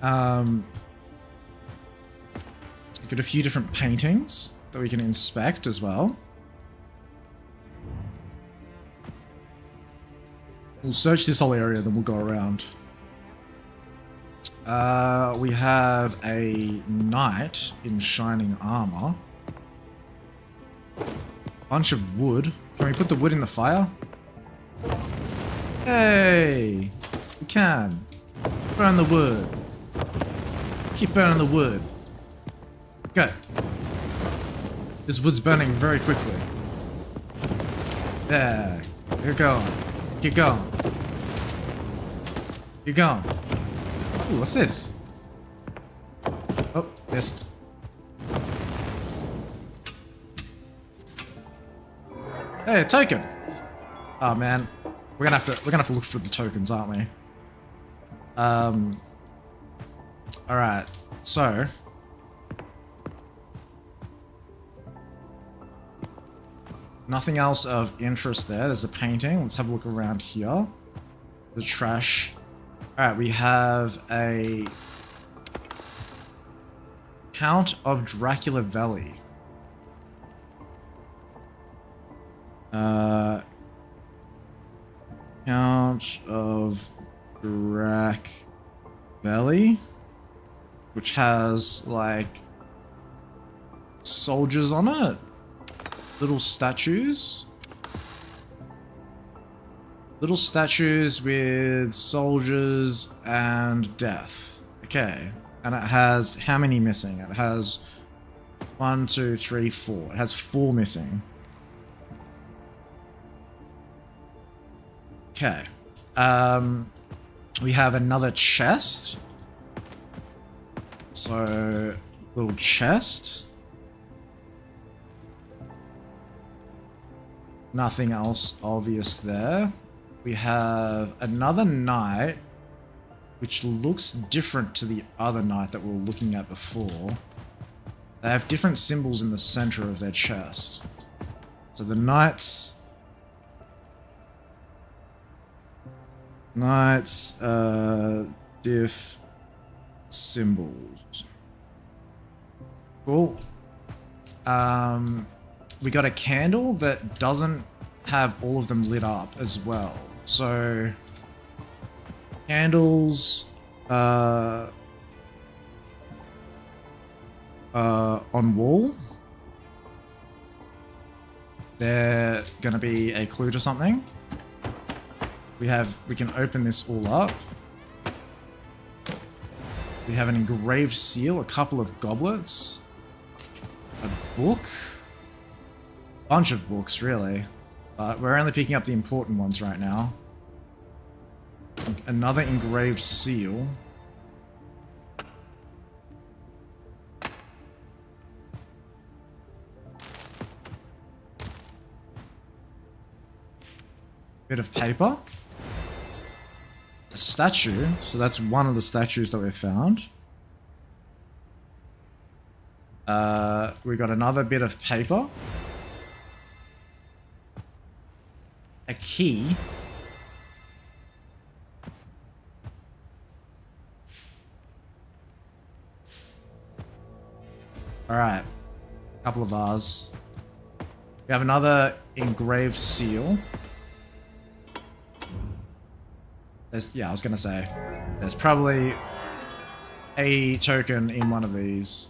We've got a few different paintings that we can inspect as well. We'll search this whole area, then we'll go around. We have a knight in shining armor. Bunch of wood. Can we put the wood in the fire? Hey! We can. Burn the wood. Keep burning the wood. Go. This wood's burning very quickly. There. Keep going. Keep going. Keep going. Ooh, what's this? Oh, missed. Hey, a token. Oh man, we're gonna have to look through the tokens, aren't we? All right. So, nothing else of interest there. There's a painting. Let's have a look around here. The trash. All right, we have a Count of Dracula Valley. Count of Drac Valley, which has like soldiers on it, little statues with soldiers and death. Okay, and it has how many missing? It has 1, 2, 3, 4. It has 4 missing. Okay. We have another chest. So, little chest. Nothing else obvious there. We have another knight, which looks different to the other knight that we were looking at before. They have different symbols in the center of their chest. So the knights... diff symbols. Cool. We got a candle that doesn't have all of them lit up as well. So candles on wall. They're gonna be a clue to something. We can open this all up. We have an engraved seal, a couple of goblets, a book, bunch of books really, but we're only picking up the important ones right now. Another engraved seal. Bit of paper. A statue, so that's one of the statues that we found. We got another bit of paper. A key. Alright. Couple of R's. We have another engraved seal. Yeah, I was gonna say. There's probably a token in one of these.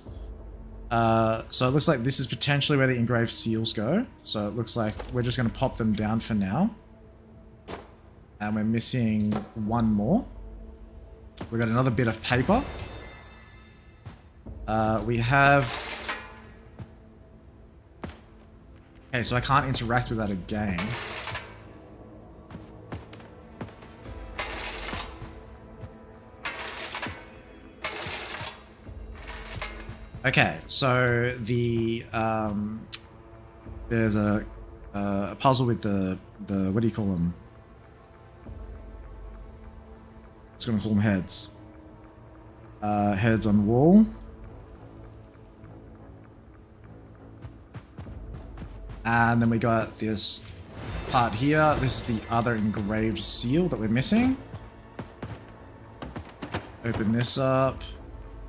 So it looks like this is potentially where the engraved seals go. So it looks like we're just gonna pop them down for now. And we're missing one more. We got another bit of paper. We have... Okay, so I can't interact with that again. Okay, so the there's a puzzle with the what do you call them? I'm just gonna call them heads. Heads on wall. And then we got this part here. This is the other engraved seal that we're missing. Open this up.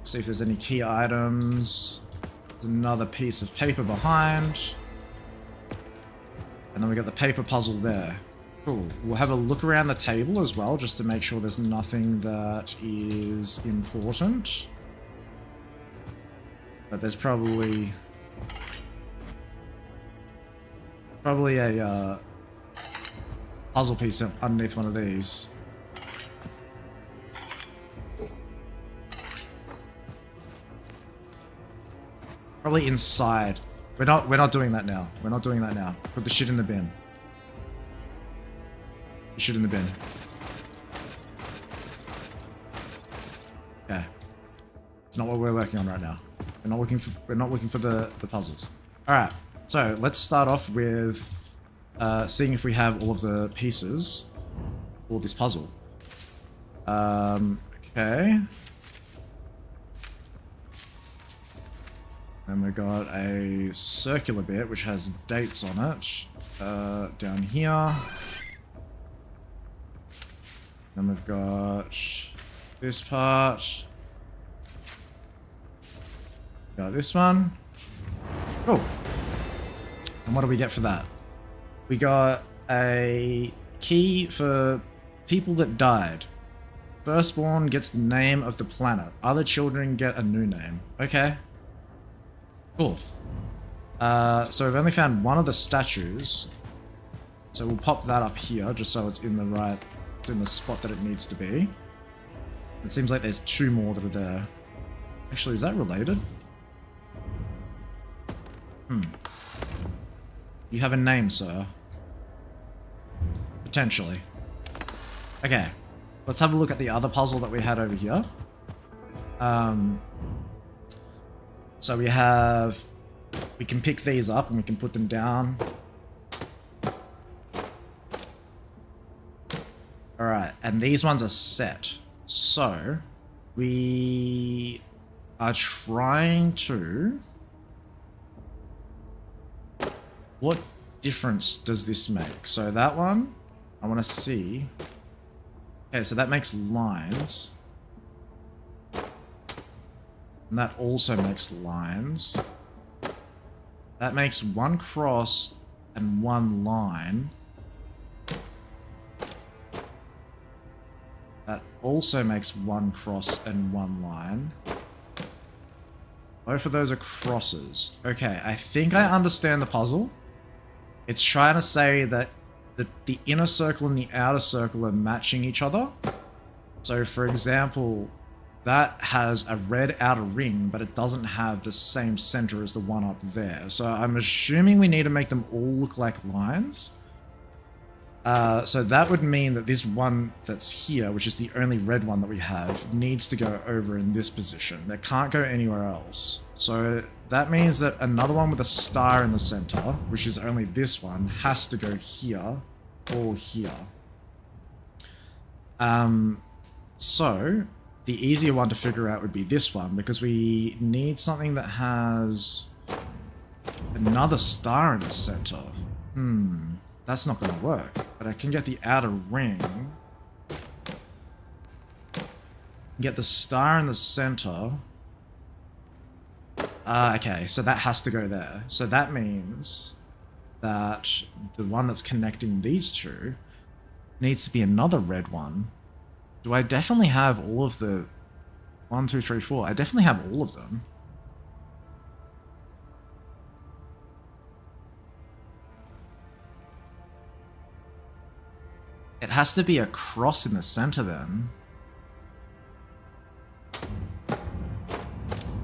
See if there's any key items. There's another piece of paper behind. And then we got the paper puzzle there. Cool. We'll have a look around the table as well, just to make sure there's nothing that is important. But there's probably a puzzle piece underneath one of these. Probably inside. We're not doing that now. We're not doing that now. Put the shit in the bin. The shit in the bin. Okay. It's not what we're working on right now. We're not looking for the puzzles. Alright. So let's start off with seeing if we have all of the pieces for this puzzle. Okay. And we got a circular bit which has dates on it. Down here. Then we've got this part. Got this one. Oh. And what do we get for that? We got a key for people that died. Firstborn gets the name of the planet. Other children get a new name. Okay. Cool. So we've only found one of the statues. So we'll pop that up here just so it's in the spot that it needs to be. It seems like there's two more that are there. Actually, is that related? You have a name, sir. Potentially. Okay. Let's have a look at the other puzzle that we had over here. So we can pick these up and we can put them down. Alright, and these ones are set. So, we are trying to... What difference does this make? So that one, I want to see... Okay, so that makes lines. And that also makes lines. That makes one cross and one line. That also makes one cross and one line. Both of those are crosses. Okay, I think I understand the puzzle. It's trying to say that the inner circle and the outer circle are matching each other. So, for example, that has a red outer ring, but it doesn't have the same center as the one up there. So I'm assuming we need to make them all look like lines. So that would mean that this one that's here, which is the only red one that we have, needs to go over in this position. It can't go anywhere else. So that means that another one with a star in the center, which is only this one, has to go here or here. So the easier one to figure out would be this one, because we need something that has another star in the center. That's not going to work, but I can get the outer ring. Get the star in the center. Okay, so that has to go there. So that means that the one that's connecting these two needs to be another red one. Do I definitely have all of the 1, 2, 3, 4? I definitely have all of them. It has to be a cross in the center then.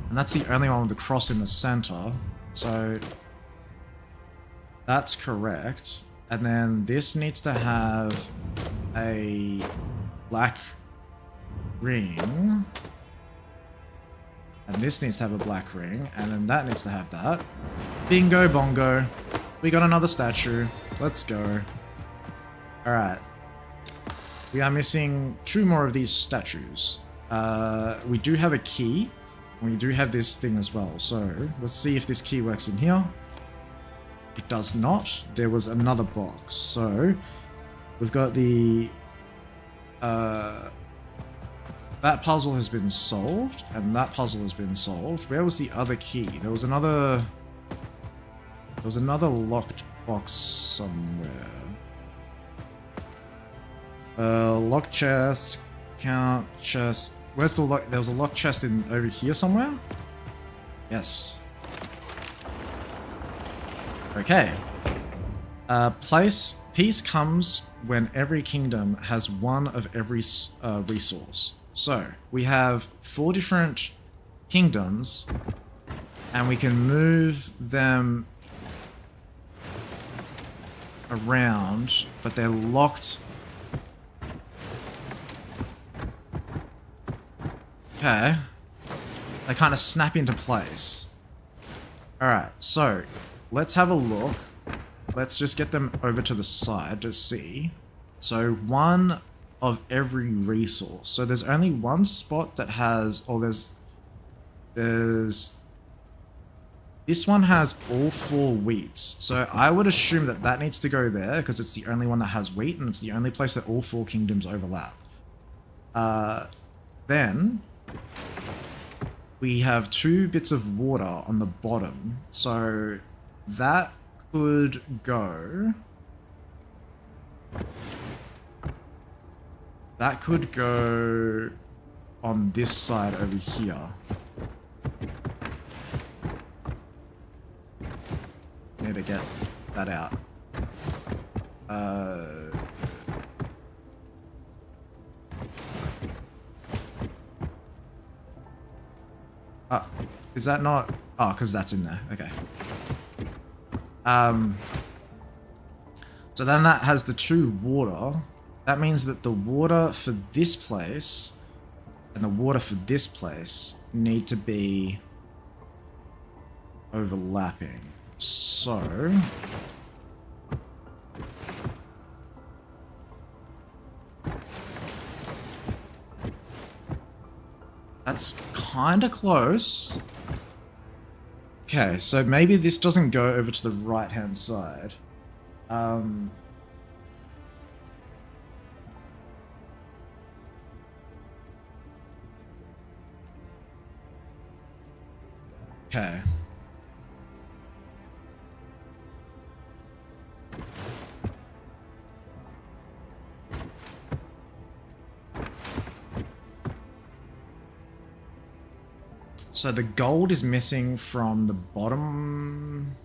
And that's the only one with the cross in the center. So that's correct. And then this needs to have a black ring. And this needs to have a black ring. And then that needs to have that. Bingo bongo. We got another statue. Let's go. Alright. We are missing 2 more of these statues. We do have a key. We do have this thing as well. So let's see if this key works in here. It does not. There was another box. So we've got the... that puzzle has been solved. And that puzzle has been solved. Where was the other key? There was another locked box somewhere. Lock chest, count chest. Where's the lock? There was a lock chest in over here somewhere? Yes. Okay. Peace comes when every kingdom has one of every resource. So, we have 4 different kingdoms, and we can move them around, but they're locked. Okay. They kind of snap into place. Alright, so let's have a look. Let's just get them over to the side to see. So 1 of every resource. So there's only 1 spot that has, or there's this one has all 4 wheats. So I would assume that that needs to go there because it's the only one that has wheat and it's the only place that all 4 kingdoms overlap. Then we have 2 bits of water on the bottom. So that could go... That could go on this side over here. Need to get that out. Is that not... Oh, because that's in there. Okay. So then that has the 2 water. That means that the water for this place and the water for this place need to be overlapping. So... That's kind of close. Okay, so maybe this doesn't go over to the right-hand side. Okay. So the gold is missing from the bottom.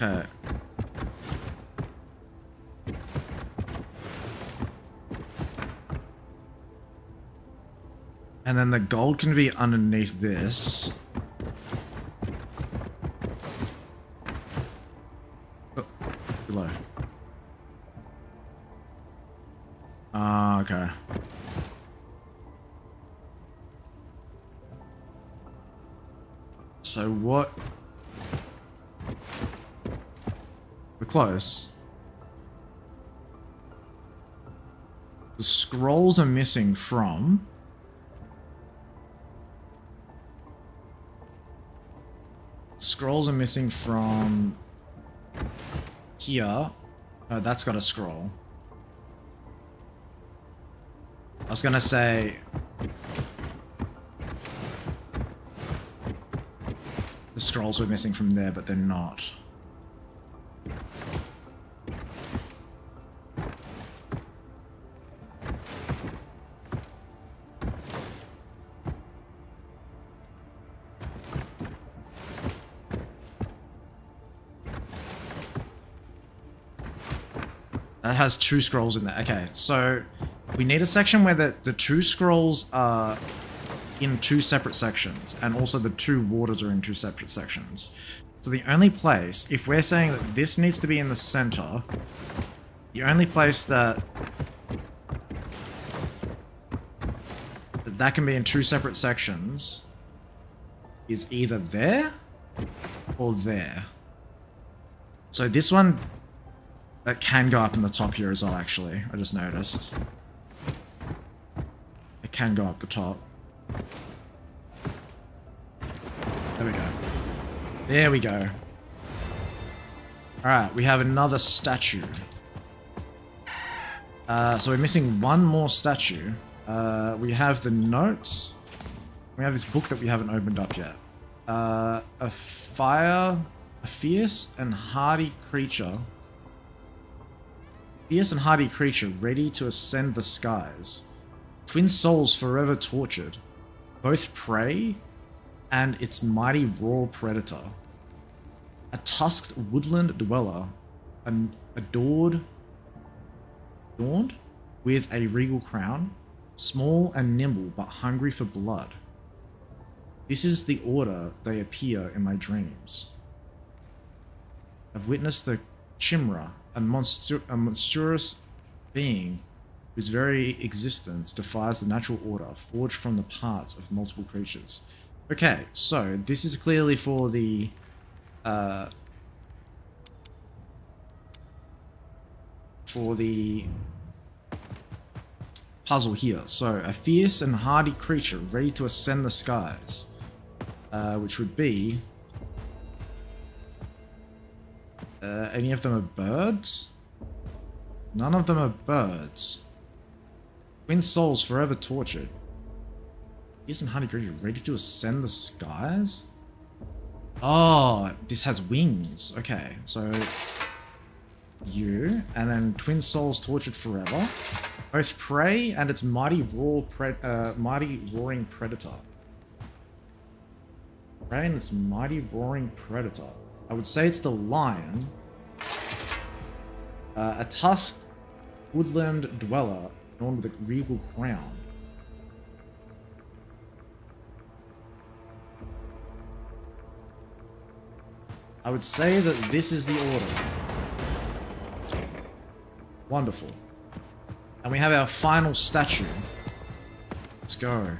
Okay. And then the gold can be underneath this. Below. Okay. So what? We're close. The scrolls are missing from... Scrolls are missing from here. Oh, that's got a scroll. I was gonna say... the scrolls were missing from there, but they're not. That has 2 scrolls in there. Okay, so we need a section where the 2 scrolls are in 2 separate sections, and also the 2 waters are in 2 separate sections. So the only place, if we're saying that this needs to be in the center, the only place that can be in 2 separate sections is either there or there. So this one, that can go up in the top here as well, actually. I just noticed. It can go up the top. There we go. There we go. Alright, we have another statue. So we're missing one more statue. We have the notes. We have this book that we haven't opened up yet. A fierce and hardy creature. Fierce and hardy creature, ready to ascend the skies. Twin souls forever tortured. Both prey and its mighty raw predator. A tusked woodland dweller, adorned with a regal crown, small and nimble but hungry for blood. This is the order they appear in my dreams. I've witnessed the Chimera, a monstrous being whose very existence defies the natural order forged from the parts of multiple creatures. Okay, so this is clearly for the puzzle here. So a fierce and hardy creature ready to ascend the skies, which would be any of them are birds? None of them are birds. Twin souls forever tortured. Fierce and hardy creature ready to ascend the skies? Oh, this has wings. Okay, so you, and then twin souls tortured forever. Both prey and its mighty roaring predator. Prey and its mighty roaring predator. I would say it's the lion. A tusked woodland dweller adorned with a regal crown. I would say that this is the order. Wonderful. And we have our final statue. Let's go.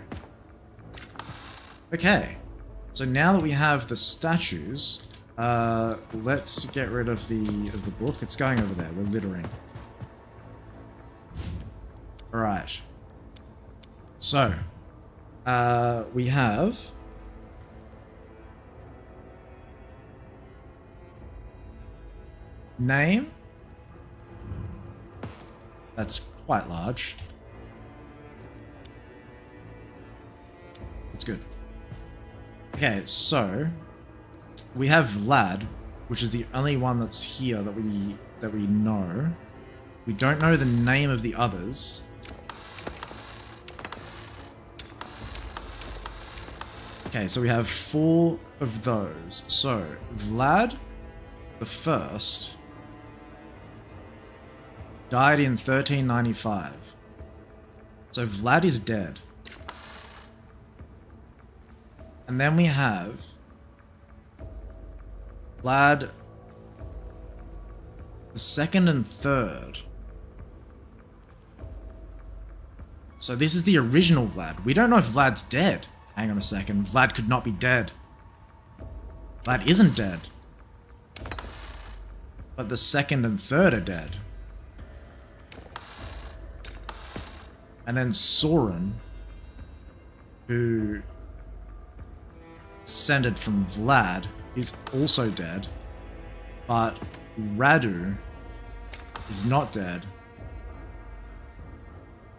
Okay. So now that we have the statues, let's get rid of the book. It's going over there. We're littering. Alright. So, we have name. That's quite large. That's good. Okay, so we have Vlad, which is the only one that's here that we know. We don't know the name of the others. Okay, so we have 4 of those. So Vlad the first died in 1395. So Vlad is dead. And then we have Vlad the second and third. So this is the original Vlad. We don't know if Vlad's dead. Hang on a second. Vlad could not be dead. Vlad isn't dead. But the second and third are dead. And then Soren, who descended from Vlad, is also dead. But Radu is not dead.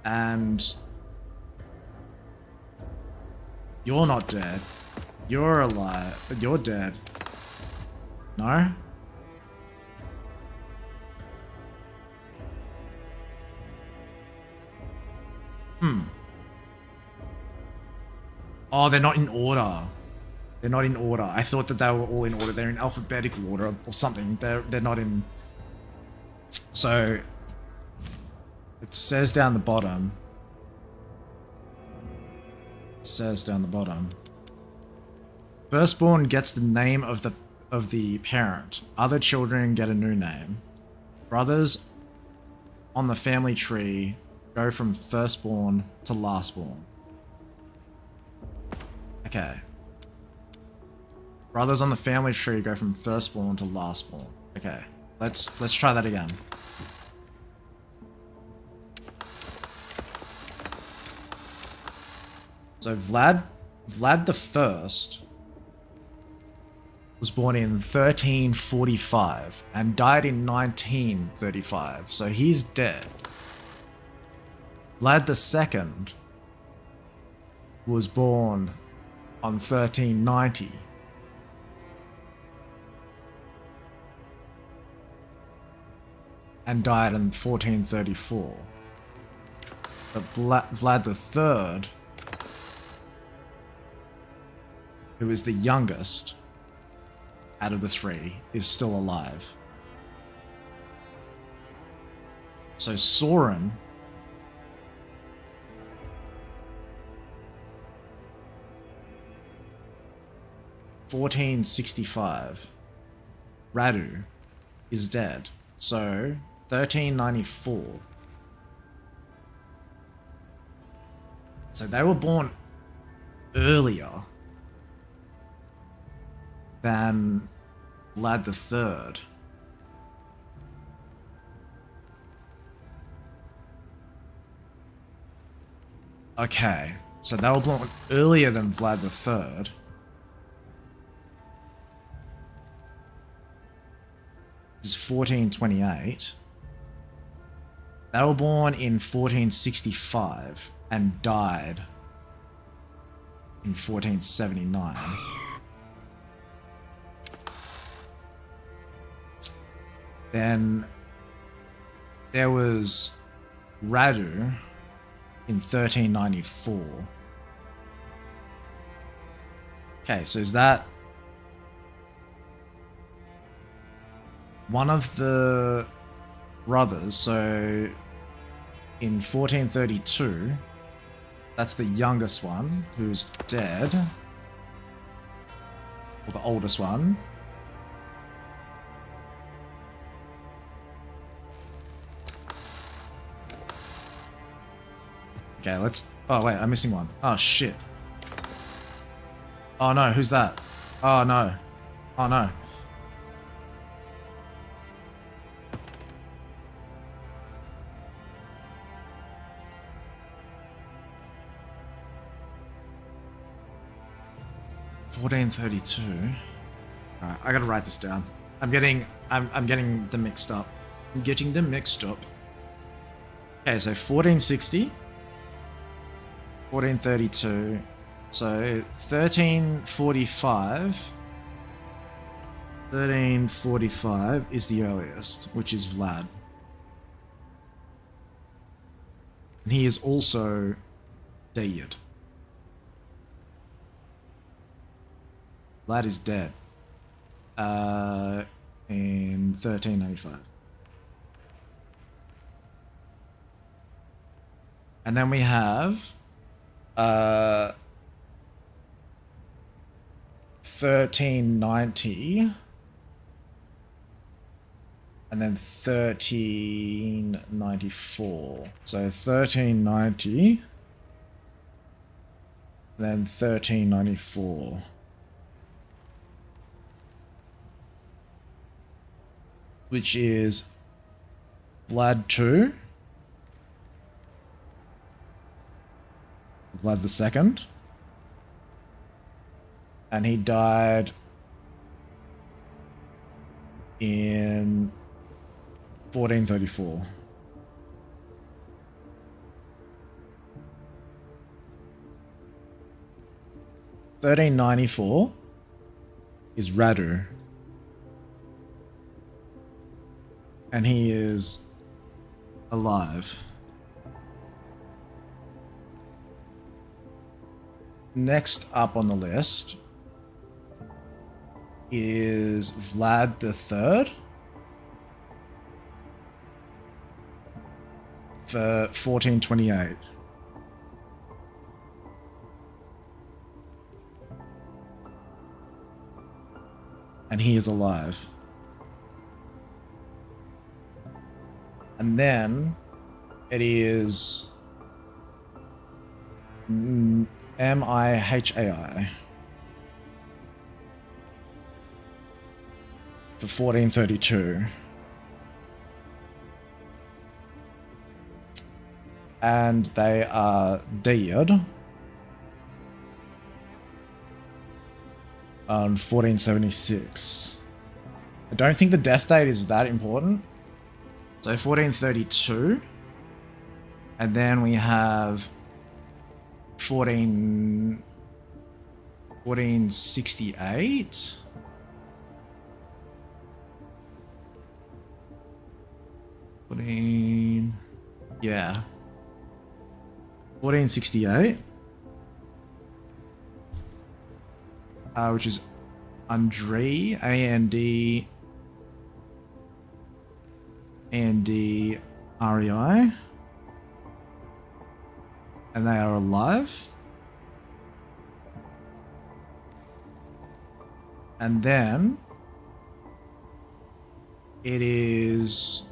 And you're not dead. You're alive. You're dead. No? Oh, they're not in order. They're not in order. I thought that they were all in order. They're in alphabetical order or something. They're not in... So... It says down the bottom. It says down the bottom. Firstborn gets the name of the parent. Other children get a new name. Brothers on the family tree go from firstborn to lastborn. Okay. Brothers on the family tree go from firstborn to lastborn. Okay. Let's try that again. So Vlad the First was born in 1345 and died in 1935, so he's dead. Vlad the Second was born on 1390. And died in 1434. But Vlad the Third, who is the youngest out of the three, is still alive. So Soren (1465), Radu is dead. So 1394. So they were born earlier than Vlad the Third. Okay, so they were born earlier than Vlad the Third. Which is 1428. They were born in 1465 and died in 1479. Then there was Radu in 1394. Okay, so is that one of the brothers? So in 1432, that's the youngest one who's dead, or the oldest one. Okay, let's... Oh, wait, I'm missing one. Oh, shit. Oh, no, who's that? Oh, no. Oh, no. $1432. Alright, I gotta write this down. I'm getting them mixed up. I'm getting them mixed up. Okay, so 1460. 1432, so 1345 is the earliest, which is Vlad. And he is also dead. Vlad is dead. In 1395. And then we have 1390, and then 1394. So 1390, then 1394. Which is Vlad 2. Vlad the Second, and he died in 1434. $13.94 is Radu. And he is alive. Next up on the list is Vlad the Third for 1428. And he is alive. And then it is Mihai for 1432. And they are dead on 1476. I don't think the death date is that important. So 1432. And then we have 1468. Yeah. 1468. Which is Andre, A-N-D, A-N-D-R-E-I. And they are alive. And then it is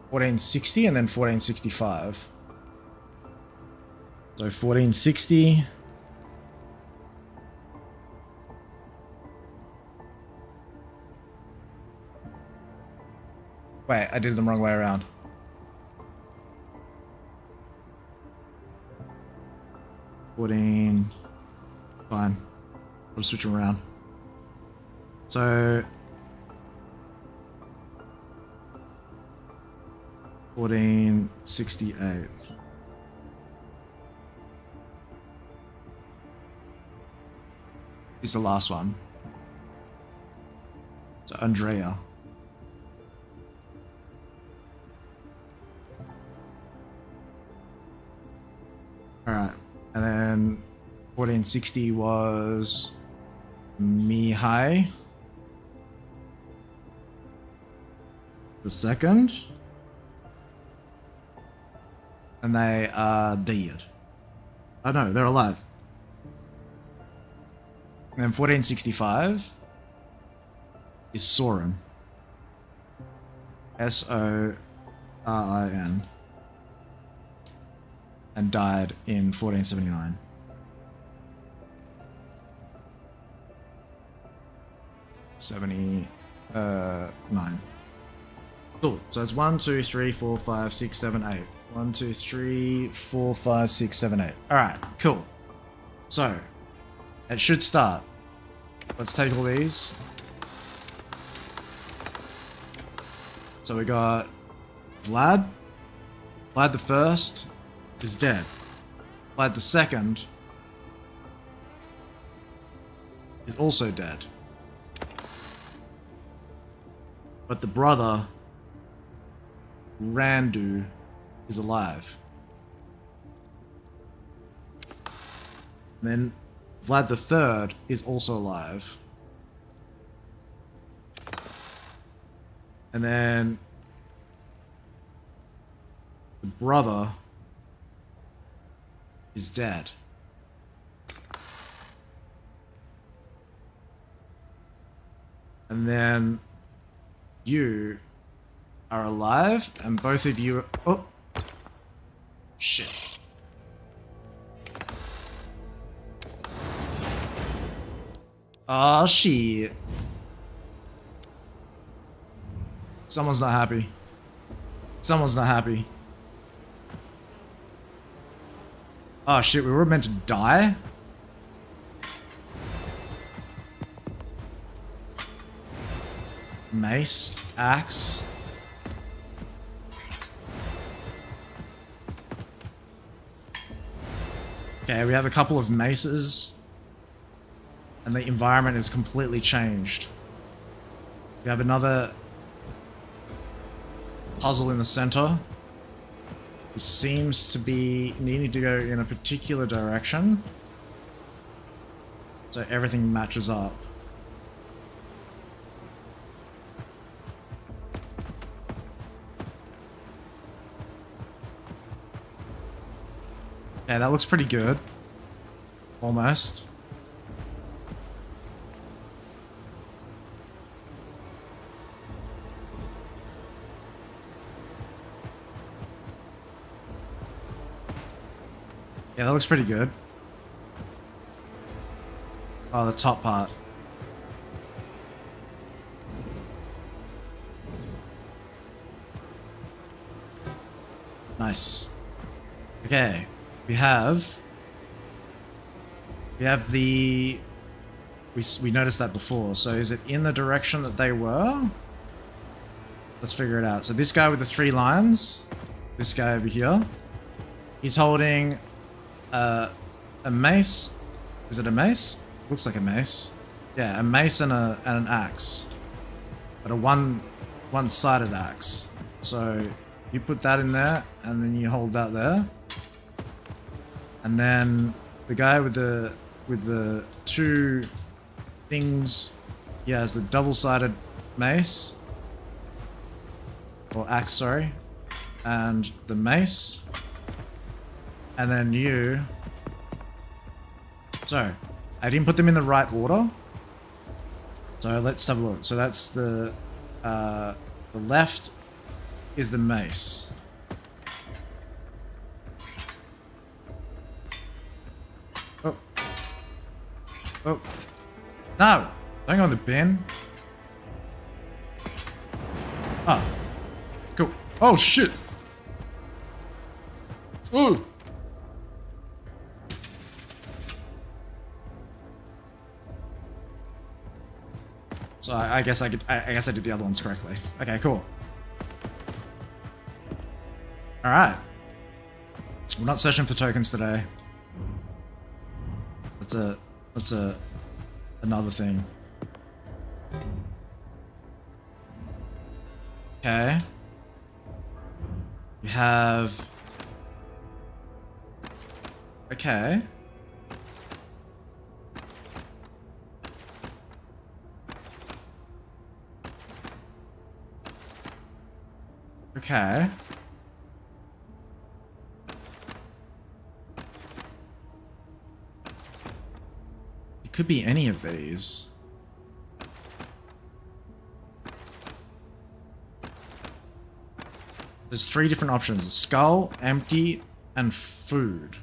1460 and then 1465. So 1460. Wait, I did them wrong way around. Fine. I'll switch them around. So 1468. Is the last one. So Andrea. Alright. And then 1460 was Mihai the second. And they are dead. Oh no, they're alive. And then 1465 is Sorin. S-O-R-I-N. And died in 1479. Nine. Cool. So it's 1, 2, 3, 4, 5, 6, 7, 8. 1, 2, 3, 4, 5, 6, 7, 8. Alright, cool. So, it should start. Let's take all these. So we got Vlad. Vlad the First is dead. Vlad the Second is also dead. But the brother, Randu, is alive. And then Vlad the Third is also alive. And then the brother is dead. And then you are alive, and both of you are... Oh! Shit. Oh shit. Someone's not happy. Someone's not happy. Oh shit, we were meant to die? Mace, axe. Okay, we have a couple of maces. And the environment is completely changed. We have another puzzle in the center, which seems to be needing to go in a particular direction. So everything matches up. Yeah, that looks pretty good. Almost. Yeah, that looks pretty good. Oh, the top part. Nice. Okay. We have the... We noticed that before. So is it in the direction that they were? Let's figure it out. So this guy with the 3 lines, this guy over here, he's holding a mace. Is it a mace? Looks like a mace. Yeah, a mace and an axe. But a one-sided axe. So you put that in there, and then you hold that there. And then the guy with the 2 things, he has the double-sided mace. Or axe, sorry. And the mace. And then you... So, I didn't put them in the right order. So let's have a look. So that's the left is the mace. Oh. Oh. No! Don't go in the bin. Oh. Cool. Oh shit! Ooh! So I guess I guess I did the other ones correctly. Okay, cool. Alright. We're not searching for tokens today. That's another thing. Okay. We have... Okay. Okay. It could be any of these. There's 3 different options. Skull, empty, and food.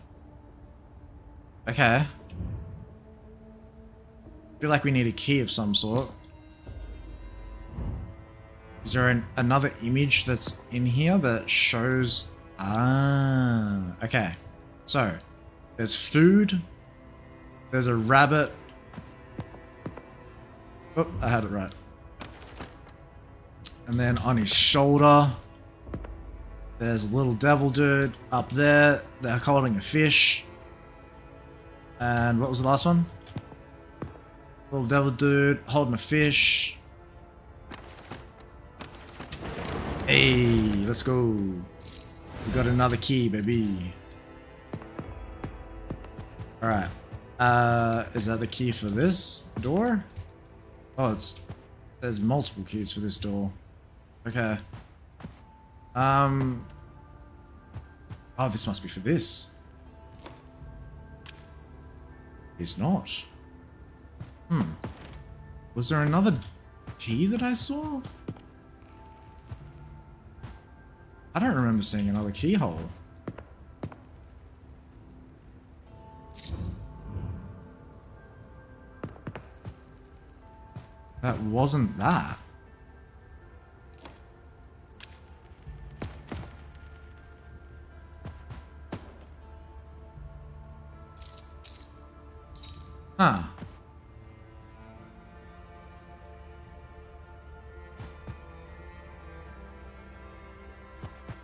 Okay. I feel like we need a key of some sort. Is there another image that's in here that shows... Ah, okay. So, there's food. There's a rabbit. Oh, I had it right. And then on his shoulder, there's a little devil dude up there. They're holding a fish. And what was the last one? Little devil dude holding a fish. Hey, let's go. We got another key, baby. Alright. Is that the key for this door? Oh, there's multiple keys for this door. Okay. Oh, this must be for this. It's not. Was there another key that I saw? I don't remember seeing another keyhole. That wasn't that. Huh.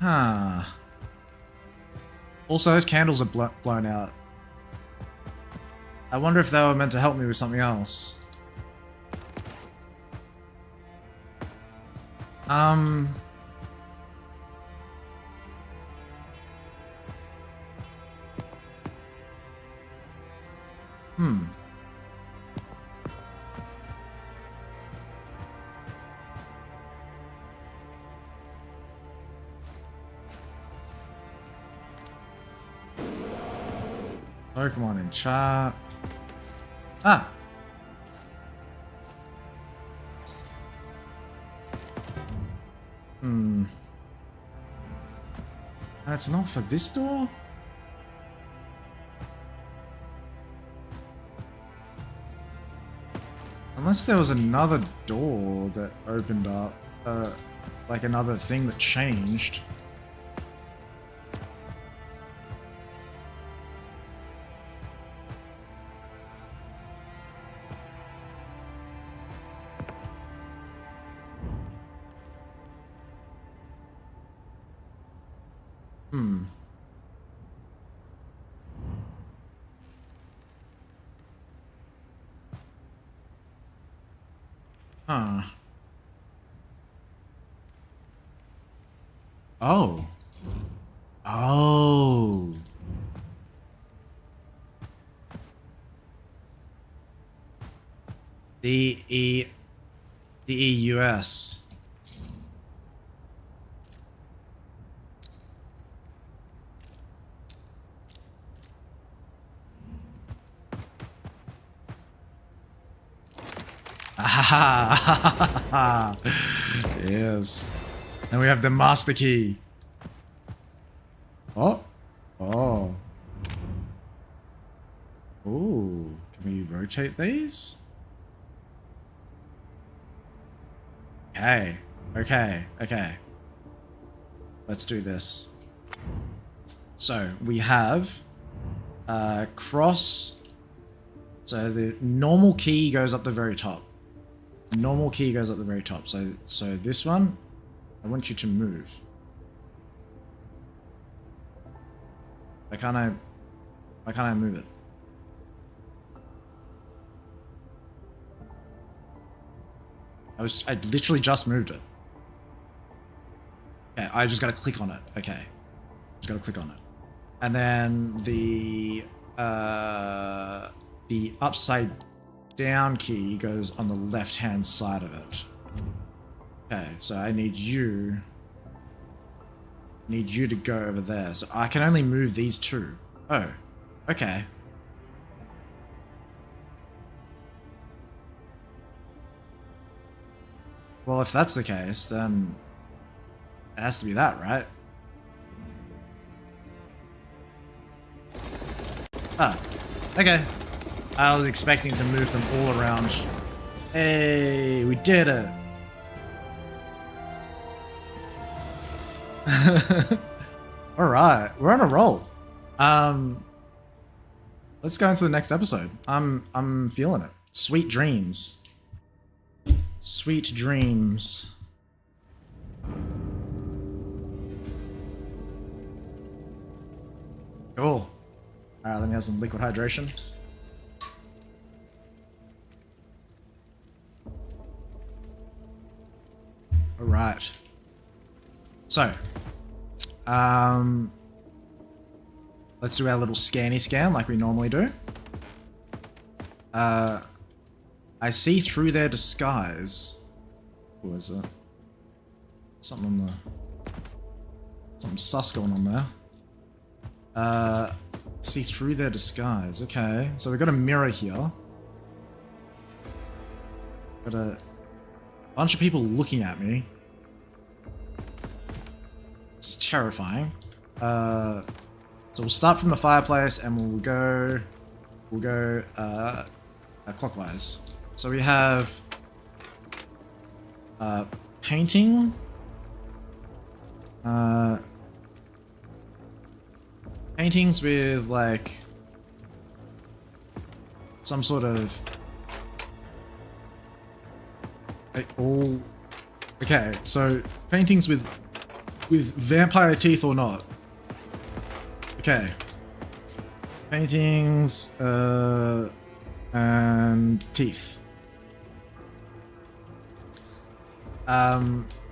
Huh. Also, those candles are blown out. I wonder if they were meant to help me with something else. Pokemon in chat. Ah! And it's not for this door? Unless there was another door that opened up, like another thing that changed. Huh. Oh. Oh. DEUS. Ah, yes. And we have the master key. Oh. Oh. Ooh. Can we rotate these? Okay. Okay. Okay. Let's do this. So we have cross. So the normal key goes up the very top. Normal key goes up the very top. So this one, I want you to move. Why can't I move it? I literally just moved it. Okay, I just gotta click on it. Okay. Just gotta click on it. And then the upside down key goes on the left hand side of it. Okay, so I need you to go over there. So I can only move these two. Oh, okay. Well, if that's the case, then it has to be that, right? Ah, okay. I was expecting to move them all around. Hey, we did it! Alright, we're on a roll. Let's go into the next episode. I'm feeling it. Sweet dreams. Sweet dreams. Cool. Alright, let me have some liquid hydration. Alright. So, let's do our little scanny scan like we normally do. I see through their disguise. What is it? Something sus going on there. See through their disguise. Okay, so we've got a mirror here. Got a bunch of people looking at me. It's terrifying. So we'll start from the fireplace and we'll go clockwise. So we have painting. Paintings with like some sort of all. Okay, so paintings with vampire teeth or not. Okay. Paintings and teeth.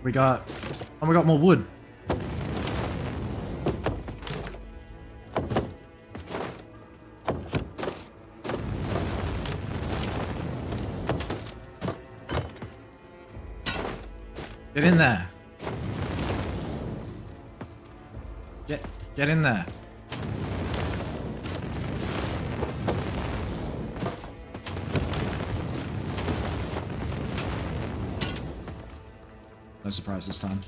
We got more wood. Get in there. Get in there. No surprise this time.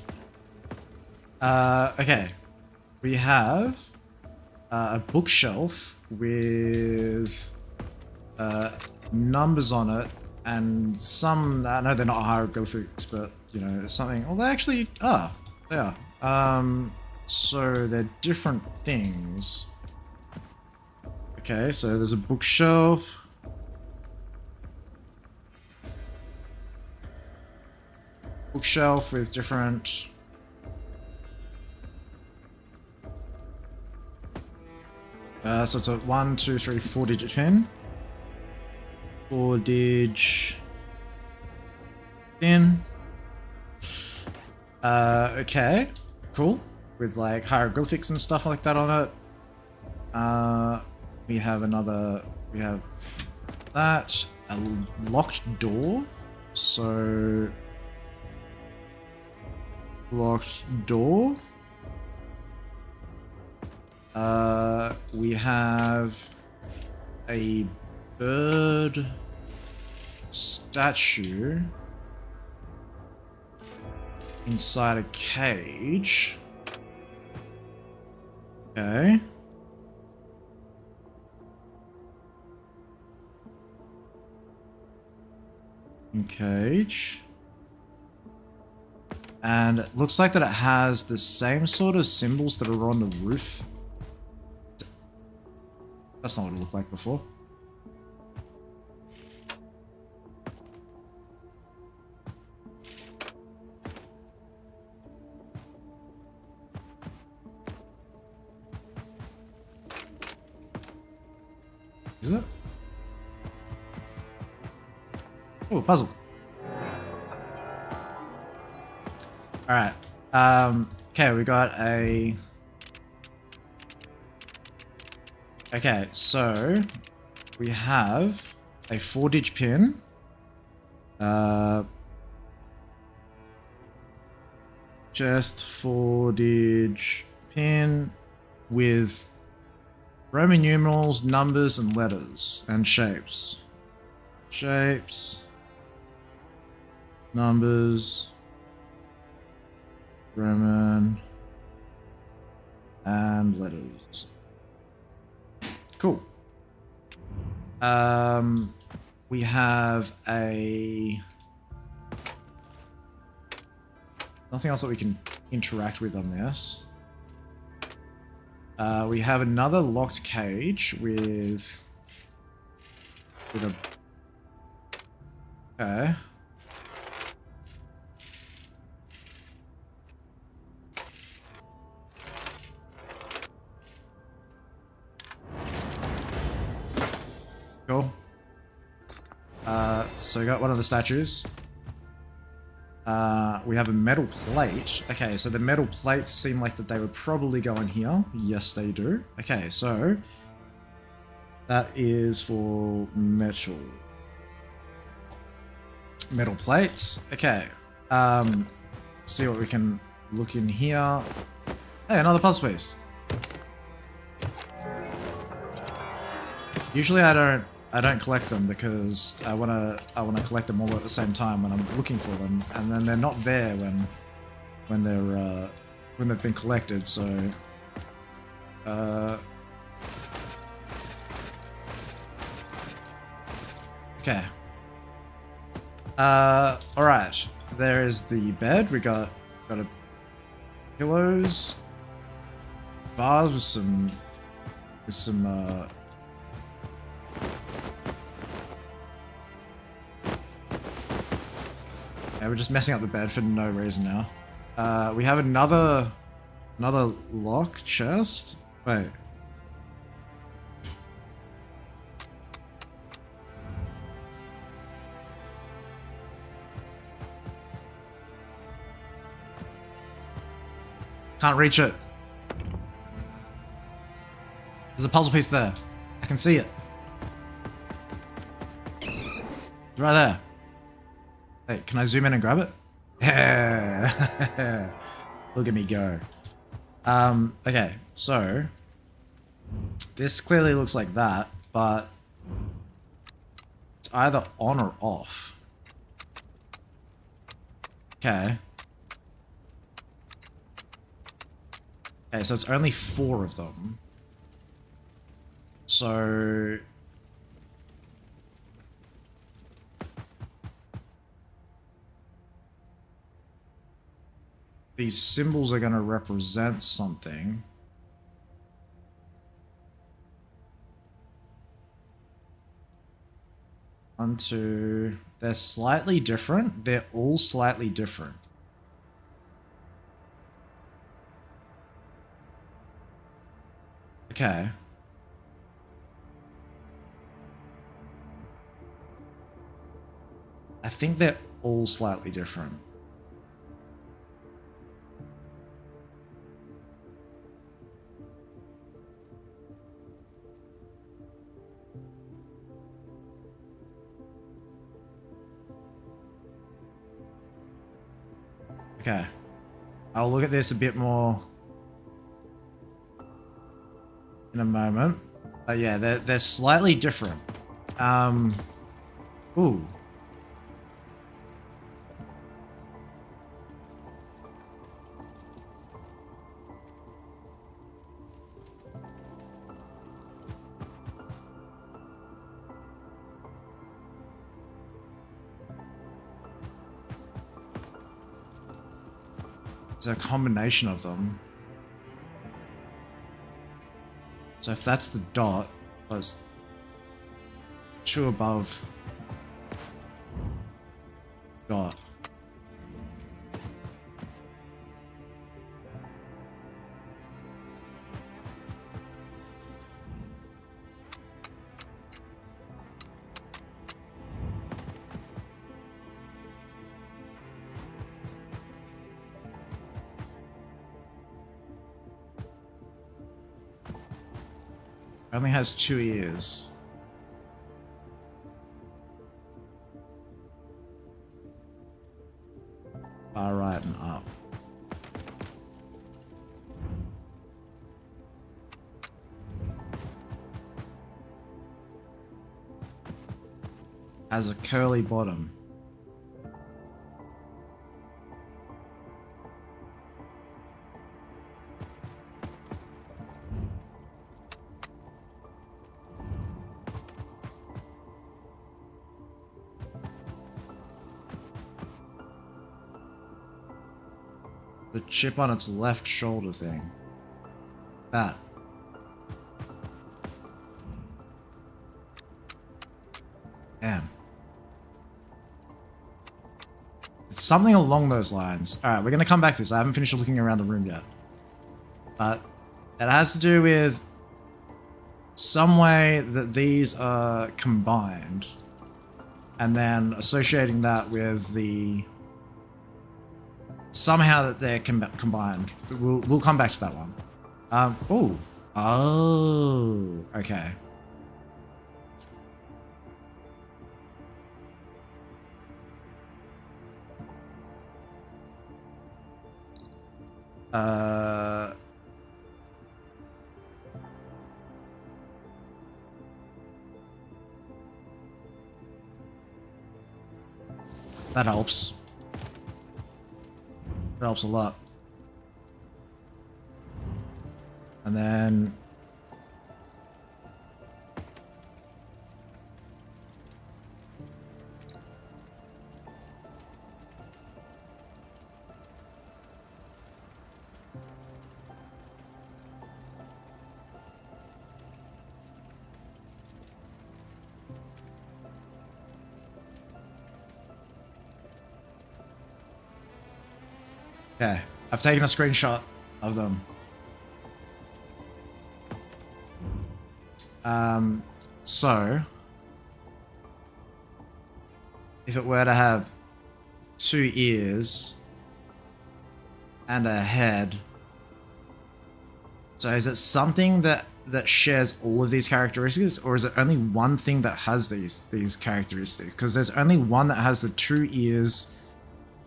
Okay. We have a bookshelf with numbers on it and some, I know they're not hieroglyphics, but you know, something, well, they actually are. They are. So they're different things. Okay, so there's a bookshelf. Bookshelf with different... so it's a 1, 2, 3, 4-digit pin. 4-dig pin. Okay, cool. With like hieroglyphics and stuff like that on it. We have another, we have that, a locked door. So, locked door. We have a bird statue inside a cage. Okay. Cage. And it looks like that it has the same sort of symbols that are on the roof. That's not what it looked like before. Is it? Oh, puzzle. Alright. Okay, we got a... Okay, so we have a 4-dig pin. Just 4-dig pin with Roman numerals, numbers, and letters, and shapes. Shapes. Numbers. Roman. And letters. Cool. We have a... Nothing else that we can interact with on this. We have another locked cage with a... Okay. Cool. So we got one of the statues. We have a metal plate. Okay, so the metal plates seem like that they would probably go in here. Yes, they do. Okay, so that is for metal. Metal plates. Okay. See what we can look in here. Hey, another puzzle piece. Usually I don't collect them because I wanna collect them all at the same time when I'm looking for them, and then they're not there when they've been collected. So, okay. All right. There is the bed. We got a pillows, vase with some Okay, we're just messing up the bed for no reason now. We have another lock chest. Wait. Can't reach it. There's a puzzle piece there. I can see it. It's right there. Hey, can I zoom in and grab it? Yeah. Look at me go. Okay, so this clearly looks like that, but it's either on or off. Okay. Okay, so it's only 4 of them. So these symbols are going to represent something. One, two. They're slightly different. They're all slightly different. Okay. I think they're all slightly different. Okay. I'll look at this a bit more in a moment. But yeah, they're slightly different. Ooh. It's a combination of them. So if that's the dot, those 2 above dot. Only has 2 ears. Far right and up. Has a curly bottom. The chip on its left shoulder thing. That. Damn. It's something along those lines. Alright, we're gonna come back to this. I haven't finished looking around the room yet. But it has to do with some way that these are combined. And then associating that with the... Somehow that they're combined. We'll come back to that one. Oh, okay. That helps. That helps a lot. And then... Okay, I've taken a screenshot of them. So if it were to have 2 ears and a head, so is it something that shares all of these characteristics, or is it only one thing that has these characteristics? Because there's only one that has the 2 ears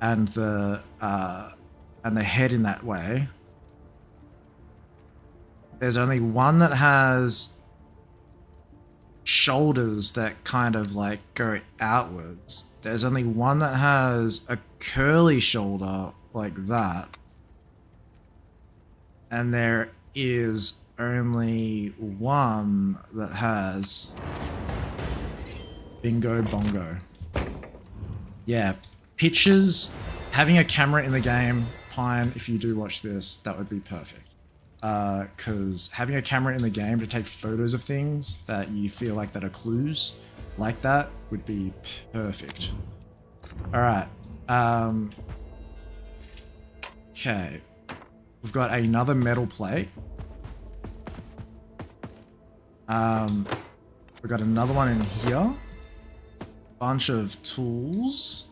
and the head in that way. There's only one that has shoulders that kind of like go outwards. There's only one that has a curly shoulder like that. And there is only one that has bingo bongo. Yeah, pictures, having a camera in the game, Pine, if you do watch this, that would be perfect. Because having a camera in the game to take photos of things that you feel like that are clues like that would be perfect. Alright. Okay. We've got another metal plate. We've got another one in here. Bunch of tools.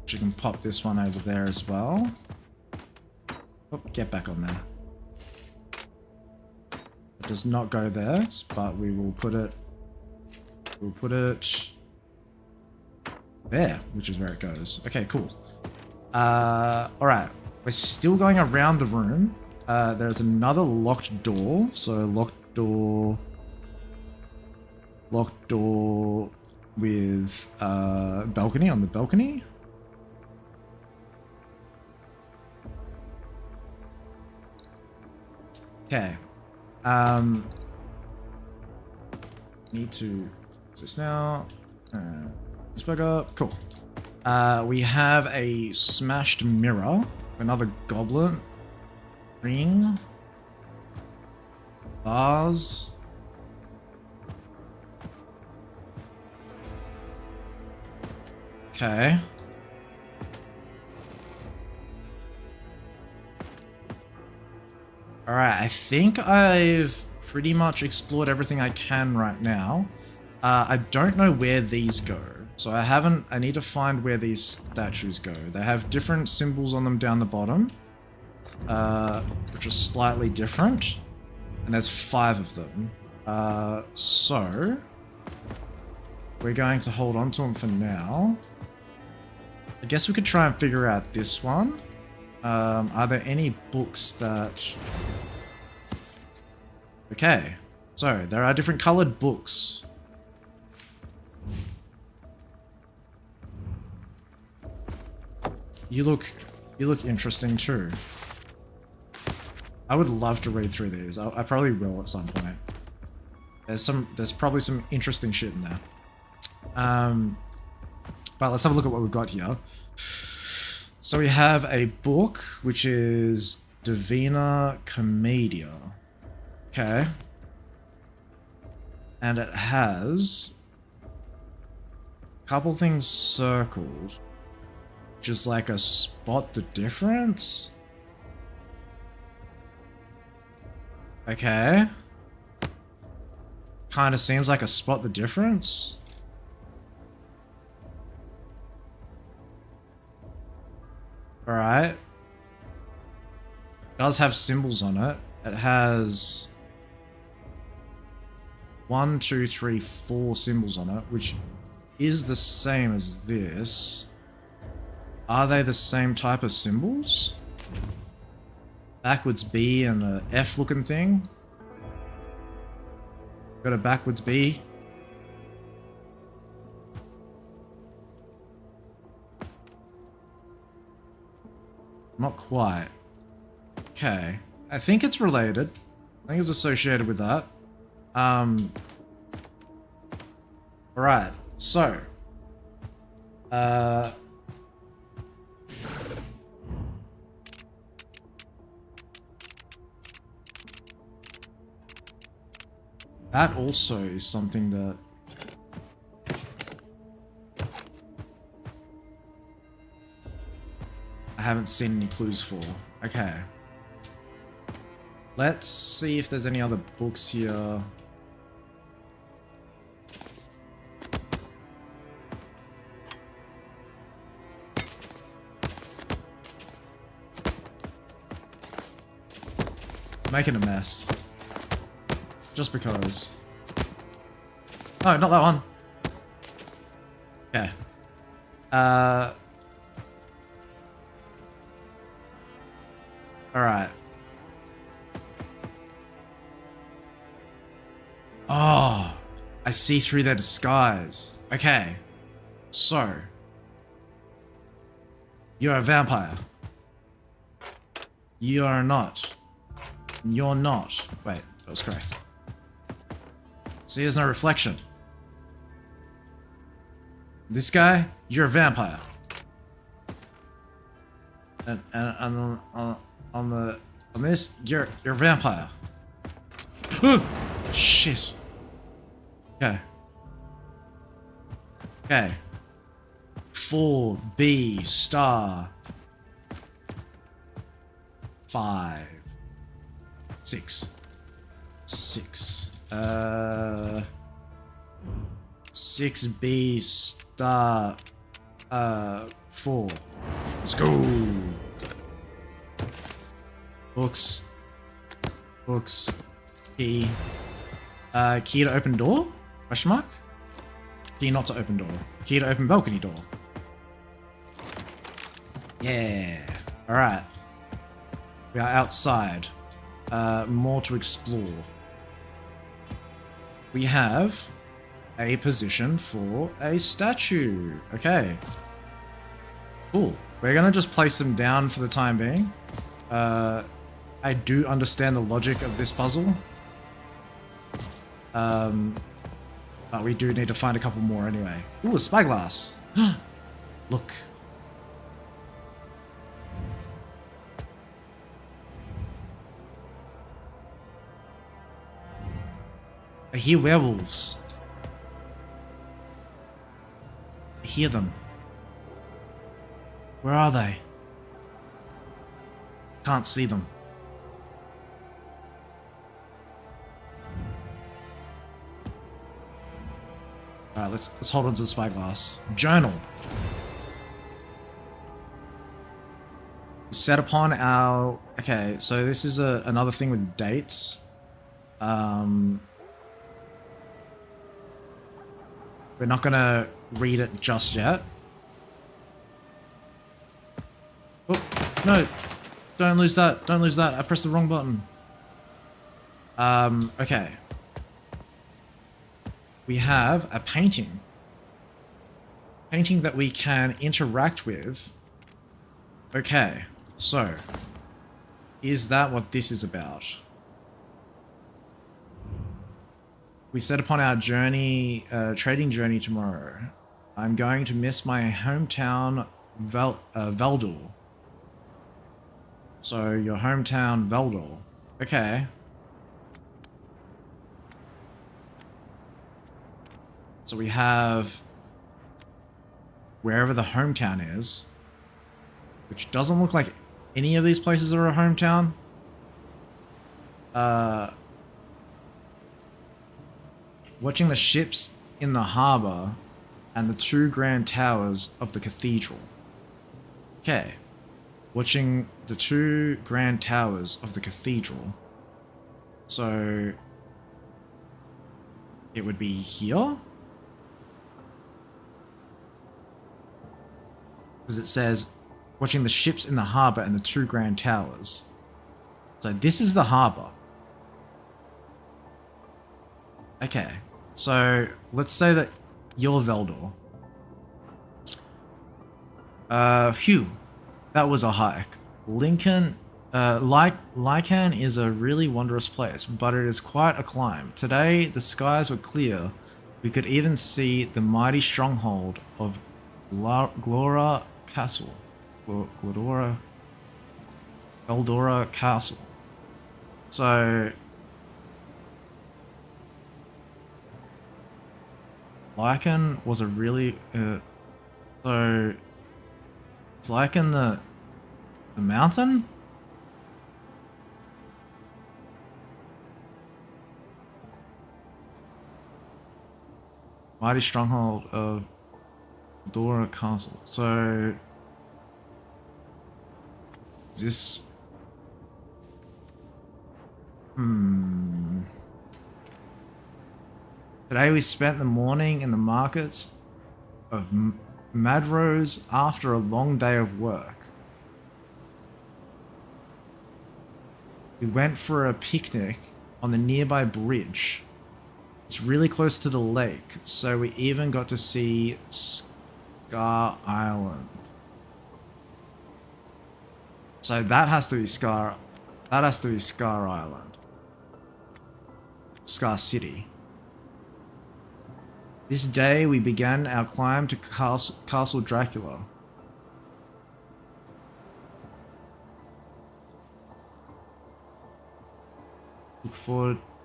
You can pop this one over there as well. Oh, get back on there. It does not go there, but we will put it... We'll put it... there, which is where it goes. Okay, cool. Alright. We're still going around the room. There's another locked door. So locked door... Locked door with balcony on the balcony. Okay. Need to close this now. This back up. Cool. We have a smashed mirror. Another goblet. Ring. Vase. Okay. Alright, I think I've pretty much explored everything I can right now. I don't know where these go. So I need to find where these statues go. They have different symbols on them down the bottom. Which are slightly different. And there's 5 of them. So we're going to hold on to them for now. I guess we could try and figure out this one. Are there any books that... Okay, so there are different colored books. You look interesting too. I would love to read through these. I probably will at some point. There's probably some interesting shit in there. But let's have a look at what we've got here. So we have a book, which is Divina Commedia. Okay. And it has a couple things circled, which is like a spot the difference. Okay. Kind of seems like a spot the difference. Alright. It does have symbols on it. It has 1, 2, 3, 4 symbols on it, which is the same as this. Are they the same type of symbols? Backwards B and a F looking thing. Got a backwards B. Not quite. Okay. I think it's related. I think it's associated with that. Alright. So. That also is something that... haven't seen any clues for. Okay. Let's see if there's any other books here. Making a mess. Just because. No, not that one. Okay. Alright. Oh, I see through their disguise. Okay. So. You're a vampire. You are not. You're not. Wait, that was correct. See, there's no reflection. This guy, you're a vampire. And on this, you're a vampire. Ooh, shit. Okay. Okay. 4B star 5 6 6B star 4. Let's go. Books. Key. Key to open door? Question mark? Key not to open door. Key to open balcony door. Yeah. Alright. We are outside. More to explore. We have a position for a statue. Okay. Cool. We're gonna just place them down for the time being. I do understand the logic of this puzzle. But we do need to find a couple more anyway. Ooh, a spyglass. Look. I hear werewolves. I hear them. Where are they? Can't see them. Alright, let's hold on to the spyglass. Journal. We set upon our... Okay, so this is another thing with dates. We're not gonna read it just yet. Oh, no. Don't lose that. Don't lose that. I pressed the wrong button. Okay. We have a painting. Painting that we can interact with. Okay, so. Is that what this is about? We set upon our journey, trading journey tomorrow. I'm going to miss my hometown, Veldor. So, your hometown, Veldor. Okay. So we have wherever the hometown is, which doesn't look like any of these places are a hometown. Watching the ships in the harbor and the 2 grand towers of the cathedral. Okay. Watching the 2 grand towers of the cathedral. So it would be here? Because it says, watching the ships in the harbour and the 2 grand towers. So this is the harbour. Okay, so let's say that you're Veldor. Phew, that was a hike. Lycan is a really wondrous place, but it is quite a climb. Today, the skies were clear. We could even see the mighty stronghold of Glora Castle. Eldora Castle. So Lycan was a really so it's Lycan The mountain? Mighty stronghold of Dora Castle. So is this Today we spent the morning in the markets of Madrose after a long day of work. We went for a picnic on the nearby bridge. It's really close to the lake, so we even got to see Scar Island. So that has to be Scar Island. Scar City. This day we began our climb to Castle Dracula.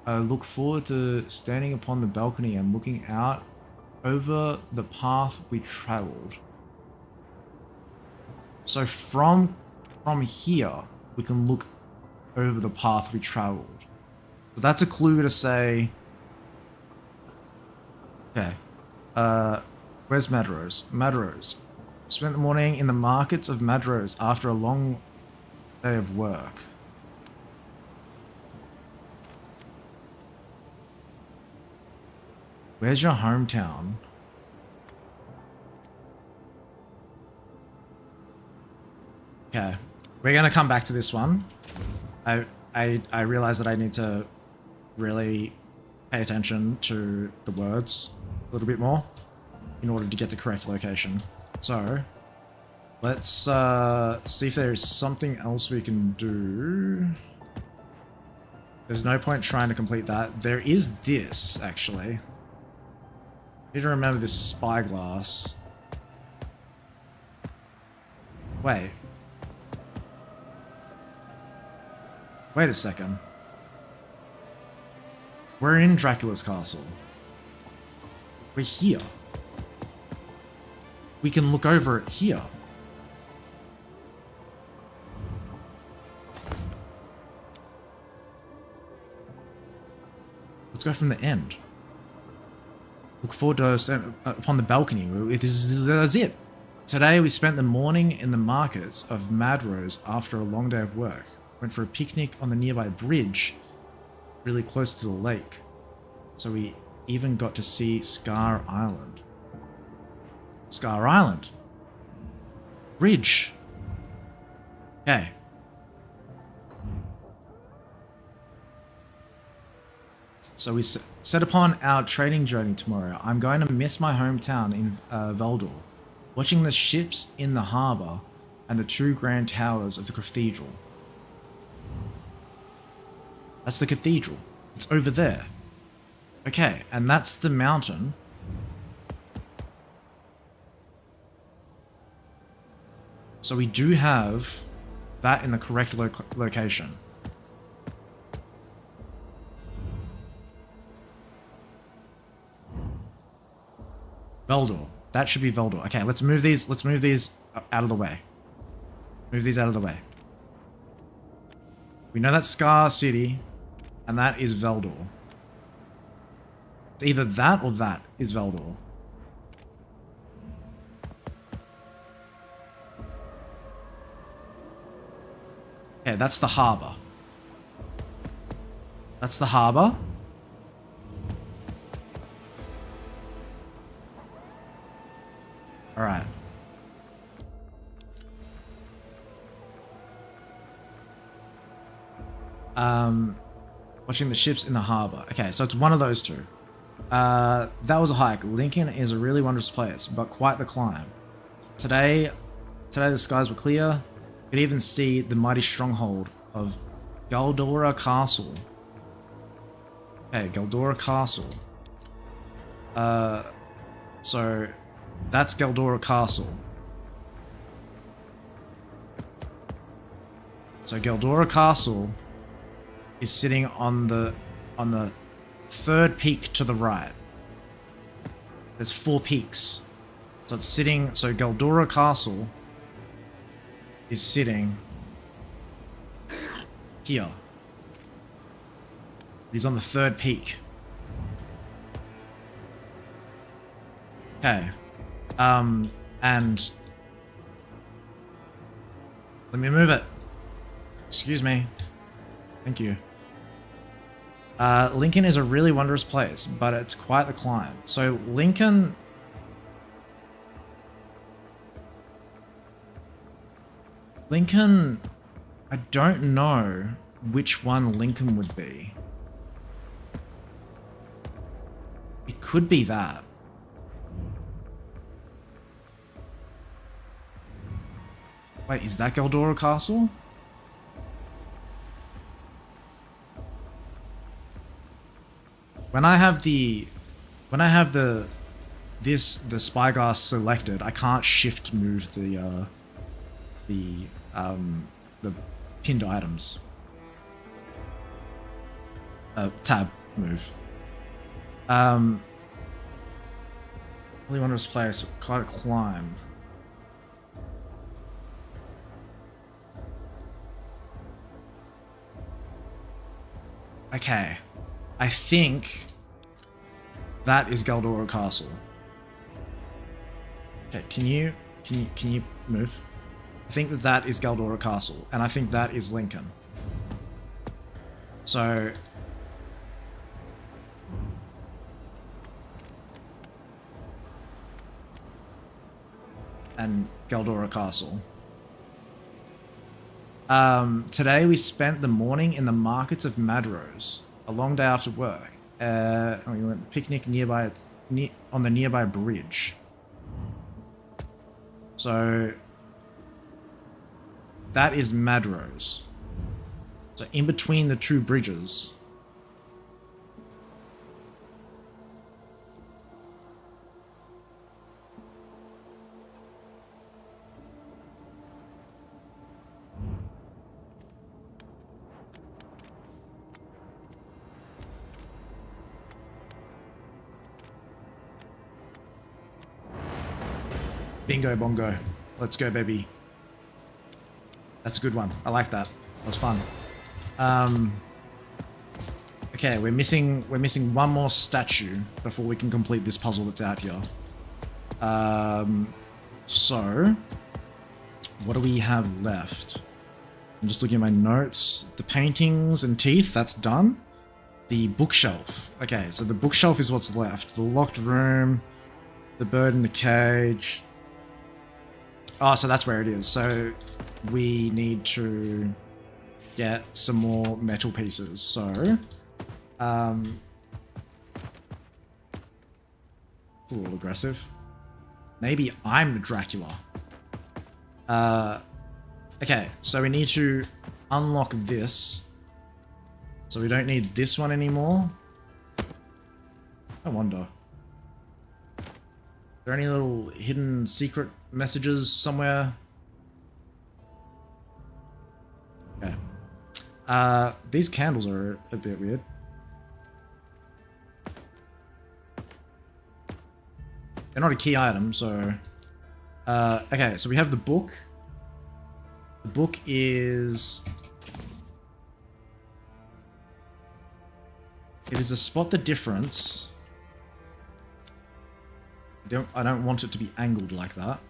Look forward to standing upon the balcony and looking out over the path we traveled. So from here, we can look over the path we traveled. So that's a clue to say, okay, where's Madrose? Madrose. Spent the morning in the markets of Madrose after a long day of work. Where's your hometown? Okay, we're gonna come back to this one. I realize that I need to really pay attention to the words a little bit more in order to get the correct location. So let's see if there is something else we can do. There's no point trying to complete that. There is this, actually. I need to remember this spyglass. Wait. Wait a second. We're in Dracula's castle. We're here. We can look over it here. Let's go from the end. Look forward to stand upon the balcony. That's it. Today we spent the morning in the markets of Madrose after a long day of work. Went for a picnic on the nearby bridge, really close to the lake. So we even got to see Scar Island. Scar Island. Bridge. Okay. So we set upon our trading journey tomorrow. I'm going to miss my hometown in Veldor, watching the ships in the harbour and the two grand towers of the cathedral. That's the cathedral. It's over there. Okay, and that's the mountain. So we do have that in the correct location. Veldor. That should be Veldor. Okay, let's move these out of the way. Move these out of the way. We know that's Scar City, and that is Veldor. It's either that or that is Veldor. Okay, that's the harbor. That's the harbor. All right. Watching the ships in the harbor. Okay, so it's one of those two. That was a hike. Lincoln is a really wondrous place, but quite the climb. Today the skies were clear. You could even see the mighty stronghold of Galdora Castle. Okay, Galdora Castle. So that's Galdora Castle. So Galdora Castle is sitting on the third peak to the right. There's 4 peaks. So it's sitting, so Galdora Castle is sitting Here. He's on the 3rd peak. Okay. And let me move it. Excuse me. Thank you. Lincoln is a really wondrous place, but it's quite the climb. So Lincoln... I don't know which one Lincoln would be. It could be that. Wait, is that Galdora Castle? When I have the spyglass selected, I can't shift move the pinned items. Tab move. Really wondrous place. Quite a climb. Okay, I think that is Galdora Castle. Okay, can you move? I think that is Galdora Castle, and I think that is Lincoln. So and Galdora Castle. Today we spent the morning in the markets of Madrose. A long day after work. We went picnic on the nearby bridge. So that is Madrose. So in between the 2 bridges. Bingo bongo. Let's go, baby. That's a good one. I like that. That was fun. Okay, we're missing one more statue before we can complete this puzzle that's out here. So what do we have left? I'm just looking at my notes. The paintings and teeth, that's done. The bookshelf. Okay, so the bookshelf is what's left. The locked room, the bird in the cage. Oh, so that's where it is. So we need to get some more metal pieces. So, it's a little aggressive. Maybe I'm the Dracula. Okay, so we need to unlock this. So we don't need this one anymore. I wonder. Are there any little hidden secret messages somewhere? Okay. These candles are a bit weird. They're not a key item, so... okay, so we have the book. The book is... It is a spot the difference. I don't want it to be angled like that.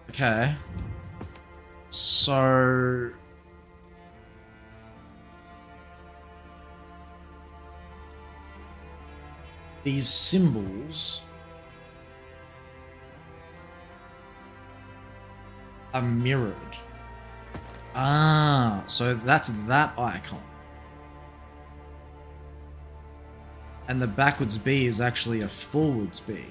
Okay. So... These symbols are mirrored. Ah, so that's that icon. And the backwards B is actually a forwards B.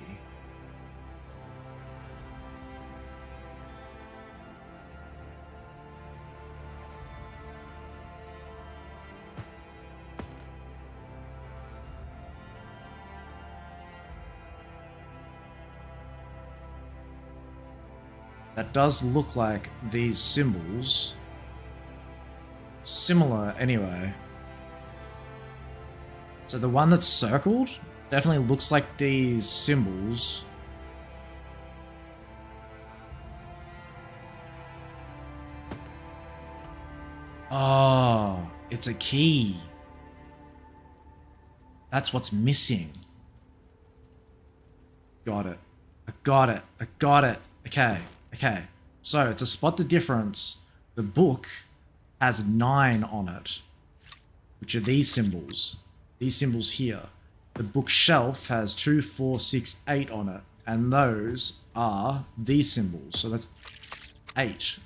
That does look like these symbols. Similar anyway. So the one that's circled definitely looks like these symbols. Oh, it's a key. That's what's missing. Got it. I got it. I got it. Okay. Okay. So to spot the difference, the book has 9 on it, which are these symbols. These symbols here. The bookshelf has 2, 4, 6, 8 on it, and those are these symbols. So that's 8.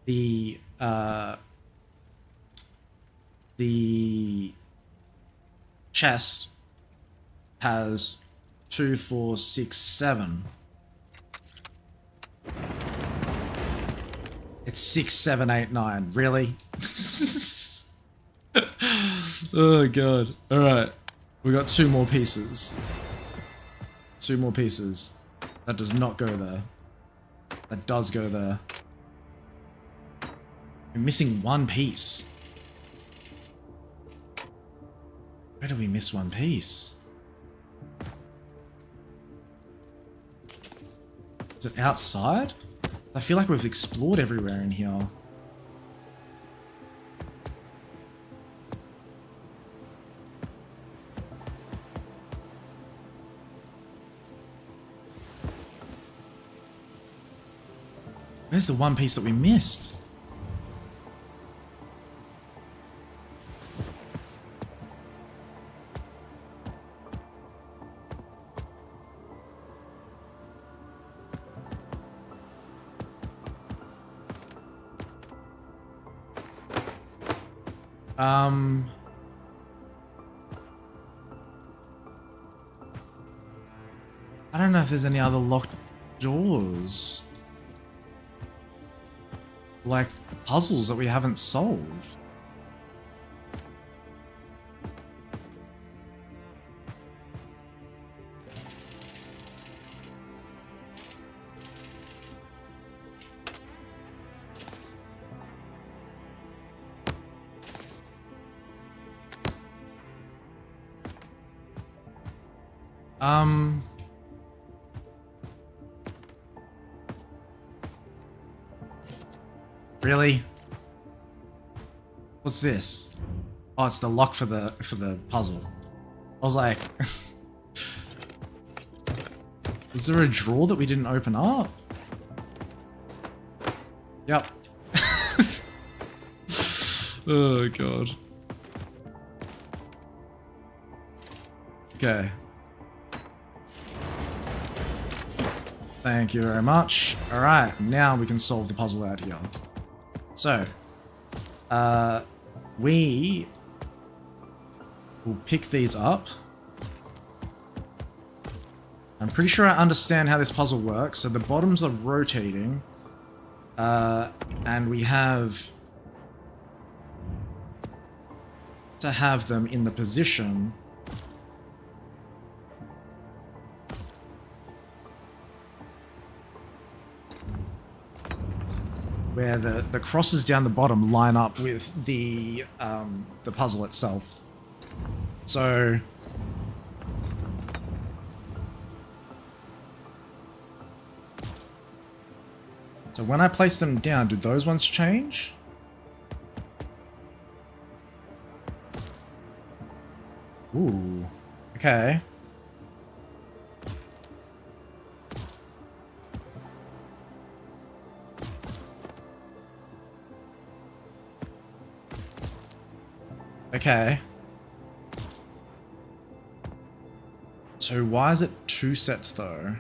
The chest has 2, 4, 6, 7. It's 6, 7, 8, 9. Really? Oh god. Alright. We got 2 more pieces. 2 more pieces. That does not go there. That does go there. We're missing 1 piece. Where did we miss 1 piece? Is it outside? I feel like we've explored everywhere in here. Where's the 1 piece that we missed? I don't know if there's any other locked doors. Like puzzles that we haven't solved. Really? What's this? Oh, it's the lock for the puzzle. I was like, was there a drawer that we didn't open up? Yep. Oh god. Okay. Thank you very much. Alright, now we can solve the puzzle out here. So, we will pick these up. I'm pretty sure I understand how this puzzle works. So the bottoms are rotating, and we have to have them in the position where the crosses down the bottom line up with the puzzle itself. So when I place them down, do those ones change? Ooh, okay. Okay. So why is it 2 sets though?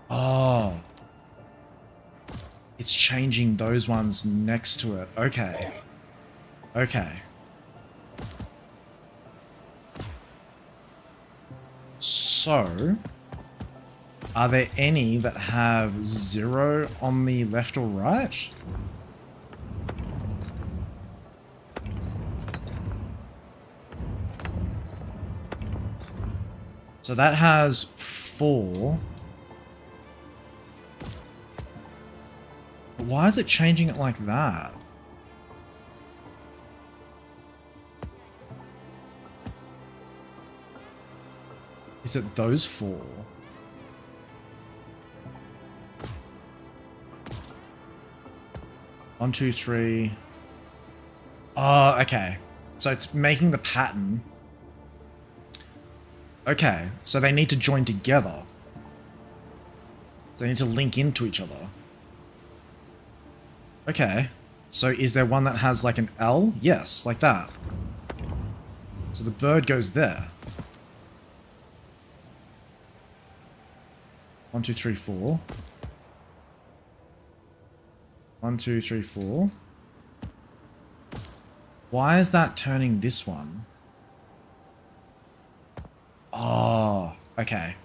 Oh. It's changing those ones next to it. Okay. Okay. So, are there any that have 0 on the left or right? So that has 4. But why is it changing it like that? Is it those 4? 1, 2, 3. Oh, okay. So it's making the pattern. Okay, so they need to join together. So they need to link into each other. Okay. So is there one that has like an L? Yes, like that. So the bird goes there. 1, 2, 3, 4. 1, 2, 3, 4. Why is that turning this one? Oh, okay.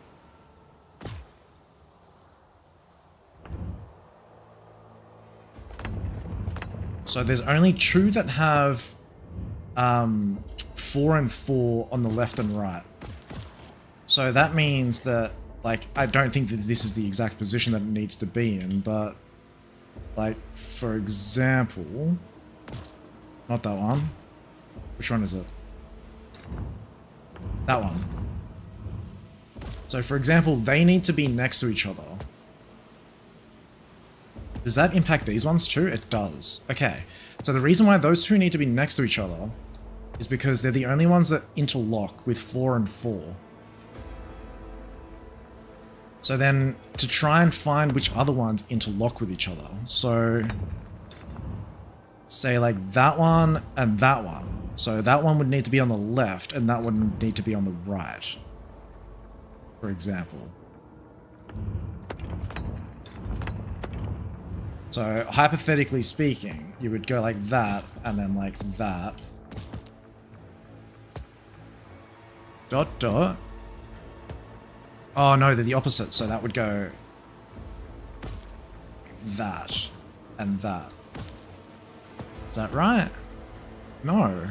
So there's only 2 that have 4 and 4 on the left and right. So that means that, like, I don't think that this is the exact position that it needs to be in, but, like, for example, not that one. Which one is it? That one. So, for example, they need to be next to each other. Does that impact these ones too? It does. Okay. So the reason why those 2 need to be next to each other is because they're the only ones that interlock with 4 and 4. So then, to try and find which other ones interlock with each other. So, say like that one and that one. So that one would need to be on the left and that one would need to be on the right. For example. So, hypothetically speaking, you would go like that, and then like that. Dot, dot. Oh no, they're the opposite, so that would go that, and that. Is that right? No.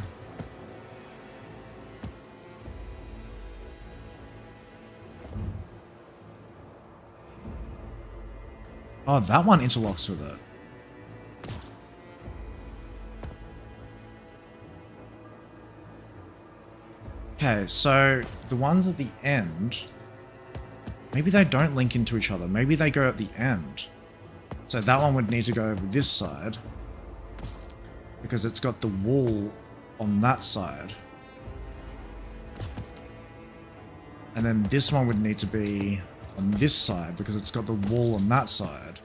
Oh, that one interlocks with it. Okay, so the ones at the end, maybe they don't link into each other. Maybe they go at the end. So that one would need to go over this side because it's got the wall on that side. And then this one would need to be on this side because it's got the wall on that side.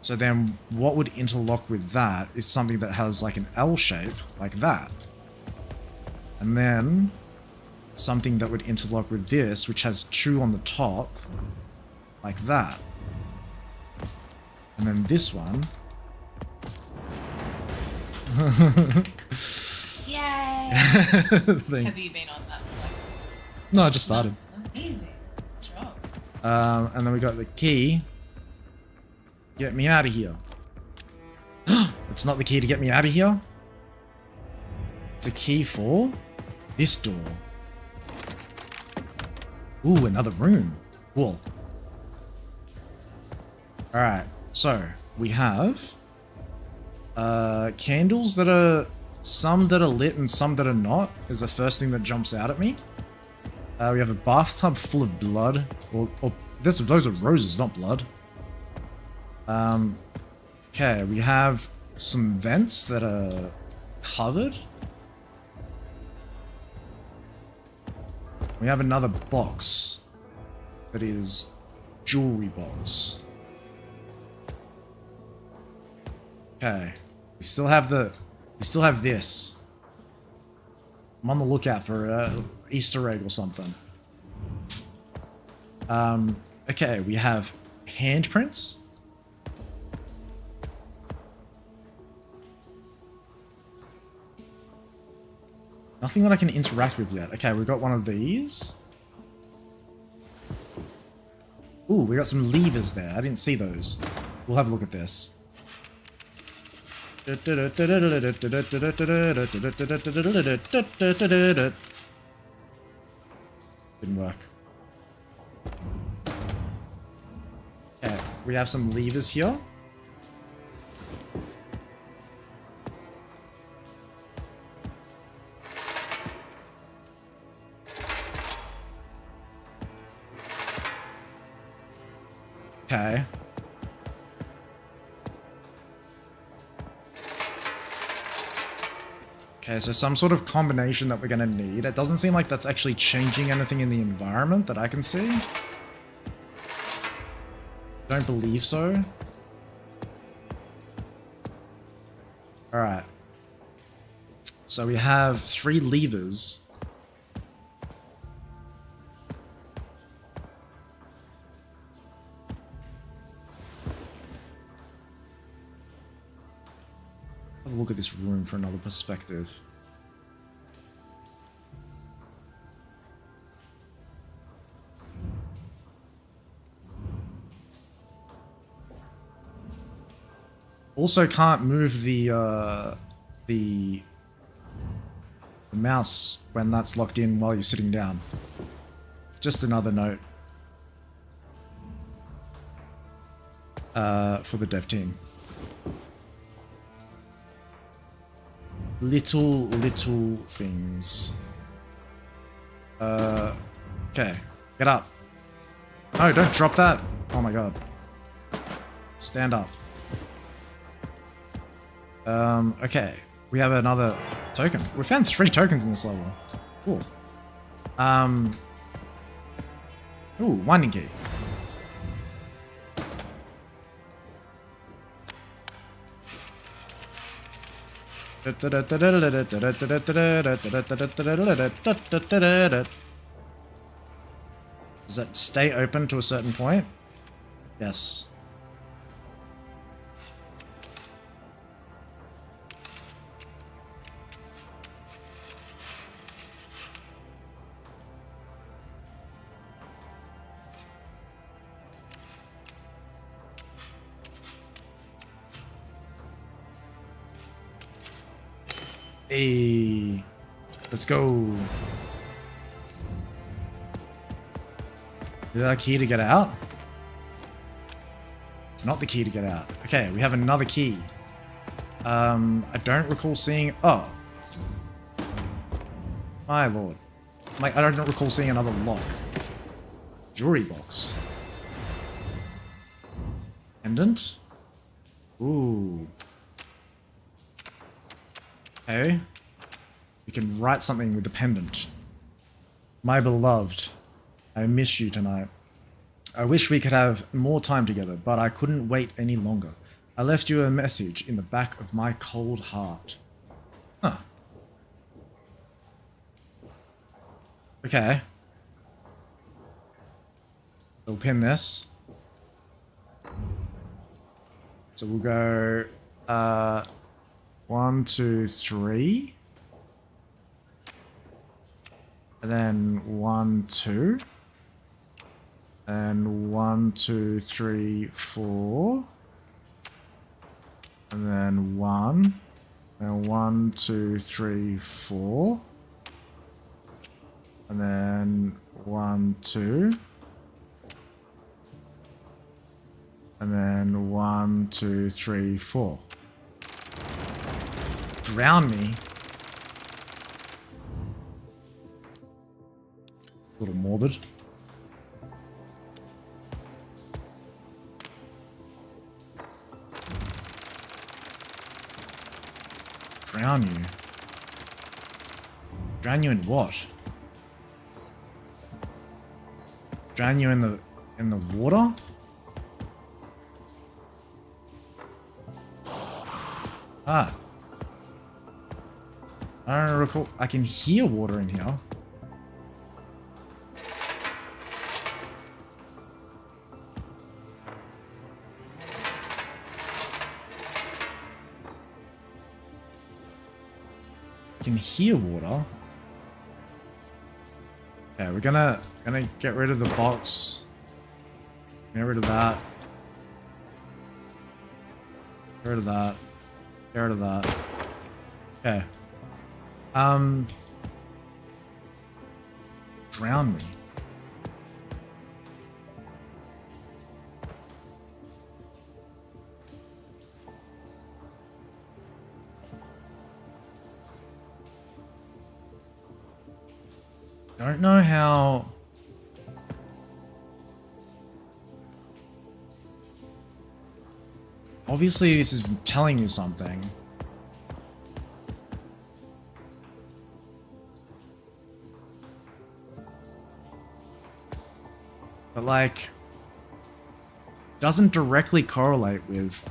So then what would interlock with that is something that has like an L shape, like that. And then something that would interlock with this, which has 2 on the top, like that. And then this one. Yay! Thing. Have you been on that? No, I just started. Amazing. Good job. And then we got the key. Get me out of here. It's not the key to get me out of here. It's a key for this door. Ooh, another room. Cool. Alright, so we have candles that are, some that are lit and some that are not, is the first thing that jumps out at me. We have a bathtub full of blood, or those are roses, not blood. Okay, we have some vents that are covered. We have another box that is jewelry box. Okay, we still have this. I'm on the lookout for an Easter egg or something. Okay, we have handprints. Nothing that I can interact with yet. Okay, we got one of these. Ooh, we got some levers there. I didn't see those. We'll have a look at this. Didn't work. Okay, we have some levers here. Okay. Okay, so some sort of combination that we're gonna need. It doesn't seem like that's actually changing anything in the environment that I can see. Don't believe so. Alright. So we have 3 levers. Have a look at this room for another perspective. Also can't move the mouse when that's locked in while you're sitting down. Just another note. For the dev team. Little things. Okay. Get up. No, don't drop that. Oh my god. Stand up. Okay. We have another token. We found 3 tokens in this level. Cool. Ooh, winding key. Does that stay open to a certain point? Yes. Hey, let's go. Is that a key to get out? It's not the key to get out. Okay, we have another key. I don't recall seeing... Oh. My lord. Like, I don't recall seeing another lock. Jewelry box. Pendant? Ooh. Okay. We can write something with the pendant. My beloved, I miss you tonight. I wish we could have more time together, but I couldn't wait any longer. I left you a message in the back of my cold heart. Huh. Okay. We'll pin this. So we'll go, 1, 2, 3. And then 1, 2. And 1, 2, 3, 4. And then 1. And 1, 2, 3, 4. And then 1, 2. And then 1, 2, 3, 4. Drown me. A little morbid. Drown you. Drown you in what? Drown you in the water? Ah. I don't recall. I can hear water in here. I can hear water. Okay, we're gonna get rid of the box. Get rid of that. Get rid of that. Get rid of that. Okay. Drown me. Don't know how. Obviously, this is telling you something. but like doesn't directly correlate with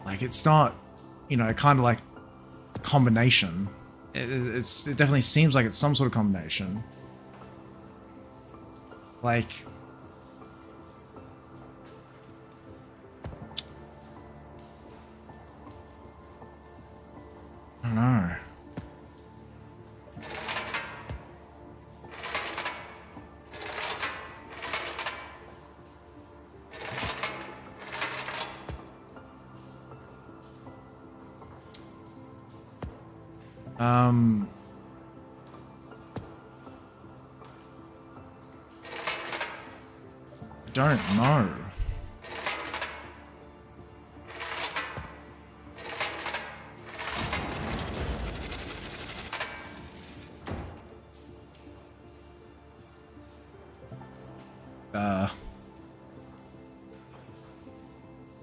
like it's not, you know, kind of like a combination. It definitely seems like it's some sort of combination. Like I don't know. I don't know.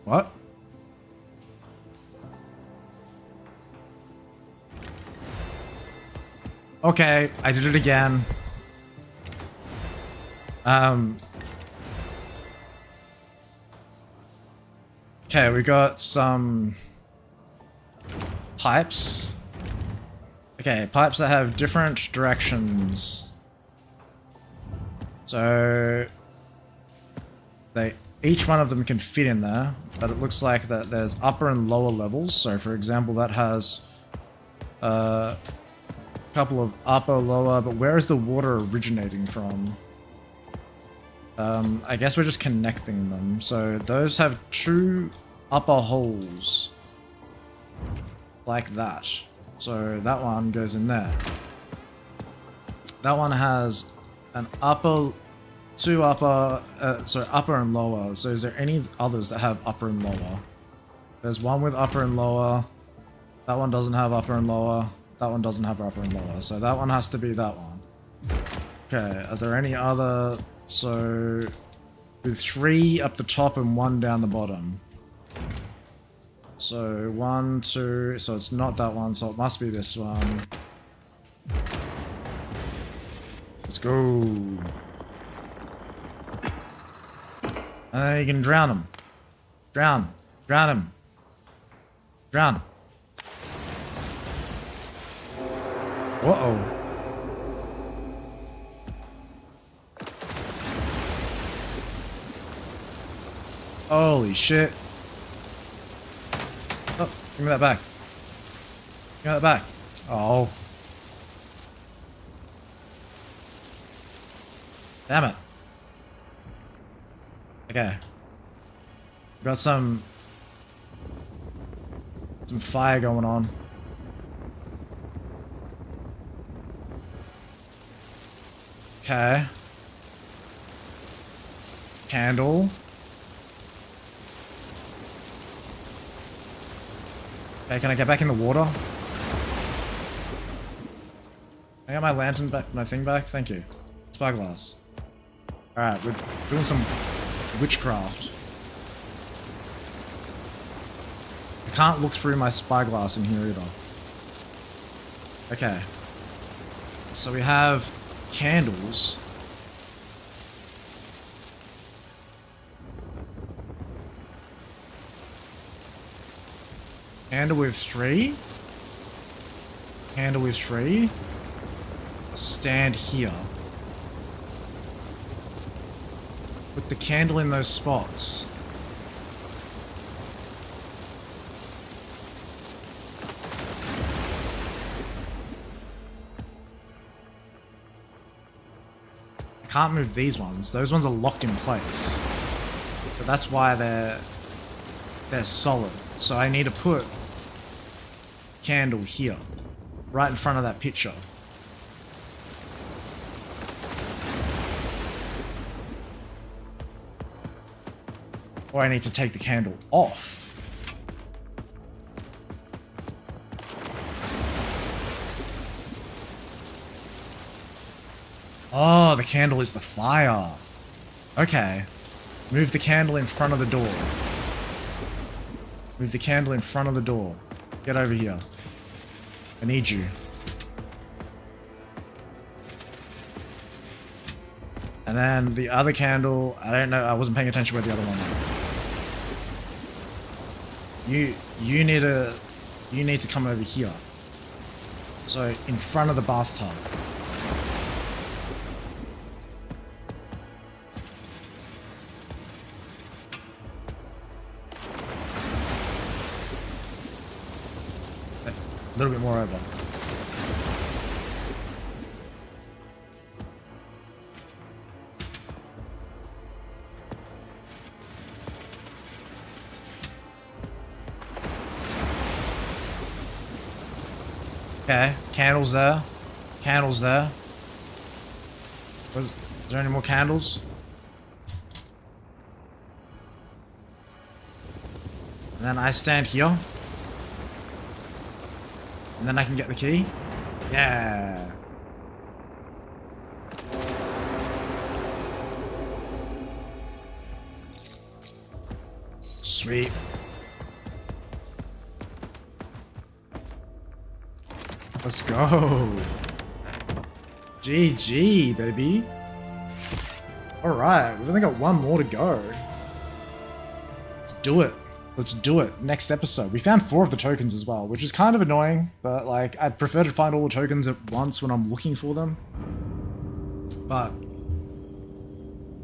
What? Okay, I did it again. Okay, we got some pipes. Okay, pipes that have different directions. So each one of them can fit in there, but it looks like that there's upper and lower levels. So for example, that has a couple of upper, lower, but where is the water originating from? I guess we're just connecting them. So those have two upper holes. Like that. So that one goes in there. That one has an upper, two upper, so upper and lower. So is there any others that have upper and lower? There's one with upper and lower. That one doesn't have upper and lower. That one doesn't have upper and lower. So that one has to be that one. Okay, are there any other... So, with 3 up the top and 1 down the bottom. So, 1, 2, so it's not that one, so it must be this one. Let's go. And then you can drown him. Drown. Drown him. Drown. Uh-oh. Holy shit. Oh, give me that back. Give me that back. Oh. Damn it. Okay. Got some fire going on. Okay. Candle. Okay, can I get back in the water? I got my lantern back, my thing back? Thank you. Spyglass. Alright, we're doing some witchcraft. I can't look through my spyglass in here either. Okay. So we have candles. Candle with 3. Candle with 3. Stand here. Put the candle in those spots. I can't move these ones. Those ones are locked in place. But that's why they're solid. So I need to put candle here, right in front of that picture. Or I need to take the candle off. Oh, the candle is the fire. Okay. Move the candle in front of the door. Move the candle in front of the door. Get over here. I need you. And then the other candle, I don't know, I wasn't paying attention where the other one went. You need to come over here. So in front of the bathtub. A little bit more over. Okay, candles there. Candles there. Is there any more candles? And then I stand here. And then I can get the key. Yeah. Sweet. Let's go. GG, baby. Alright, we've only got one more to go. Let's do it. Let's do it. Next episode. We found 4 of the tokens as well, which is kind of annoying, but like, I'd prefer to find all the tokens at once when I'm looking for them. But,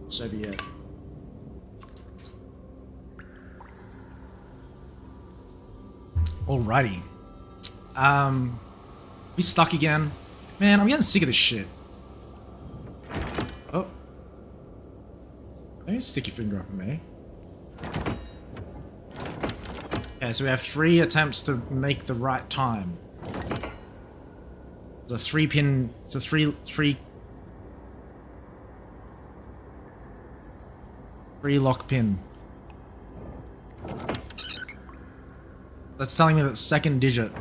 so be it. Alrighty. We stuck again. Man, I'm getting sick of this shit. Oh. Don't you stick your finger up at me. Okay, so we have 3 attempts to make the right time. The 3-pin... It's a 3 lock pin. That's telling me that second digit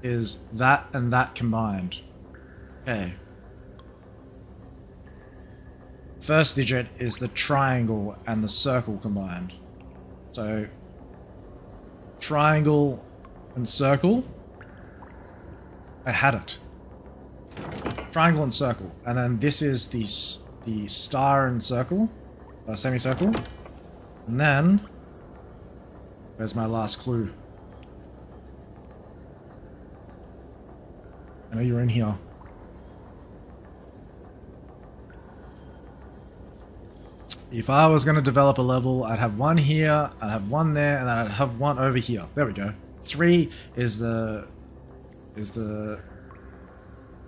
is that and that combined. Okay. First digit is the triangle and the circle combined. So, triangle and circle. I had it. Triangle and circle. And then this is the star and circle. Semicircle. And then, where's my last clue? I know you're in here. If I was going to develop a level, I'd have 1 here, I'd have 1 there, and then I'd have 1 over here. There we go. 3 is the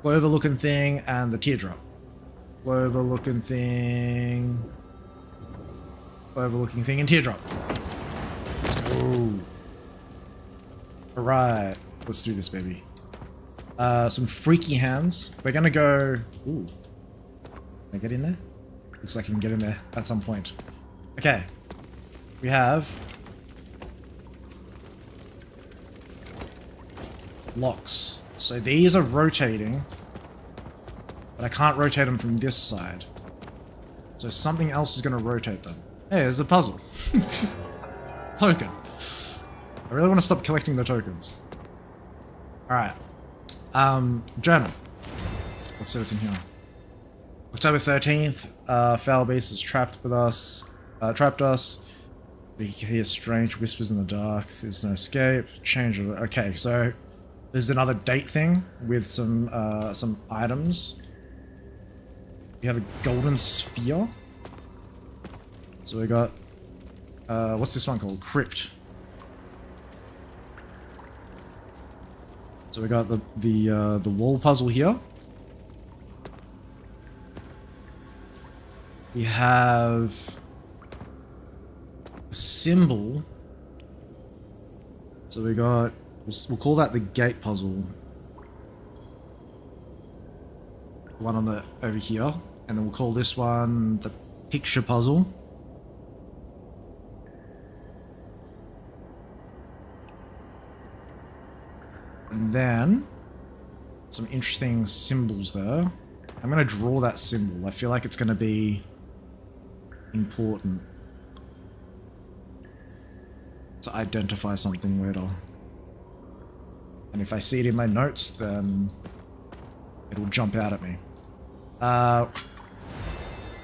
clover looking thing and the teardrop. Clover looking thing and teardrop. Oh. Alright, let's do this, baby. Some freaky hands. We're gonna go... Ooh. Can I get in there? Looks like I can get in there at some point. Okay. We have... locks. So these are rotating. But I can't rotate them from this side. So something else is gonna rotate them. Hey, there's a puzzle. Token. I really want to stop collecting the tokens. Alright. Journal. Let's see what's in here. October 13th, Foul Beast has trapped us. We hear strange whispers in the dark. There's no escape. Change of... Okay, so there's another date thing with some items. We have a golden sphere. So we got... what's this one called? Crypt. So we got the wall puzzle here. We have a symbol. So we got, we'll call that the gate puzzle. One on the over here, and then we'll call this one the picture puzzle. And then some interesting symbols there. I'm gonna draw that symbol. I feel like it's gonna be important to identify something later. And if I see it in my notes, then it'll jump out at me.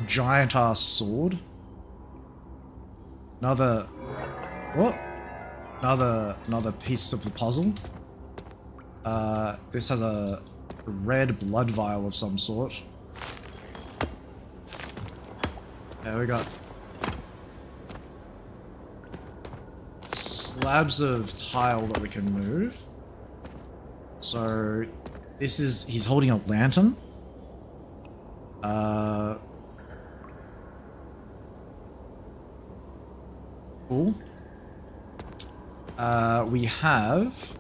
Giant ass sword. Another... What? Another piece of the puzzle. This has a red blood vial of some sort. Yeah, we got slabs of tile that we can move. So this is, he's holding a lantern. Cool. We have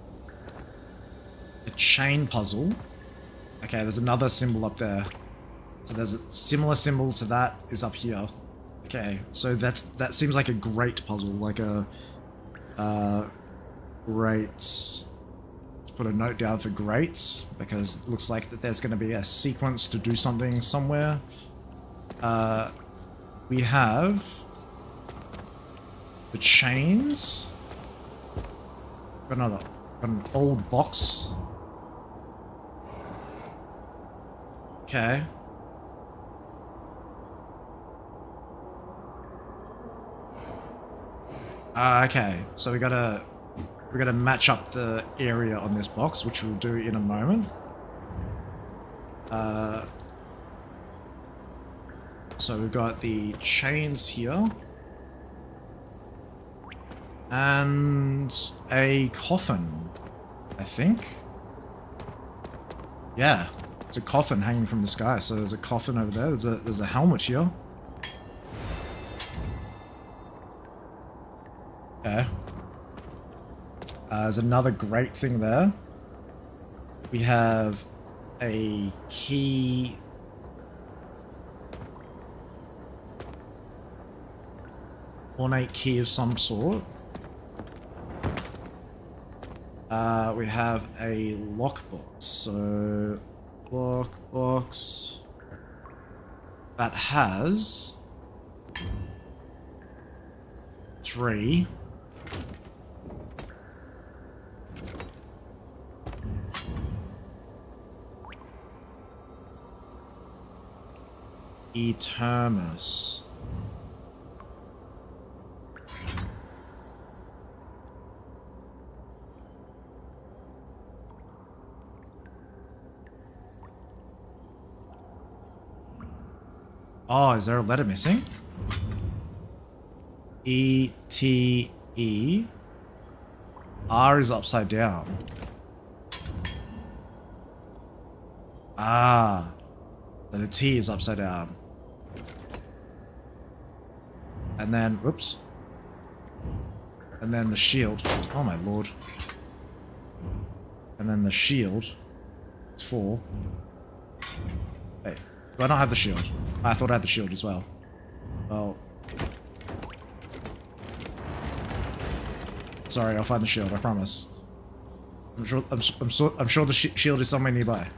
a chain puzzle. Okay, there's another symbol up there. So there's a similar symbol to that is up here. Okay, so that seems like a great puzzle, like a great. Let's put a note down for greats because it looks like that there's going to be a sequence to do something somewhere. We have the chains. Got an old box. Okay. Okay, so we gotta match up the area on this box, which we'll do in a moment. So we've got the chains here. And a coffin, I think. Yeah, it's a coffin hanging from the sky. So there's a coffin over there. There's a helmet here. Okay. There's another great thing there. We have a key. Ornate key of some sort. We have a lockbox. So, lockbox that has 3. Eternus. Oh, is there a letter missing? E-T-E. R is upside down. Ah. So the T is upside down. And then, whoops. And then the shield. Oh my lord. And then the shield. It's 4. Wait, do I not have the shield? I thought I had the shield as well. Well. Sorry, I'll find the shield, I promise. I'm sure the shield is somewhere nearby.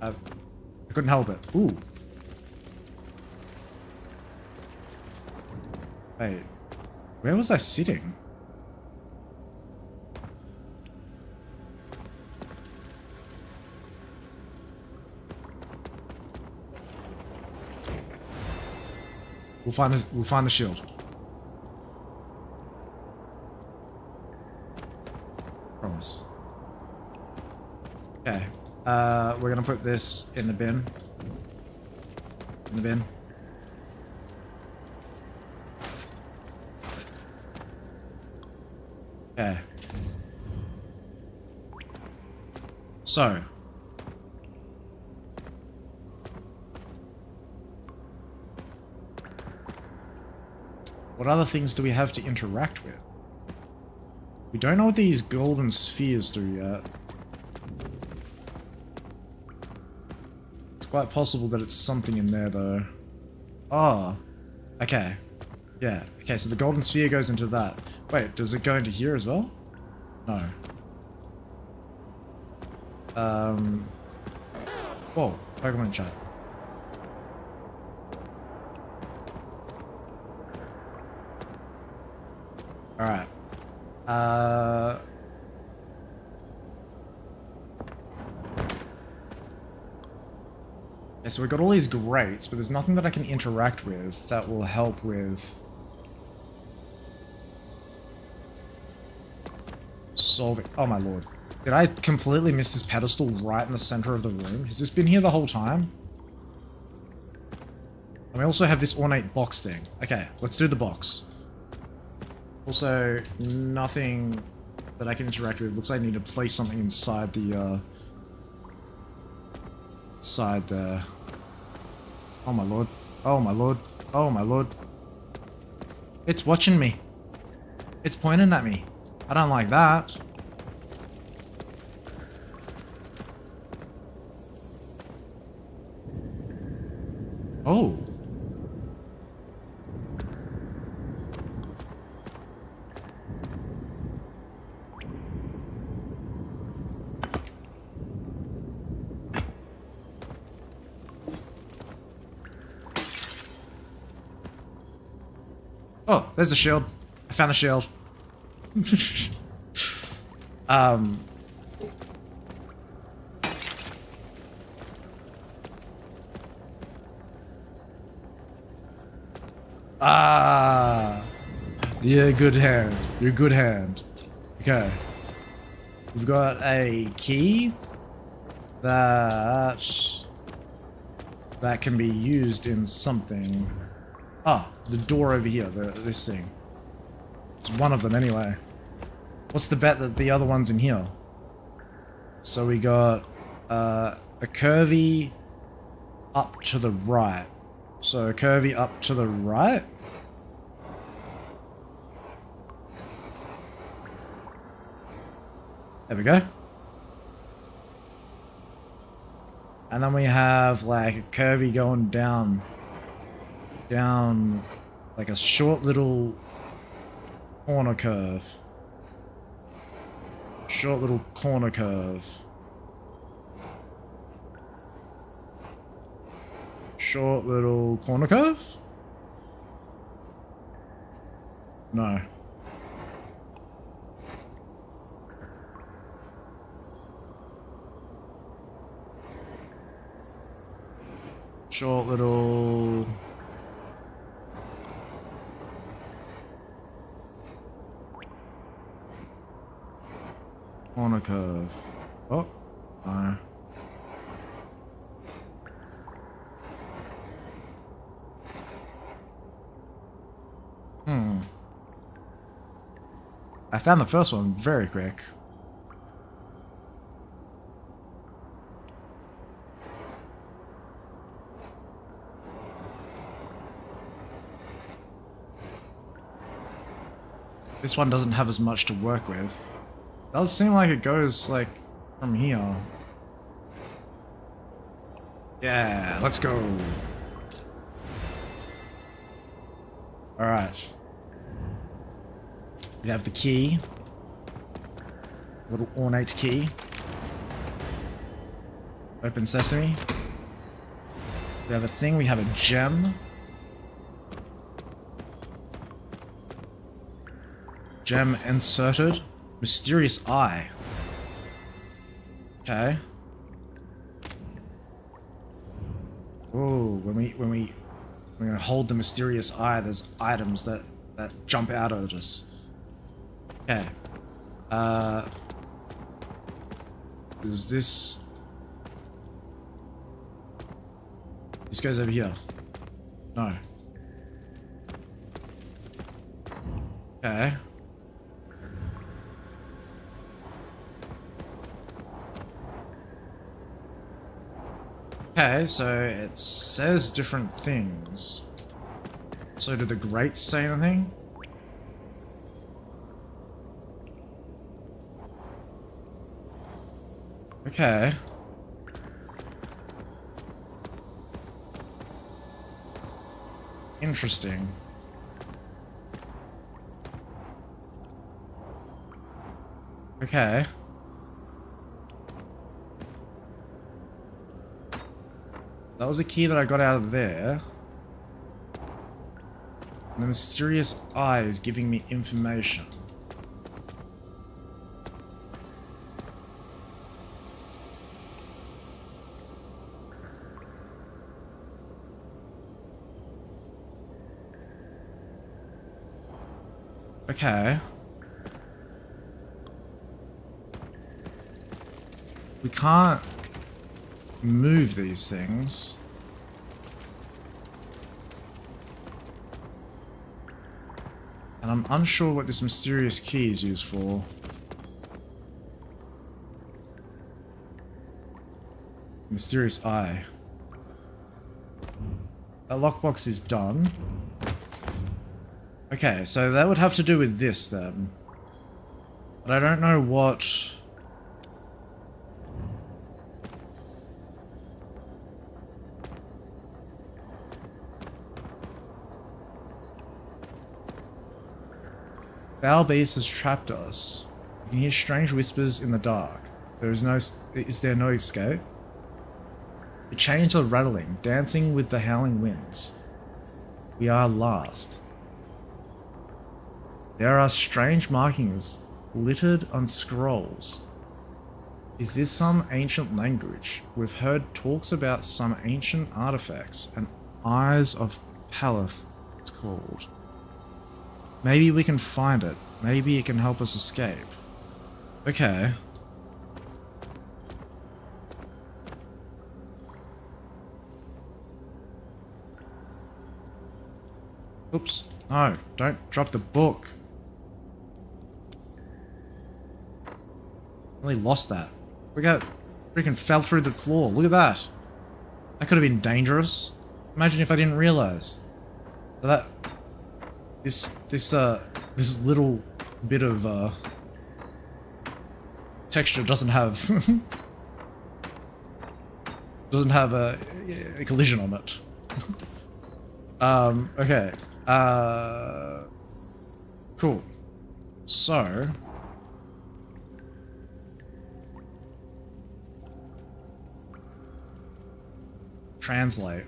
I couldn't help it. Ooh. Wait. Where was I sitting? We'll find the shield. Promise. Okay. We're gonna put this in the bin. In the bin. Okay. So. What other things do we have to interact with? We don't know what these golden spheres do yet. It's quite possible that it's something in there though. Oh. Okay. Yeah. Okay, so the golden sphere goes into that. Wait, does it go into here as well? No. Whoa, Pokemon chat. Alright. Okay, so we've got all these grates, but there's nothing that I can interact with that will help with solving. Oh my lord. Did I completely miss this pedestal right in the center of the room? Has this been here the whole time? And we also have this ornate box thing. Okay, let's do the box. Also, nothing that I can interact with. Looks like I need to place something inside the, inside there. Oh my lord. Oh my lord. Oh my lord. It's watching me. It's pointing at me. I don't like that. Oh. Oh, there's a shield. I found a shield. Yeah, good hand. You're a good hand. Okay. We've got a key that can be used in something. Ah, the door over here, this thing. It's one of them anyway. What's the bet that the other one's in here? So we got a curvy up to the right. So a curvy up to the right. There we go. And then we have like a curvy going down like a short little corner curve. Short little corner curve. Short little corner curve? No. Short little... corner curve. Oh, no. I found the first one very quick. This one doesn't have as much to work with. Does seem like it goes, like, from here. Yeah, let's go. Alright. We have the key. Little ornate key. Open sesame. We have a thing, we have a gem. Gem inserted. Mysterious eye. Okay. Whoa, when we hold the mysterious eye, there's items that jump out at us. Okay. Is this... This goes over here. No. Okay. Okay, so it says different things. So do the grates say anything? Okay. Interesting. Okay. That was a key that I got out of there. And the mysterious eye is giving me information. Okay. We can't move these things. And I'm unsure what this mysterious key is used for. Mysterious eye. That lockbox is done. Okay, so that would have to do with this then. But I don't know what... Foul beast has trapped us. You can hear strange whispers in the dark. Is there no escape? The chains are rattling, dancing with the howling winds. We are lost. There are strange markings littered on scrolls. Is this some ancient language? We've heard talks about some ancient artifacts and Eyes of Paleth, it's called. Maybe we can find it. Maybe it can help us escape. Okay. Oops. No, don't drop the book. Really lost that. We got freaking fell through the floor. Look at that. That could have been dangerous. Imagine if I didn't realize. So that this little bit of texture doesn't have a collision on it. Okay. Cool. So translate.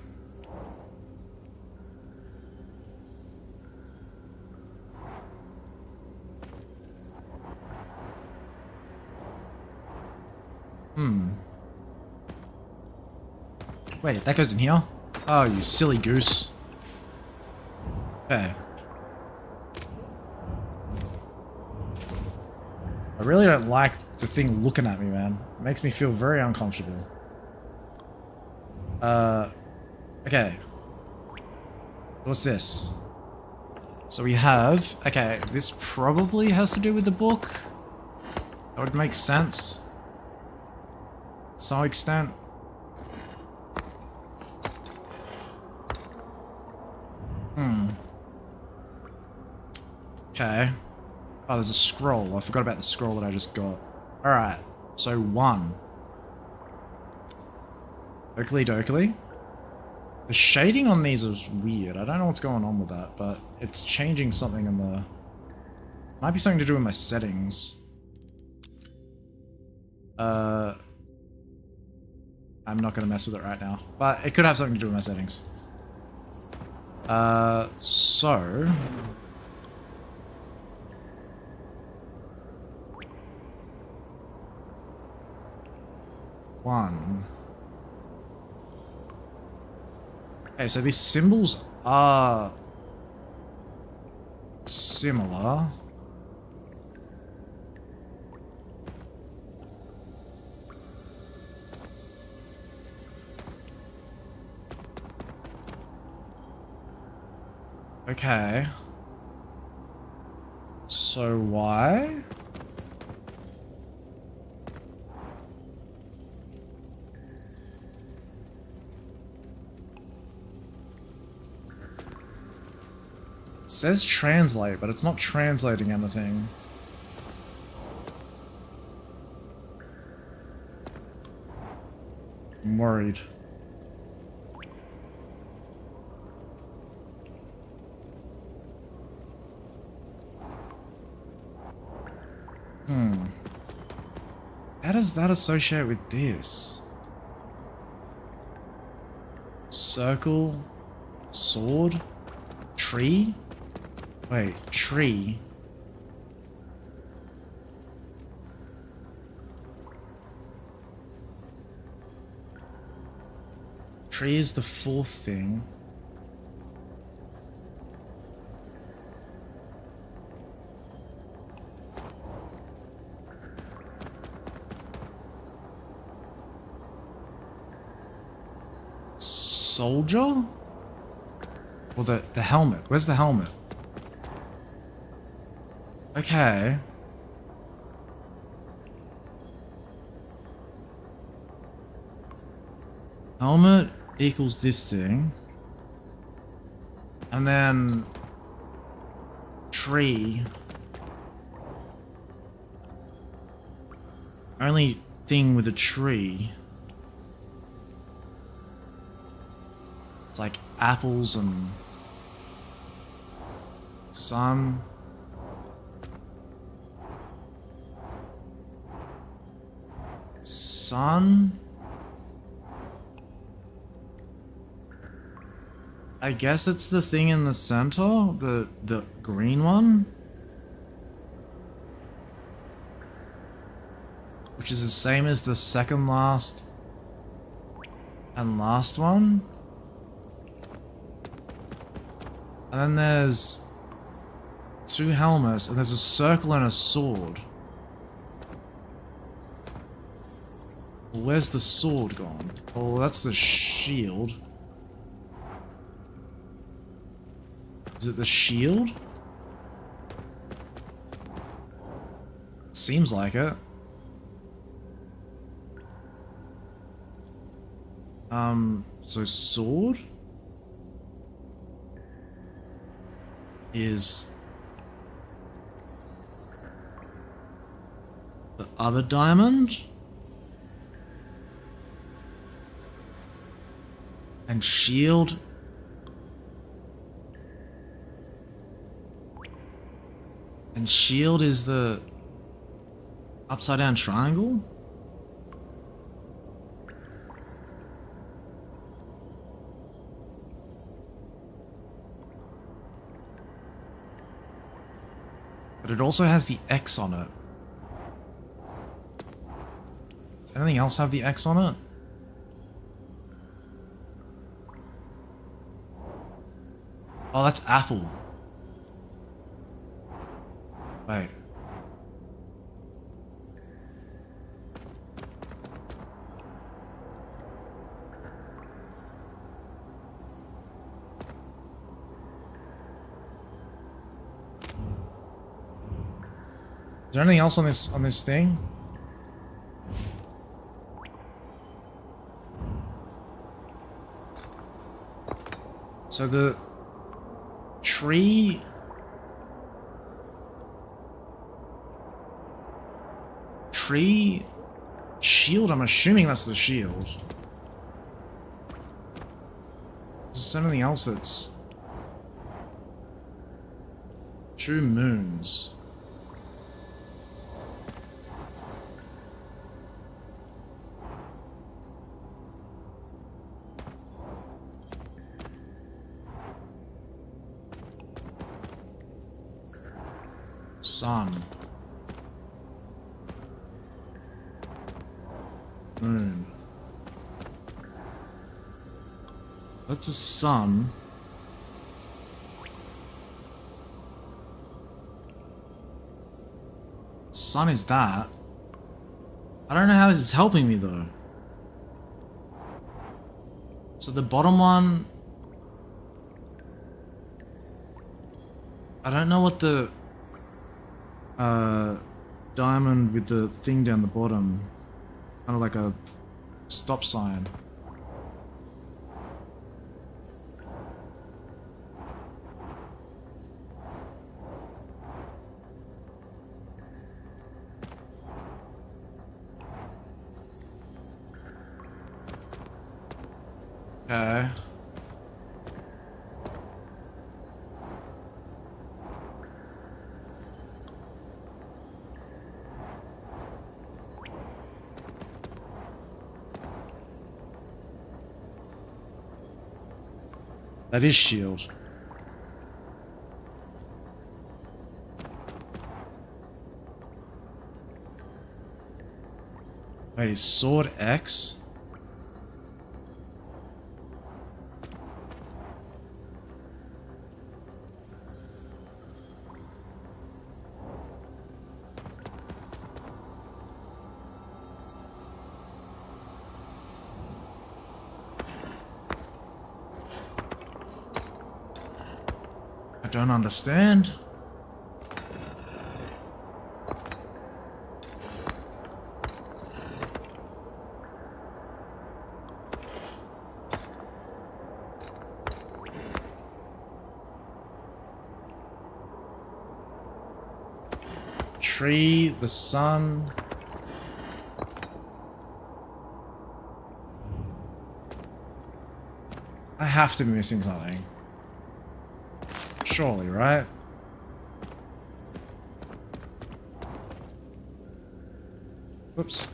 Wait, that goes in here? Oh, you silly goose. Okay. I really don't like the thing looking at me, man. It makes me feel very uncomfortable. Okay. What's this? So we have... Okay, this probably has to do with the book. That would make sense. To some extent. Okay. Oh, there's a scroll. I forgot about the scroll that I just got. Alright. So 1. Oakley dokley. The shading on these is weird. I don't know what's going on with that, but it's changing something in the... Might be something to do with my settings. I'm not going to mess with it right now, but it could have something to do with my settings. So... One. Okay, so these symbols are similar. Okay. So why? It says translate, but it's not translating anything. I'm worried. How does that associate with this? Circle, sword, tree? Wait, tree. Tree is the 4th thing. soldier? Or the helmet? Where's the helmet? Okay. Helmet equals this thing. And then tree. Only thing with a tree. It's like apples and sun. Sun. I guess it's the thing in the center, the green one. Which is the same as the second last and last one. And then there's 2 helmets and there's a circle and a sword. Well, where's the sword gone? Oh, that's the shield. Is it the shield? Seems like it. So sword is the other diamond, and shield is the upside down triangle. But it also has the X on it. Does anything else have the X on it? Oh, that's apple. Wait. Is there anything else on this thing? So the tree shield, I'm assuming that's the shield. Is there anything else that's 2 moons? Sun. Moon. That's a sun. Sun is that. I don't know how this is helping me though. So the bottom one, I don't know what the diamond with the thing down the bottom, kind of like a stop sign. Okay. That is shield. Wait, is sword X? don't understand. Tree, the sun. I have to be missing something. Surely, right? Whoops.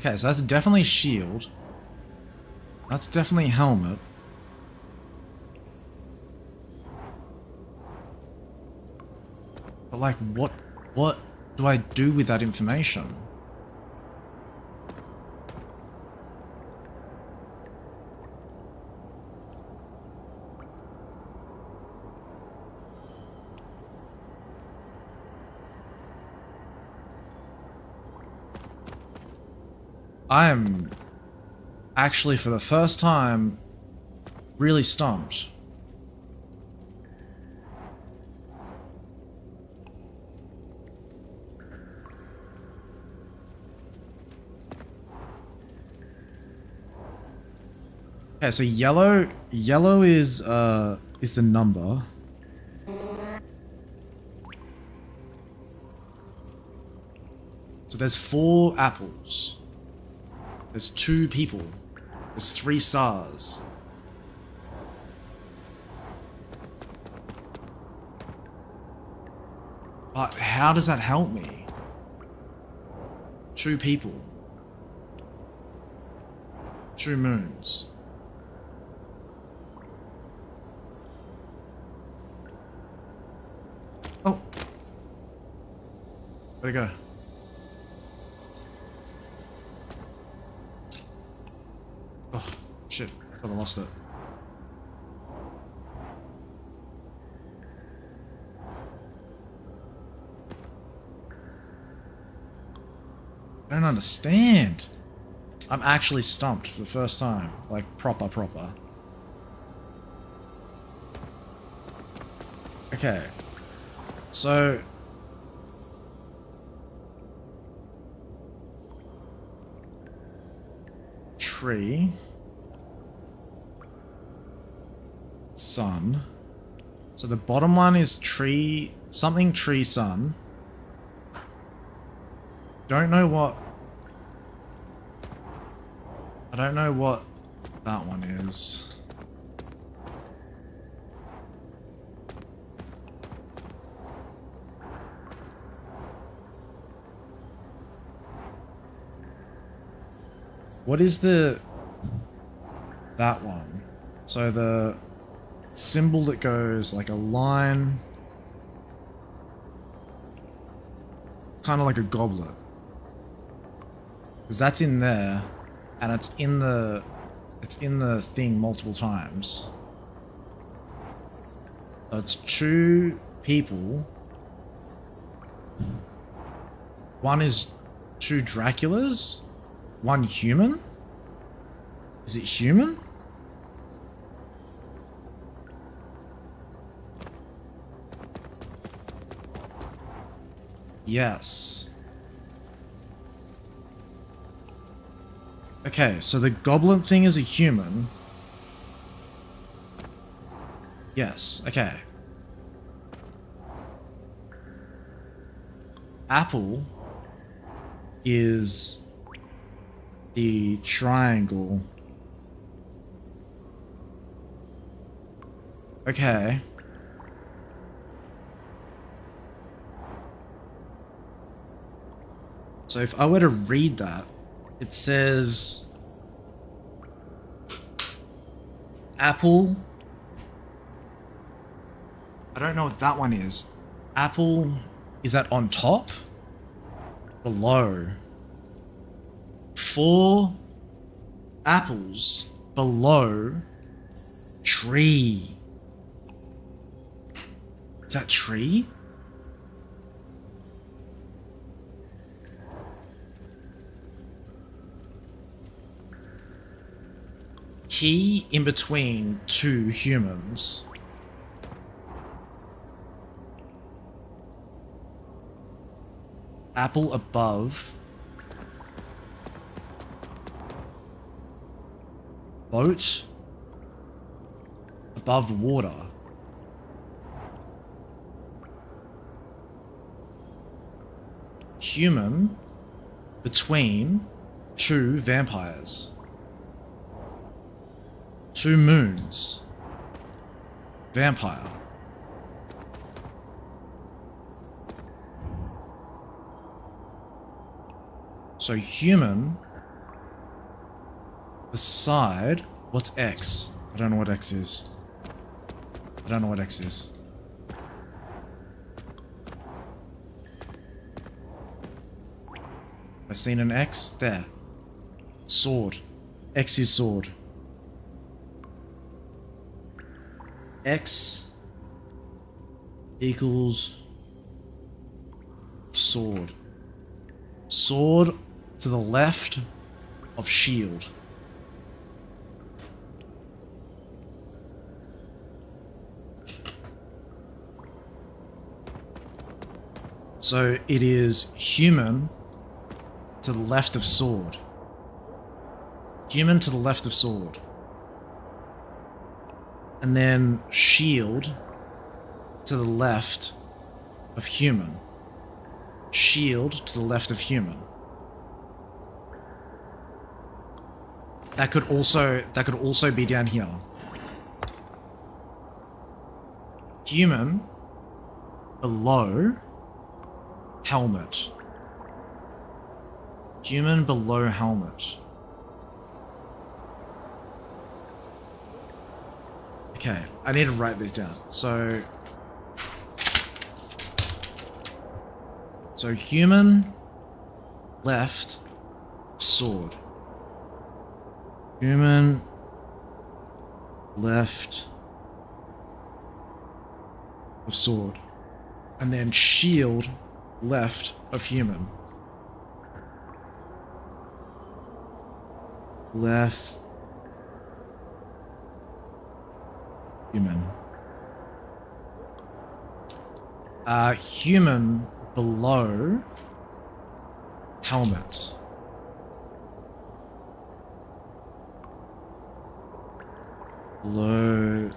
Okay, so that's definitely shield. That's definitely helmet. But like, what do I do with that information? I am actually, for the first time, really stumped. Okay, so yellow is the number. So there's 4 apples. There's 2 people. There's 3 stars. But how does that help me? 2 people. 2 moons. Oh. Where'd it go? Oh, shit. I thought I lost it. I don't understand. I'm actually stumped for the first time. Like, proper. Okay. So... tree. Sun. So the bottom one is tree... something tree sun. Don't know what... I don't know what that one is. What is the... that one? So the symbol that goes like a line... kind of like a goblet. Because that's in there, and it's in the thing multiple times. So it's 2 people. One is 2 Draculas. 1 human? Is it human? Yes. Okay, so the goblin thing is a human. Yes, okay. Apple is the triangle. Okay. So if I were to read that, it says apple. I don't know what that one is. Apple, is that on top? Below. 4 apples below tree. Is that tree? Key in between 2 humans. Apple above. Boat above water. Human between 2 vampires. 2 moons. Vampire. So human beside, what's X? I don't know what X is. I don't know what X is. I seen an X? There. Sword. X is sword. X equals sword. Sword to the left of shield. So it is human to the left of sword. Human to the left of sword. And then shield to the left of human. Shield to the left of human. That could also be down here. Human below helmet. Human below helmet. Okay, I need to write this down. So human left sword. Human left of sword. And then shield left of human. Left human. Human below helmet. Below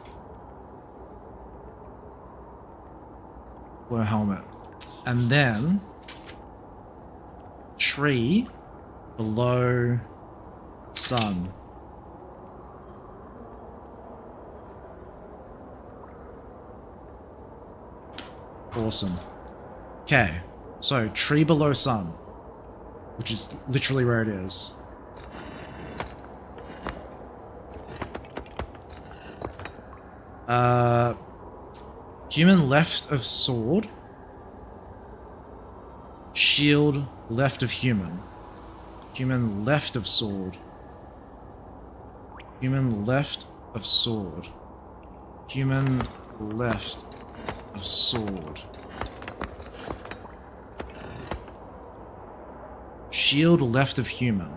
helmet. And then tree below sun. Awesome. Okay, so tree below sun, which is literally where it is. Human left of sword. Shield left of human. Human left of sword. Human left of sword. Human left of sword. Shield left of human.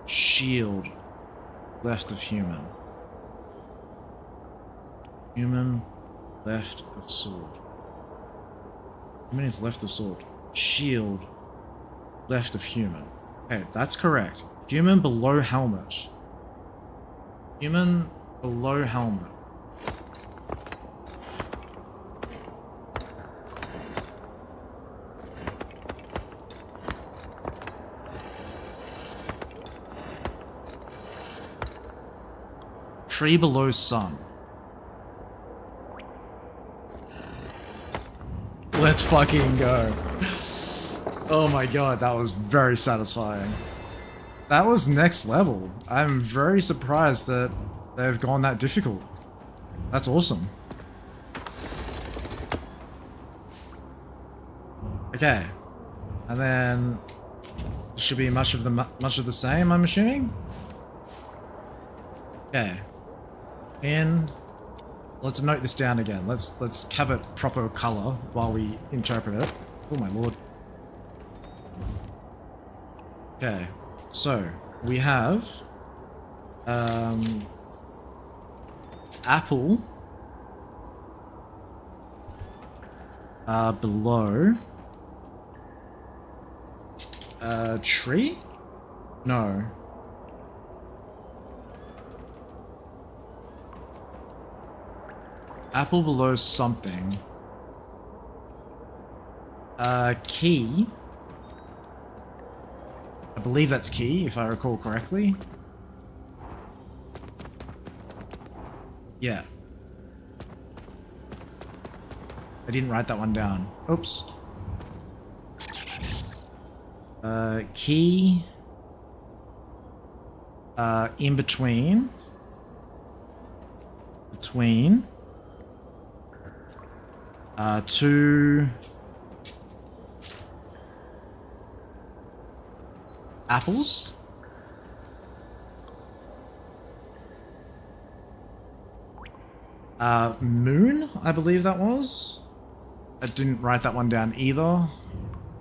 Shield left of human. Human left of sword. Human is left of sword. Shield left of human. Okay, that's correct. Human below helmet. Human below helmet. Tree below sun. Let's fucking go. Oh my god, that was very satisfying. That was next level. I'm very surprised that they've gone that difficult. That's awesome. Okay. And then should be much of the same, I'm assuming. Okay. In. Let's note this down again. Let's have it proper color while we interpret it. Oh my lord. Okay. So we have apple below tree? No. Apple below something. Key. I believe that's key, if I recall correctly. Yeah. I didn't write that one down. Oops. Key. In between. Two apples. Moon, I believe that was. I didn't write that one down either,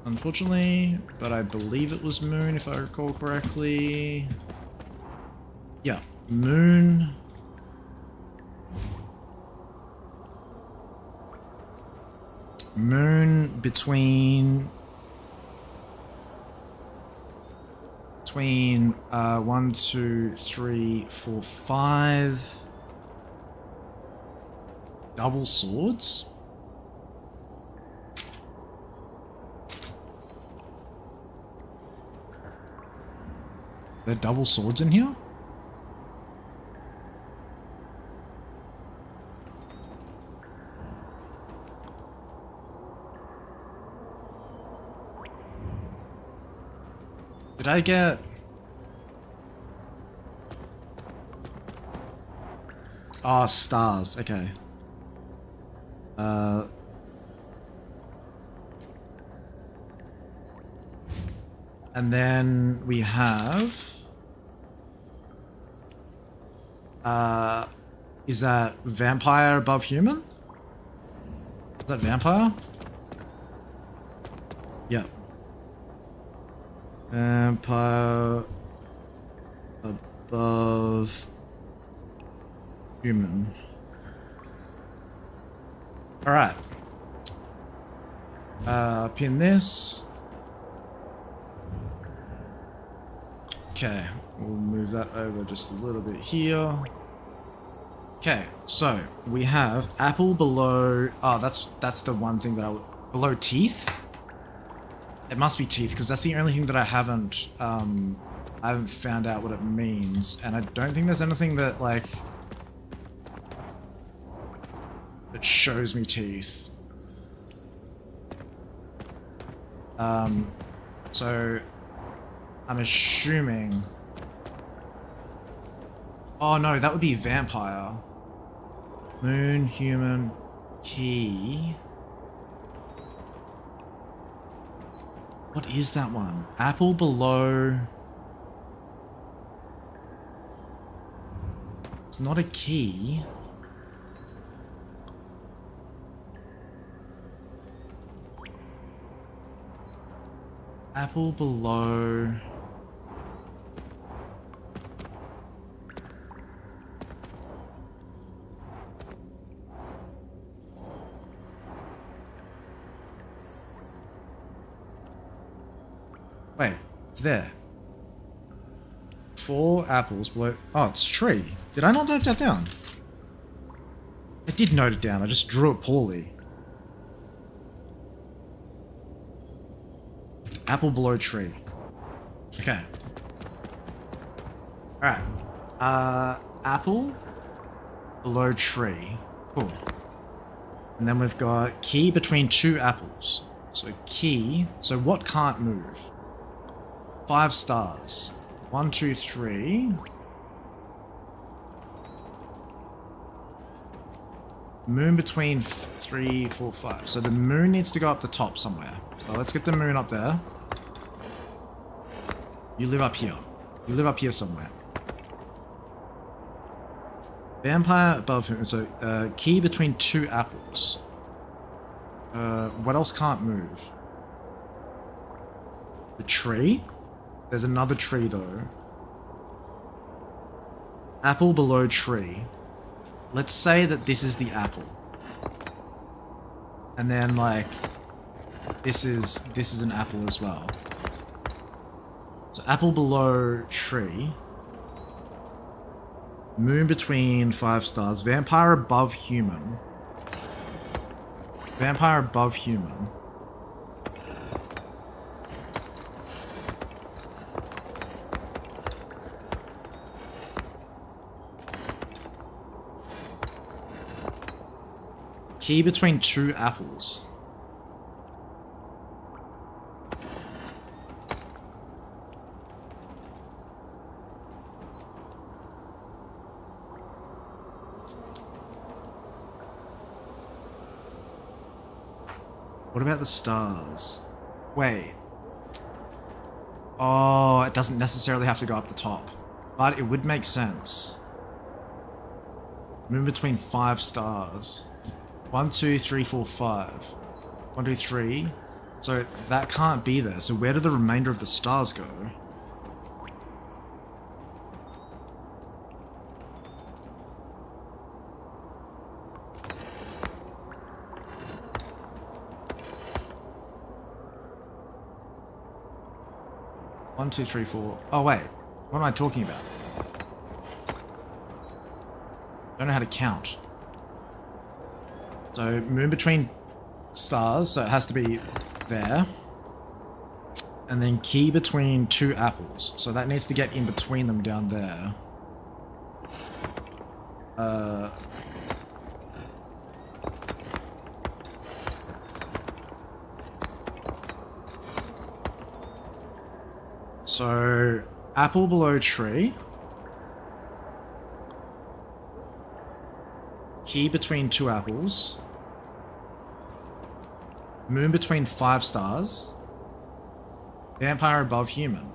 unfortunately, but I believe it was moon if I recall correctly. Yeah, moon. Moon between 1, 2, 3, 4, 5 double swords. There are double swords in here? Did I get... Oh, stars. Okay. And then we have... is that vampire above human? Is that vampire? Yeah. Vampire above human. Alright. Pin this. Okay, we'll move that over just a little bit here. Okay, so we have apple below... Oh, that's the one thing that below teeth? It must be teeth, because that's the only thing that I haven't found out what it means. And I don't think there's anything that, like... that shows me teeth. So... I'm assuming... Oh no, that would be vampire. Moon, human, key... What is that one? Apple below... It's not a key. Apple below... Wait, it's there. 4 apples below... Oh, it's tree. Did I not note that down? I did note it down, I just drew it poorly. Apple below tree. Okay. Alright. Apple below tree. Cool. And then we've got key between 2 apples. So key. So what can't move? 5 stars. 1, 2, 3. Moon between 3, 4, 5. So the moon needs to go up the top somewhere. So let's get the moon up there. You live up here. You live up here somewhere. Vampire above him. So key between 2 apples. What else can't move? The tree? There's another tree though. Apple below tree. Let's say that this is the apple. And then like this is an apple as well. So apple below tree. Moon between 5 stars. Vampire above human. Vampire above human. Key between 2 apples. What about the stars? Wait. Oh, it doesn't necessarily have to go up the top. But it would make sense. Moon between 5 stars. 1, 2, 3, 4, 5. 1, 2, 3. So that can't be there. So where do the remainder of the stars go? One, two, three, four. Oh wait, what am I talking about? Don't know how to count. So moon between stars, so it has to be there. And then key between 2 apples, so that needs to get in between them down there. So apple below tree. Key between 2 apples. Moon between 5 stars. Vampire above human.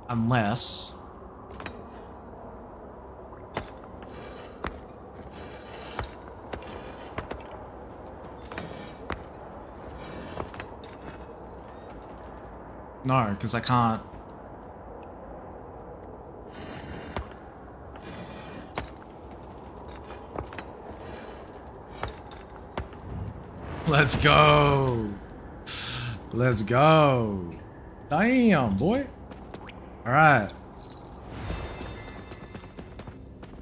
Unless... No, because I can't... Let's go! Let's go! Damn, boy! Alright.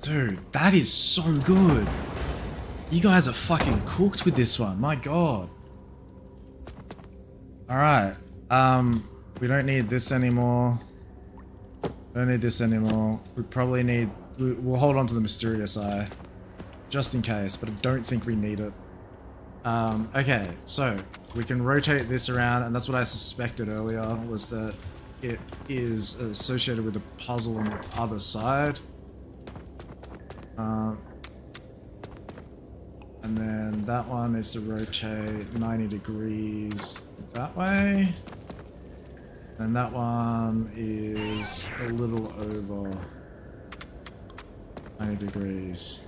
Dude, that is so good! You guys are fucking cooked with this one, my god. Alright, we don't need this anymore. Don't need this anymore. We probably need... We'll hold on to the mysterious eye. Just in case, but I don't think we need it. Okay, so we can rotate this around, and that's what I suspected earlier, was that it is associated with a puzzle on the other side. And then that one is to rotate 90 degrees that way. And that one is a little over 90 degrees.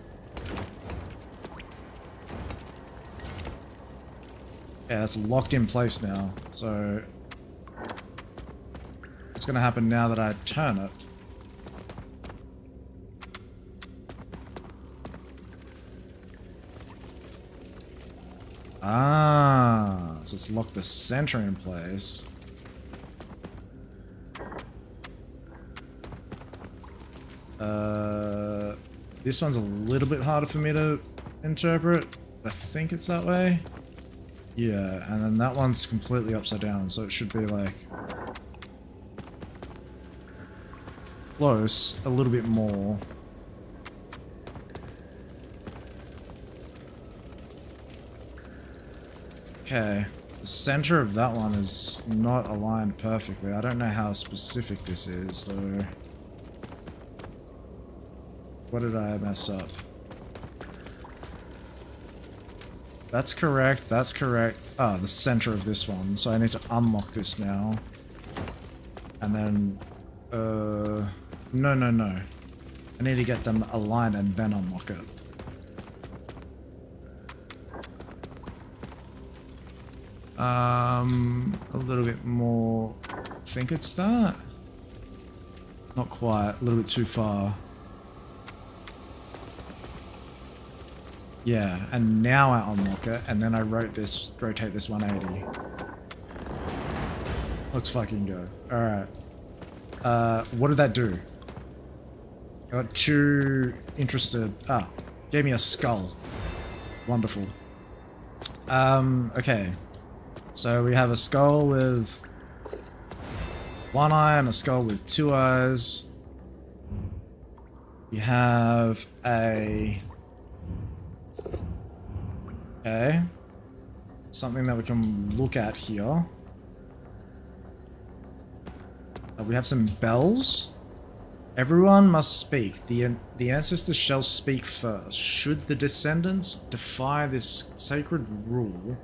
Yeah, that's locked in place now. So what's going to happen now that I turn it? Ah, so it's locked the center in place. This one's a little bit harder for me to interpret. I think it's that way. Yeah, and then that one's completely upside down, so it should be like close, a little bit more. Okay. The center of that one is not aligned perfectly. I don't know how specific this is, though. What did I mess up? That's correct, that's correct. Ah, the center of this one. So I need to unlock this now. And then... No. I need to get them aligned and then unlock it. A little bit more... I think it's that? Not quite, a little bit too far. Yeah, and now I unlock it, and then I rotate this 180. Let's fucking go. Alright. What did that do? I got too interested. Ah, gave me a skull. Wonderful. Okay. So we have a skull with one eye and a skull with two eyes. We have a... Okay. Something that we can look at here. We have some bells. Everyone must speak. The ancestors shall speak first. Should the descendants defy this sacred rule,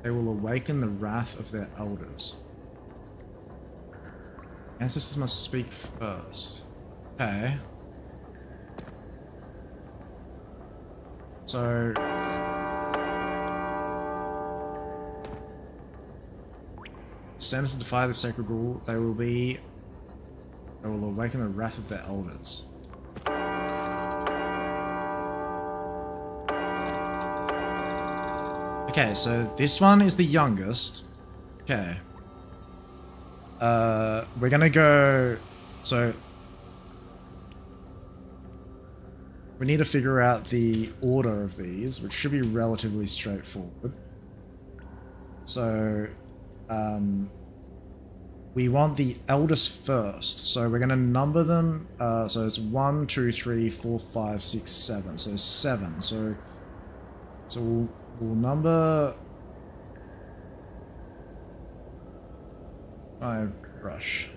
they will awaken the wrath of their elders. Ancestors must speak first. Okay. So... Descendants defy the sacred rule, they will awaken the wrath of their elders. Okay, so this one is the youngest. Okay. We're gonna go... So... We need to figure out the order of these, which should be relatively straightforward. So... we want the eldest first, so we're gonna number them. So it's 1, 2, 3, 4, 5, 6, 7. So 7. So we'll number my brush.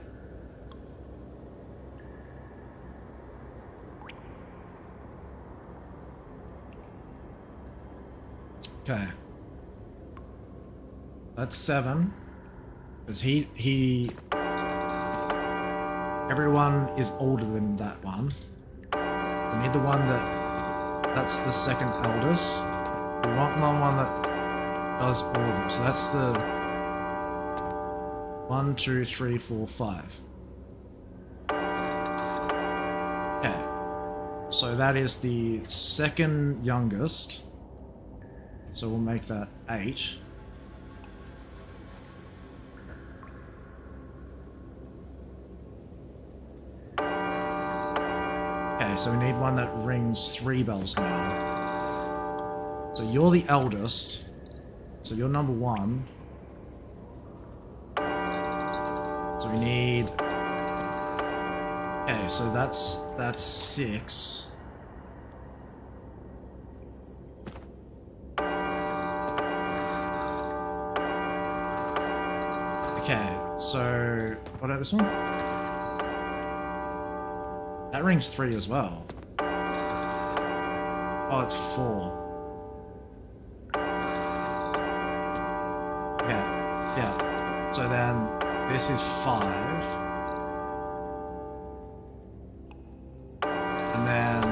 Okay, that's 7. Because everyone is older than that one. We need the one that's the second eldest. We want one that does all of them. So that's the 1, 2, 3, 4, 5. Okay. So that is the second youngest. So we'll make that 8. Okay, so we need one that rings 3 bells now. So you're the eldest. So you're number 1. So we need... Okay, so that's 6. Okay, so what about this one? That rings 3 as well. Oh, it's 4. Yeah. So then this is 5. And then...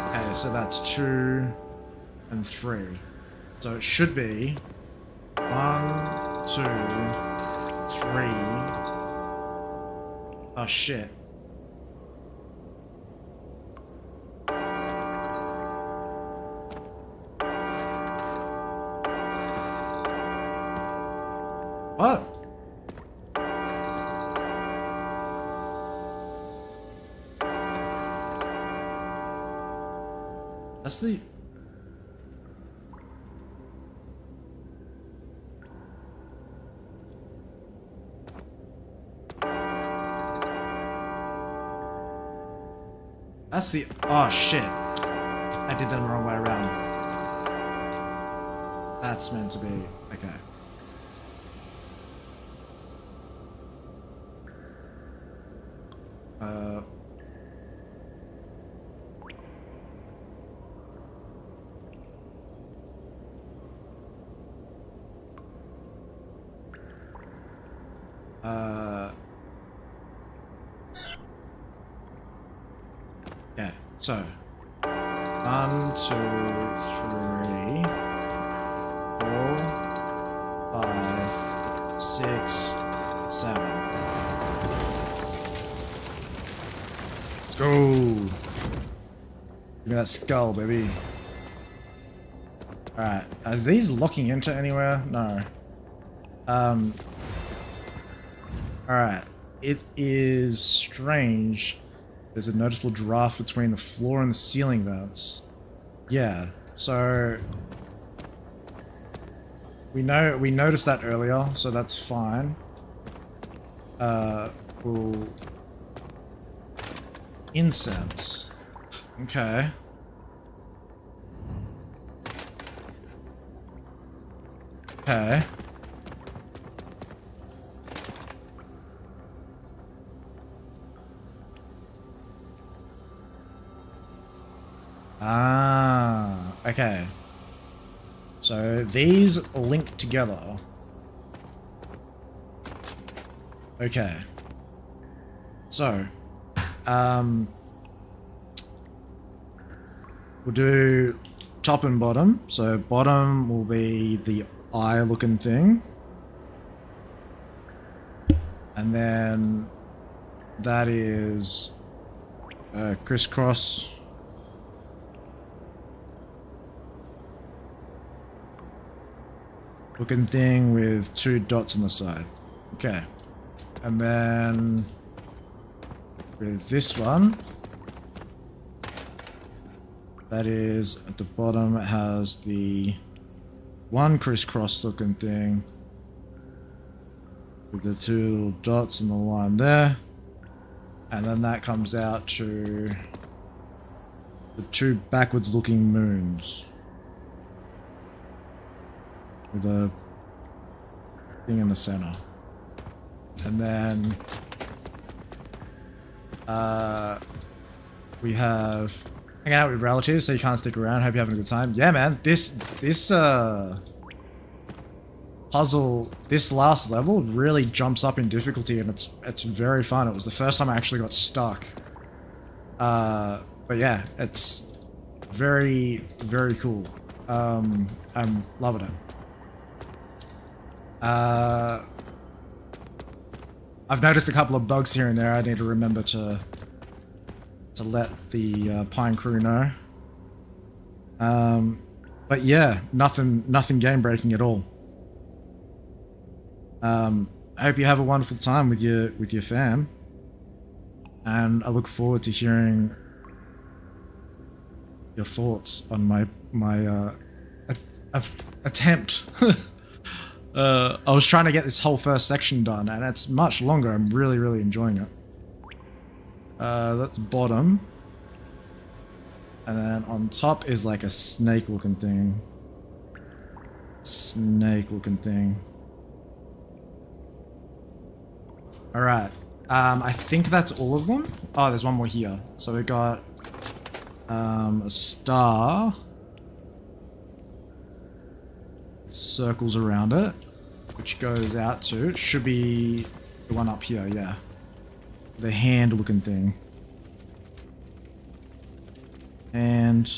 Okay, so that's 2 and 3. So it should be 1, 2, 3. Oh shit. What? That's the... That's the... Oh, shit. I did them the wrong way around. That's meant to be... Okay. Yeah, so 1, 2, 3, 4, 5, 6, 7. Let's go. Give me that skull, baby. Alright, are these locking into anywhere? No. Alright, it is strange. There's a noticeable draft between the floor and the ceiling vents. Yeah, so we noticed that earlier, so that's fine. We'll incense. Okay. Okay. Ah, okay. So these link together. Okay. So, we'll do top and bottom. So bottom will be the eye looking thing. And then that is crisscross. Looking thing with 2 dots on the side. Okay. And then with this one, that is at the bottom, it has the 1 crisscross looking thing with the 2 little dots and the line there. And then that comes out to the 2 backwards looking moons. With a thing in the center. And then we have hanging out with relatives, so you can't stick around. Hope you're having a good time. Yeah, man. This puzzle, this last level really jumps up in difficulty, and it's very fun. It was the first time I actually got stuck. But yeah, it's very, very cool. I'm loving it. I've noticed a couple of bugs here and there. I need to remember to let the Pine crew know. But yeah, nothing game breaking at all. I hope you have a wonderful time with your fam, and I look forward to hearing your thoughts on my attempt. I was trying to get this whole first section done, and it's much longer. I'm really, really enjoying it. That's bottom. And then on top is like a snake-looking thing. Snake-looking thing. Alright. I think that's all of them. Oh, there's one more here. So we got a star. Circles around it, which goes out to, it should be the one up here, yeah. The hand looking thing. And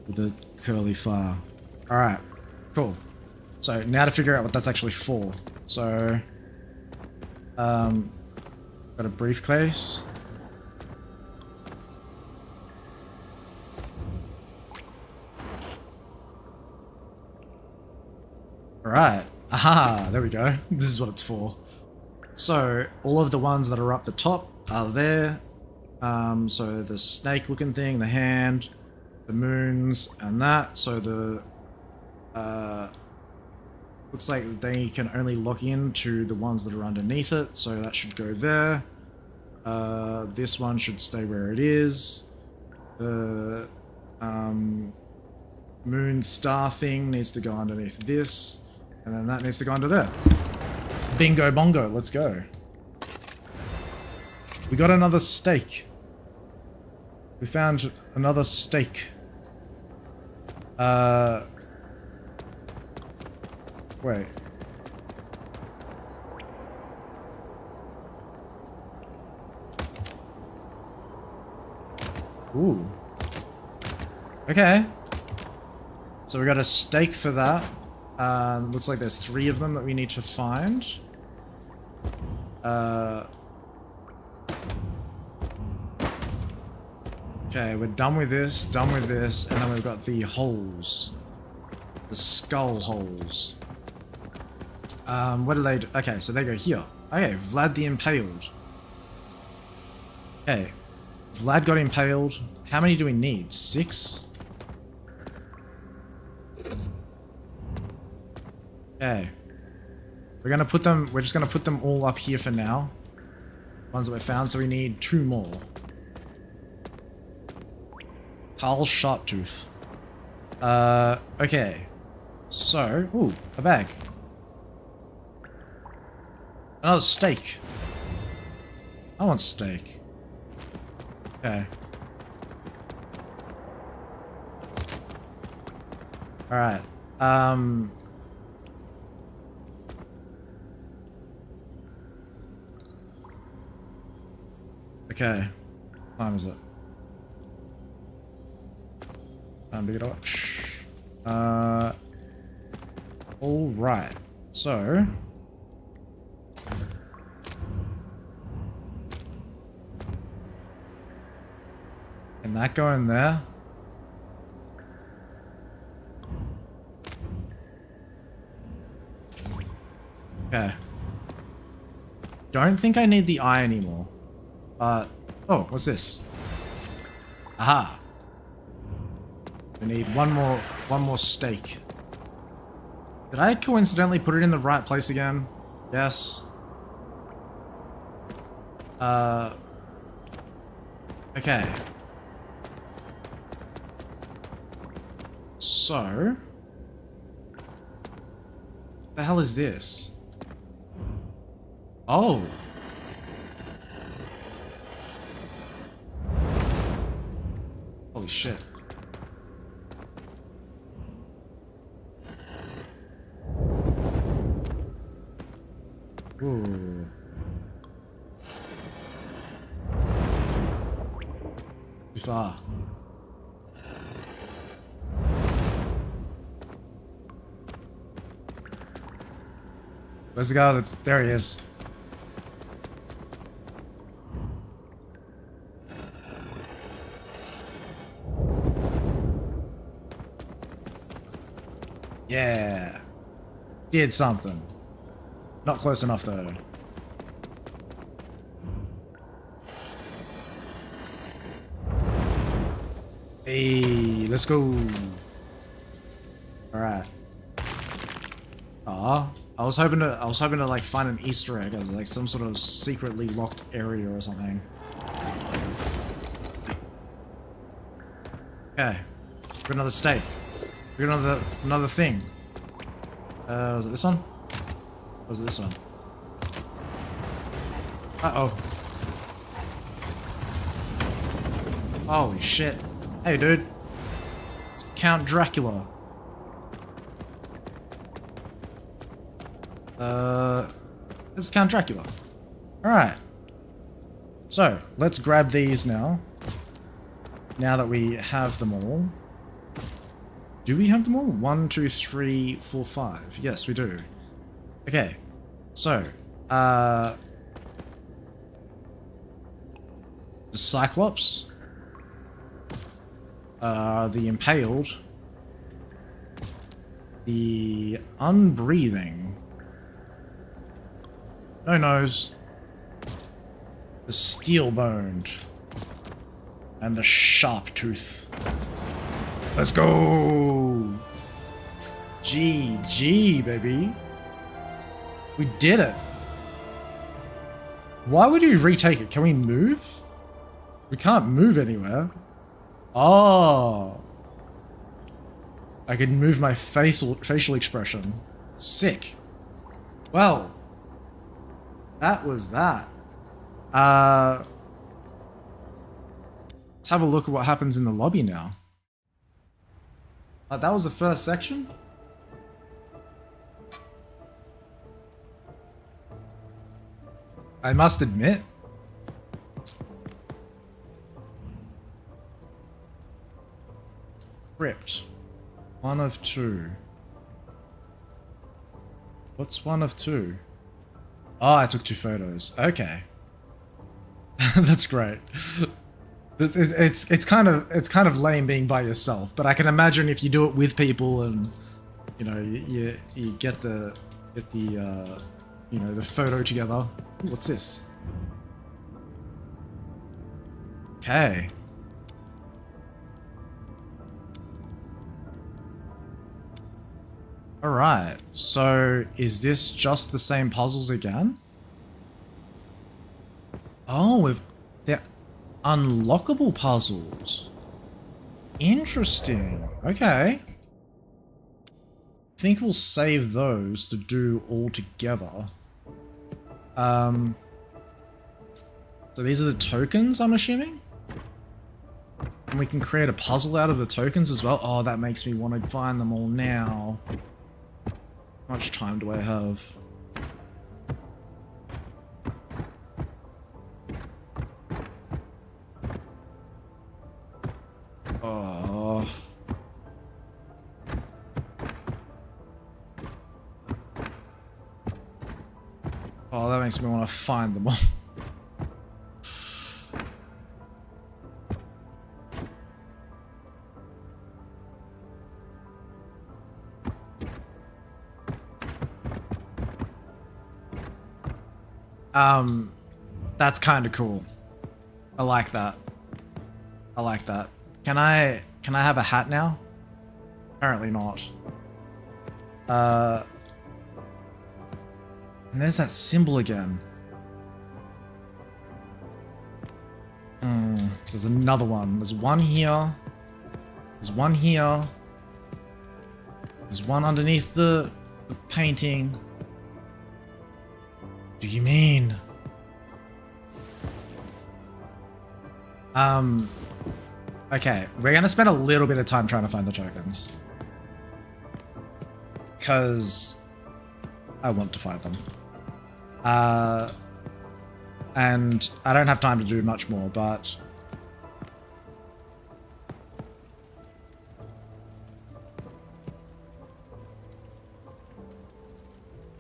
with a curly far. Alright, cool. So now to figure out what that's actually for. So, got a briefcase. Alright, aha, there we go. This is what it's for. So, all of the ones that are up the top are there. So the snake looking thing, the hand, the moons, and that. So the, looks like they can only lock in to the ones that are underneath it. So that should go there. This one should stay where it is. The moon star thing needs to go underneath this, and then that needs to go under there. Bingo bongo, let's go. We got another steak. We found another steak. Wait. Ooh. Okay. So we got a steak for that. Looks like there's 3 of them that we need to find. Okay, we're done with this, and then we've got the holes. The skull holes. What do they do? Okay, so they go here. Okay, Vlad the Impaled. Okay, Vlad got impaled. How many do we need? 6? Okay. We're just gonna put them all up here for now. Ones that we found, so we need 2 more. Carl Sharptooth. Okay. So, ooh, a bag. Another steak. I want steak. Okay. Alright. Okay. What time is it? Time to get up. Alright. So. Can that go in there? Okay. Don't think I need the eye anymore. Oh, what's this? Aha. We need one more steak. Did I coincidentally put it in the right place again? Yes. Okay. So, the hell is this? Oh. Holy shit. Ooh. Too far. Where's the guy? There he is. Yeah. Did something. Not close enough though. Hey, let's go. Alright. I was hoping to like find an Easter egg as like some sort of secretly locked area or something. Okay. Got another steak. We got another thing. Was it this one? Or was it this one? Uh-oh. Holy shit. Hey, dude. It's Count Dracula. This is Count Dracula. Alright. So, let's grab these now. Now that we have them all. Do we have them all? 1, 2, 3, 4, 5. Yes, we do. Okay. So, the Cyclops. The Impaled. The Unbreathing. No nose. The Steel-boned. And the Sharptooth. Let's go! GG, baby. We did it. Why would you retake it? Can we move? We can't move anywhere. Oh. I can move my facial expression. Sick. Well, that was that. Let's have a look at what happens in the lobby now. That was the first section? I must admit, Crypt. One of two. What's one of two? Oh, I took 2 photos. Okay. That's great. It's kind of lame being by yourself, but I can imagine if you do it with people and you know you get the you know the photo together. What's this? Okay. Alright, so is this just the same puzzles again? Oh, they're unlockable puzzles. Interesting. Okay. I think we'll save those to do all together. So these are the tokens, I'm assuming? And we can create a puzzle out of the tokens as well. Oh, that makes me want to find them all now. How much time do I have? Oh. Oh, that makes me want to find them all. That's kind of cool. I like that. I like that. Can I have a hat now? Apparently not. And there's that symbol again. There's another one. There's one here. There's one here. There's one underneath the painting. What do you mean? Okay, we're gonna spend a little bit of time trying to find the tokens. Because I want to find them. And I don't have time to do much more, but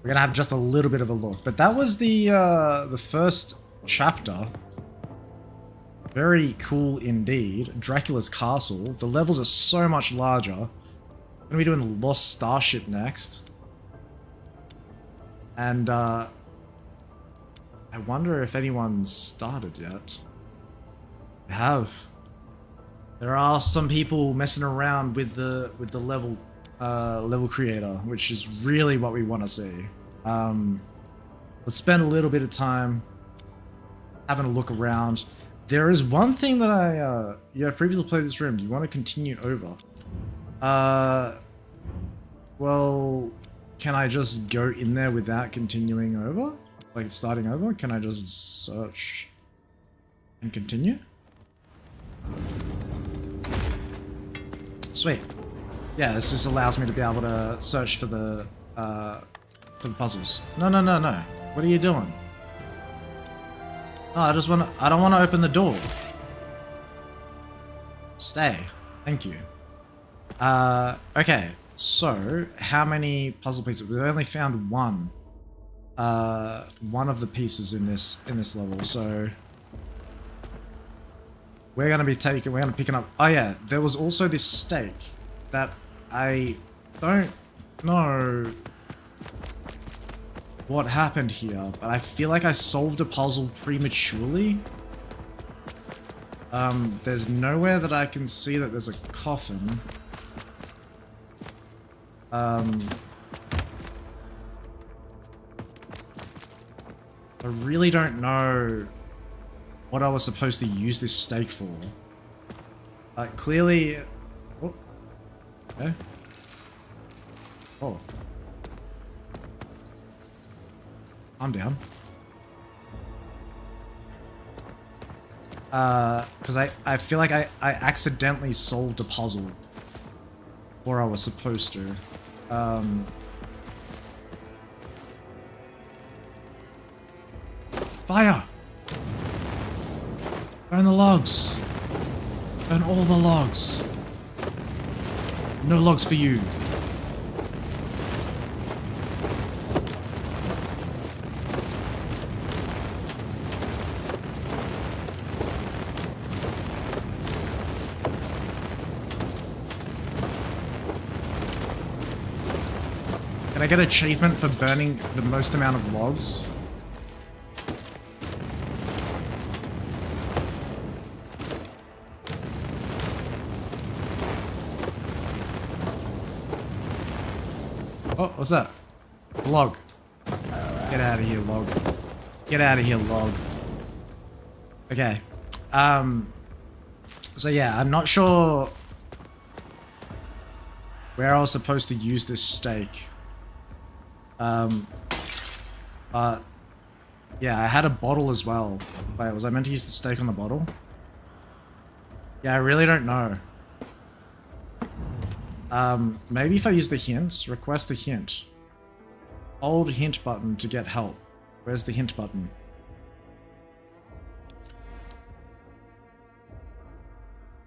we're gonna have just a little bit of a look. But that was the first chapter. Very cool indeed. Dracula's castle. The levels are so much larger. We're gonna be doing Lost Starship next. And I wonder if anyone's started yet. They have. There are some people messing around with the level level creator, which is really what we want to see. Let's spend a little bit of time having a look around. There is one thing that you have previously played this room. Do you want to continue over? Well, can I just go in there without continuing over? Like starting over? Can I just search and continue? Sweet. Yeah, this just allows me to be able to search for the puzzles. No. What are you doing? No, I don't want to open the door. Stay. Thank you. Okay. So, how many puzzle pieces? We only found one. One of the pieces in this level. So, we're gonna be picking up. Oh yeah, there was also this stake that I don't know what happened here, but I feel like I solved a puzzle prematurely. There's nowhere that I can see that there's a coffin. I really don't know what I was supposed to use this stake for. Clearly... Oh. Okay. Oh. I'm down. Because I feel like I accidentally solved a puzzle. Or I was supposed to. Fire! Burn the logs! Burn all the logs! No logs for you. Can I get an achievement for burning the most amount of logs? Oh, what's that? Log. Get out of here, log. Get out of here, log. Okay. So yeah, I'm not sure where I was supposed to use this stake. But yeah, I had a bottle as well. Wait, was I meant to use the stake on the bottle? Yeah, I really don't know. Maybe if I use the hints, request a hint. Hold hint button to get help. Where's the hint button?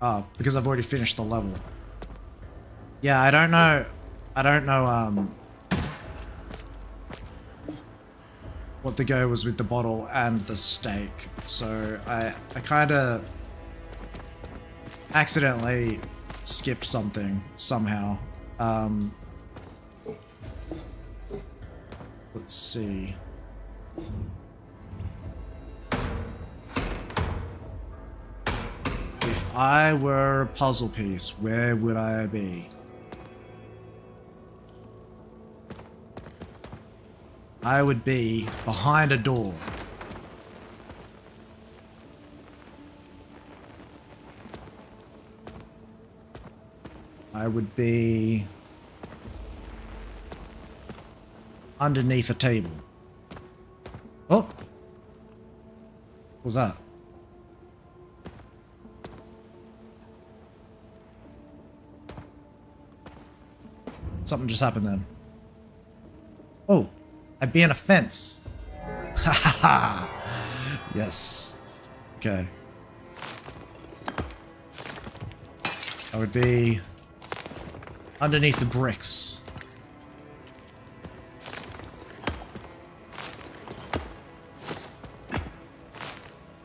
Oh, because I've already finished the level. Yeah, I don't know, what the go was with the bottle and the stake. So I kinda accidentally skipped something somehow. Let's see. If I were a puzzle piece, where would I be? I would be behind a door. I would be underneath a table. Oh! What was that? Something just happened then. Oh! I'd be in a fence. Ha ha ha! Yes. Okay. I would be underneath the bricks.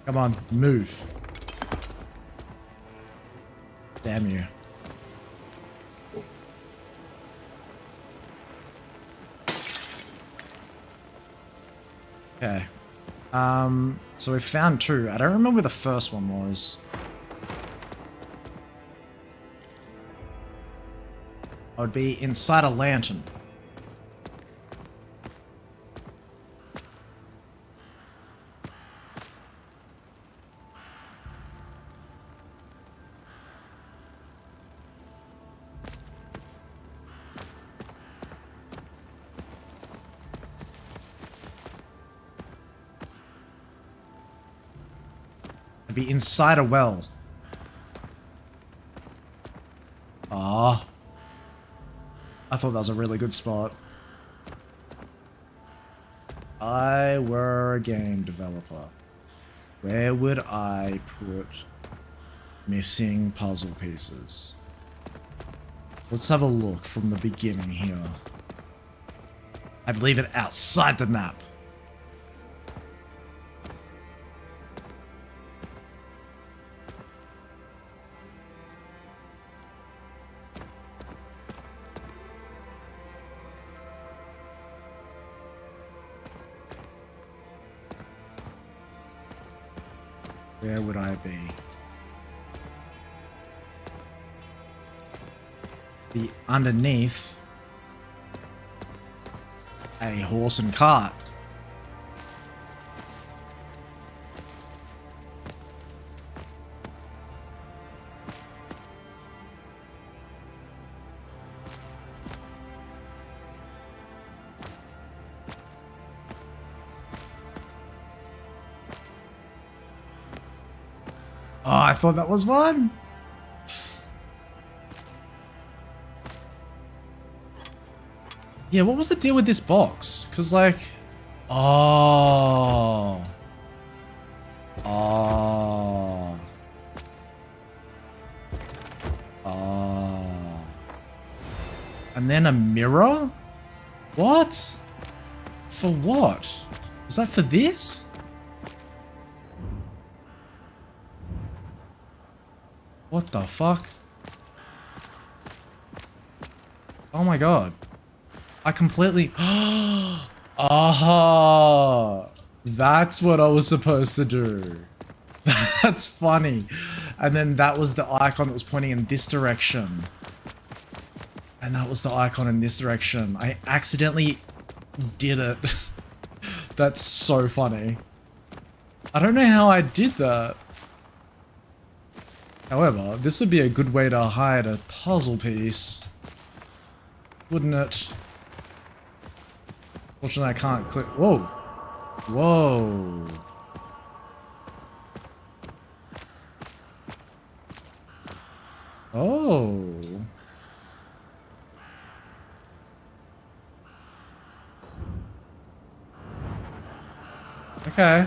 Come on, move. Damn you. Okay. So we found two. I don't remember where the first one was. I would be inside a lantern. I'd be inside a well. Ah. I thought that was a really good spot. I were a game developer. Where would I put missing puzzle pieces? Let's have a look from the beginning here. I'd leave it outside the map. Where would I be? Be underneath a horse and cart. I thought that was one. Yeah, what was the deal with this box? Because, like... Oh. Oh. Oh. And then a mirror? What? For what? Was that for this? What the fuck? Oh my god. I completely... Ah, that's what I was supposed to do. That's funny. And then that was the icon that was pointing in this direction. And that was the icon in this direction. I accidentally did it. That's so funny. I don't know how I did that. However, this would be a good way to hide a puzzle piece. Wouldn't it? Fortunately, I can't click. Whoa. Whoa. Oh. Okay.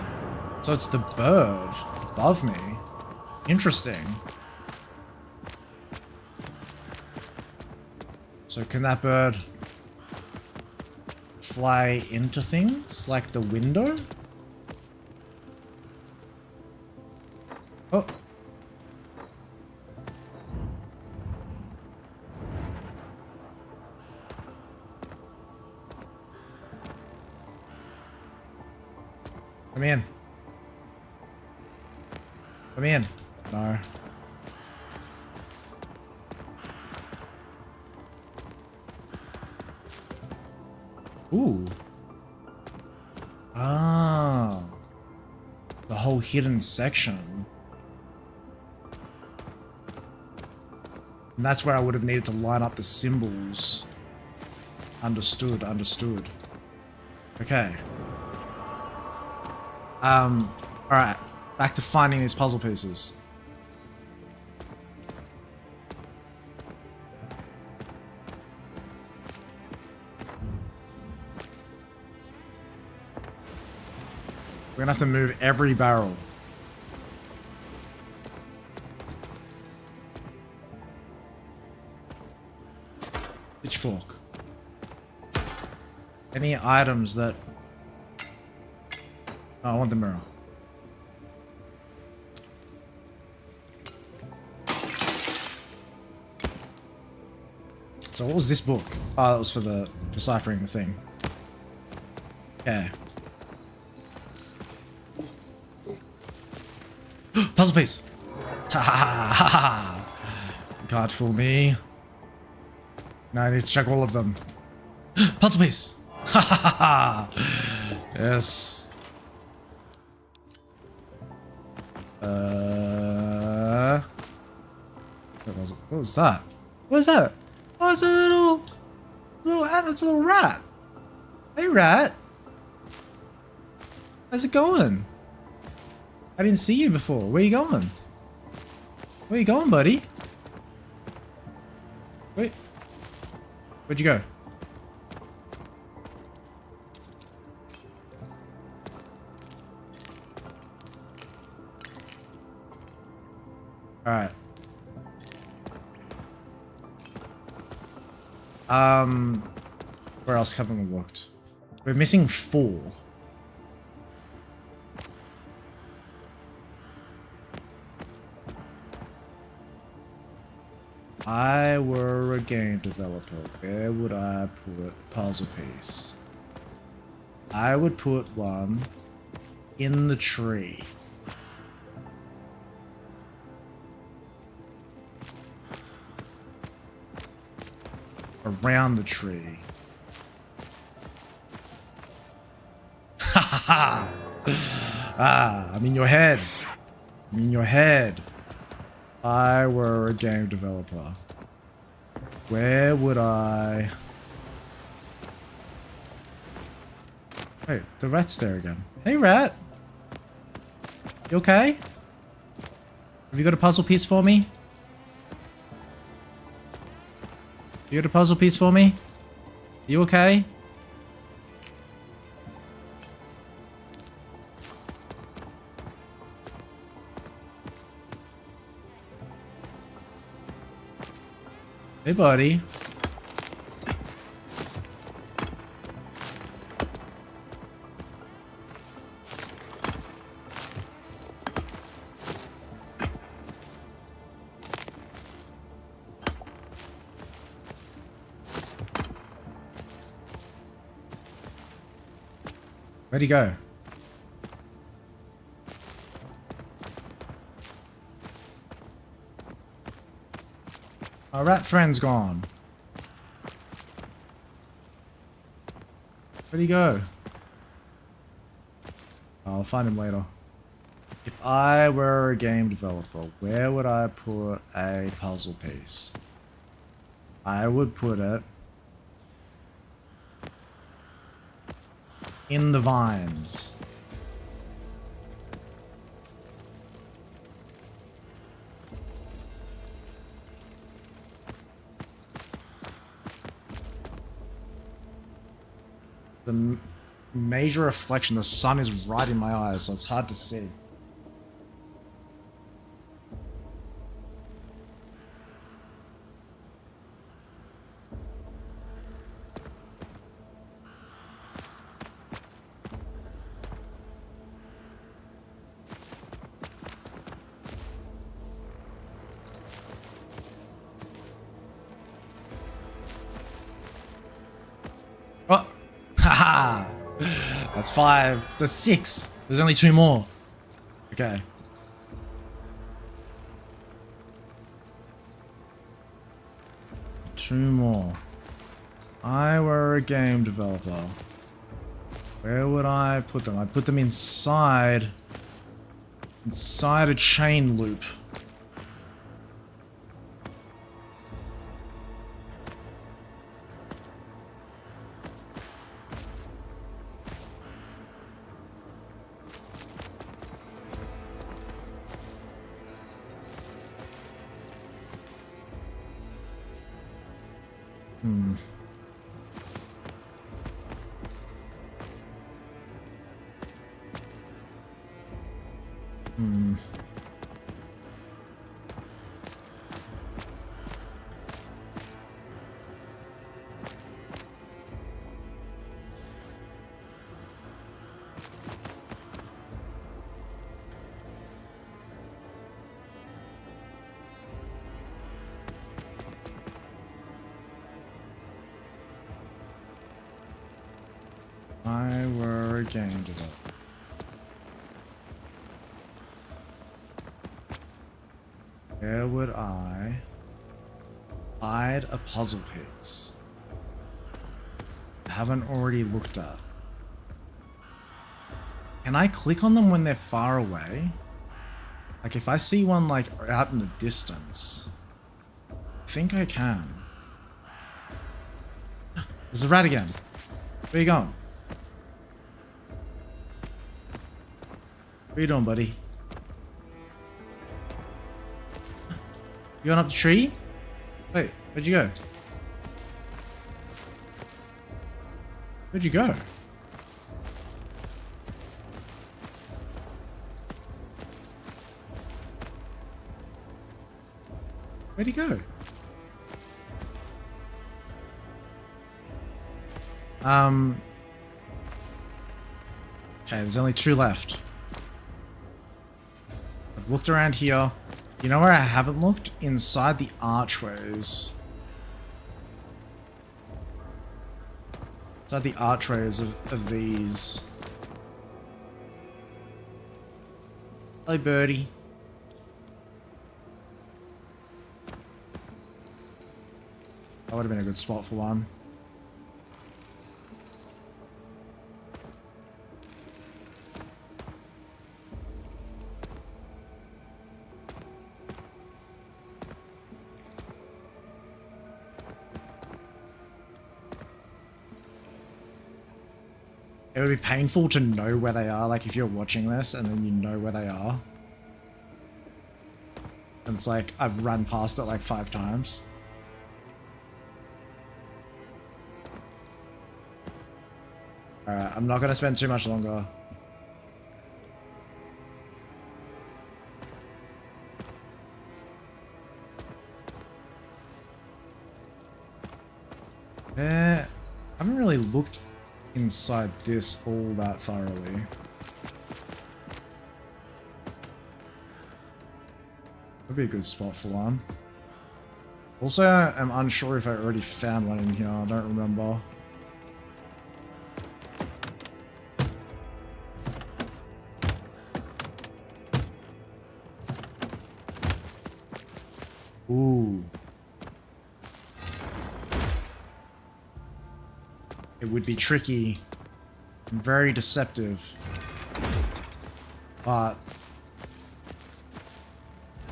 So it's the bird above me. Interesting. So can that bird fly into things like the window? Oh. Come in. Come in. No. Ooh. Ah. The whole hidden section. And that's where I would have needed to line up the symbols. Understood, understood. Okay. Alright. Back to finding these puzzle pieces. We're gonna have to move every barrel. Pitchfork. Any items that... Oh, I want the mirror. So what was this book? Oh, that was for the deciphering the thing. Okay. Puzzle piece! Ha ha ha ha ha! You can't fool me. Now I need to check all of them. Puzzle piece! Ha ha ha ha! Yes. What was that? What is that? Oh, it's a little ant. It's a little rat. Hey, rat. How's it going? I didn't see you before. Where you going? Where you going, buddy? Wait. Where'd you go? Alright. Where else haven't we looked? We're missing 4. I were a game developer, where would I put puzzle piece? I would put one in the tree. Around the tree. Ha ha ha! Ah, I'm in your head. I'm in your head. I were a game developer. Where would I... Wait, the rat's there again. Hey, rat. You okay? Have you got a puzzle piece for me? You got a puzzle piece for me? You okay? Hey, buddy. Where'd he go? Our rat friend's gone. Where'd he go? I'll find him later. If I were a game developer, where would I put a puzzle piece? I would put it in the vines. The major reflection, the sun is right in my eyes, so it's hard to see. Oh, haha! That's 5. That's 6. There's only 2 more. Okay. Two more. I were a game developer. Where would I put them? I'd put them inside a chain loop. I were a game developer. Where would I hide a puzzle piece I haven't already looked at? Can I click on them when they're far away? Like if I see one like out in the distance, I think I can. There's a rat again. Where you going? What are you doing, buddy? You going up the tree? Wait, where'd you go? Where'd you go? Where'd he go? Okay, there's only 2 left. I've looked around here. You know where I haven't looked? Inside the archways. Inside the archways of these. Hello, birdie. That would have been a good spot for one. It would be painful to know where they are, like if you're watching this and then you know where they are. And it's like, I've run past it like 5 times. Alright, I'm not gonna spend too much longer. I haven't really looked inside this all that thoroughly. That'd be a good spot for one. Also, I'm unsure if I already found one in here. I don't remember. Ooh. It would be tricky and very deceptive, but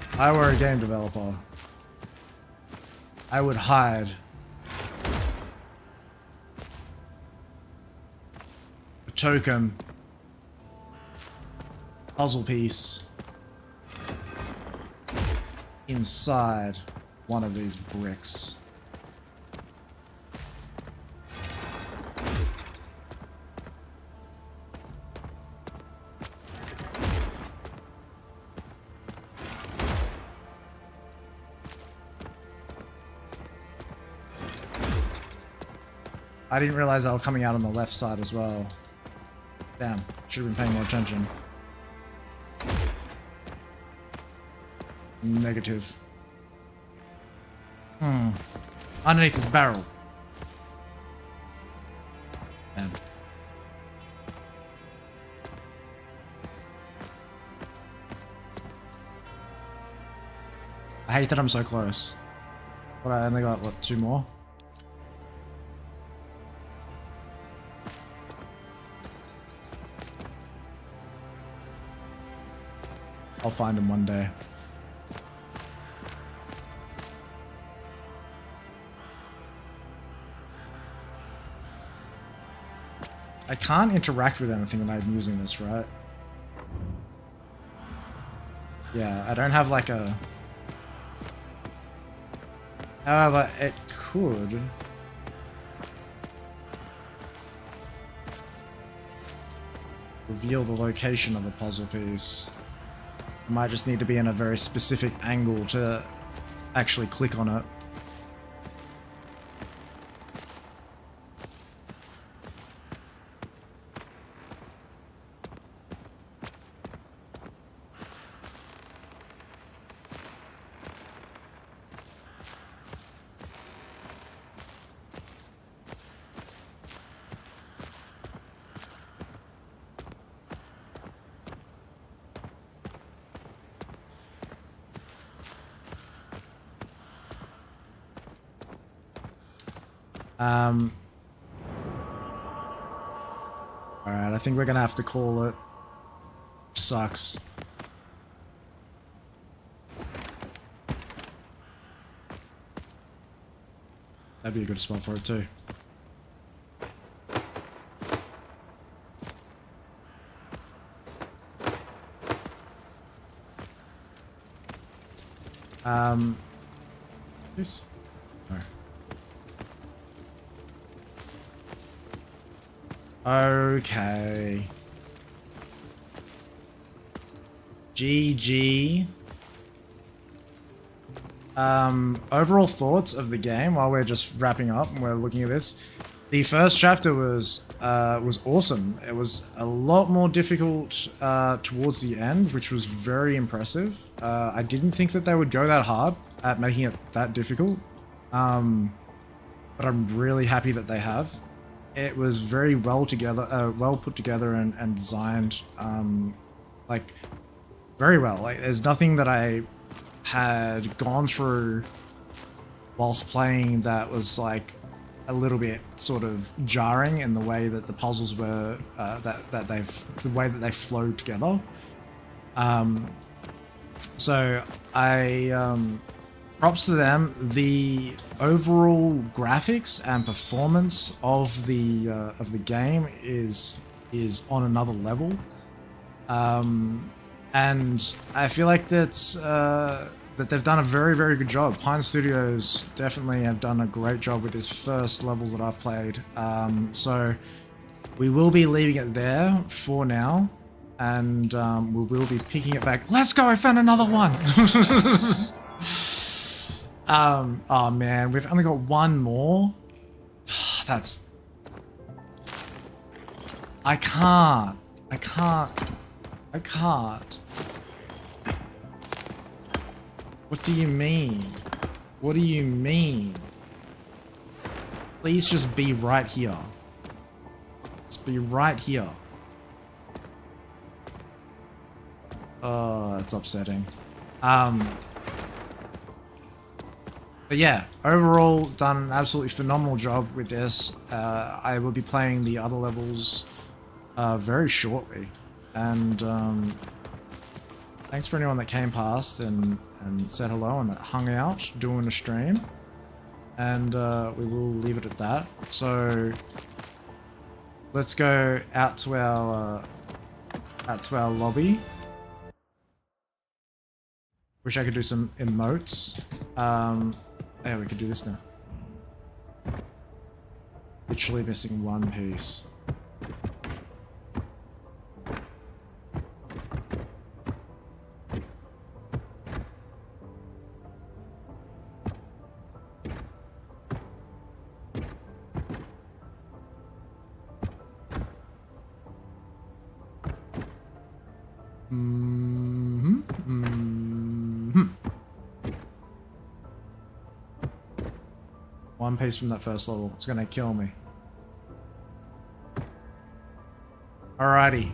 if I were a game developer, I would hide a token, puzzle piece inside one of these bricks. I didn't realize they were coming out on the left side as well. Damn, should have been paying more attention. Negative. Underneath this barrel. Damn. I hate that I'm so close. But I only got, what, 2 more? I'll find him one day. I can't interact with anything when I'm using this, right? Yeah, I don't have like a... However, it could... reveal the location of a puzzle piece. I might just need to be in a very specific angle to actually click on it. Alright, I think we're gonna have to call it. Sucks. That'd be a good spot for it too. This? No. Okay. GG. Overall thoughts of the game while we're just wrapping up and we're looking at this. The first chapter was awesome. It was a lot more difficult towards the end, which was very impressive. I didn't think that they would go that hard at making it that difficult. But I'm really happy that they have. It was very well together, well put together and designed, like very well. Like there's nothing that I had gone through whilst playing that was like a little bit sort of jarring in the way that the puzzles were, the way that they flowed together. So props to them. The overall graphics and performance of the game is on another level, and I feel like that's that they've done a very, very good job. Pine Studios definitely have done a great job with this first levels that I've played. So we will be leaving it there for now, and we will be picking it back. Let's go! I found another one. Oh man, we've only got one more. That's. I can't. What do you mean? What do you mean? Please just be right here. Just be right here. Oh, that's upsetting. But yeah, overall, done an absolutely phenomenal job with this. I will be playing the other levels very shortly. And thanks for anyone that came past and said hello and hung out doing a stream. And we will leave it at that. So let's go out to our lobby. Wish I could do some emotes. Yeah, we could do this now. Literally missing one piece. One piece from that first level. It's gonna kill me. Alrighty.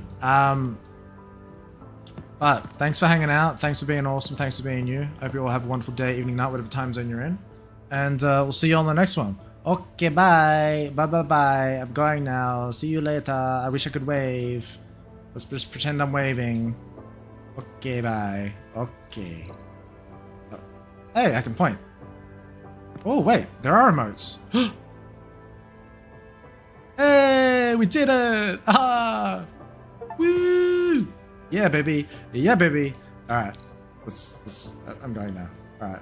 But thanks for hanging out. Thanks for being awesome. Thanks for being you. Hope you all have a wonderful day, evening, night, whatever time zone you're in. And we'll see you on the next one. Okay, bye. Bye. I'm going now. See you later. I wish I could wave. Let's just pretend I'm waving. Okay, bye. Okay. Hey, I can point. Oh, wait. There are emotes. Hey, we did it! Ah! Woo! Yeah, baby. Yeah, baby. Alright. I'm going now. Alright.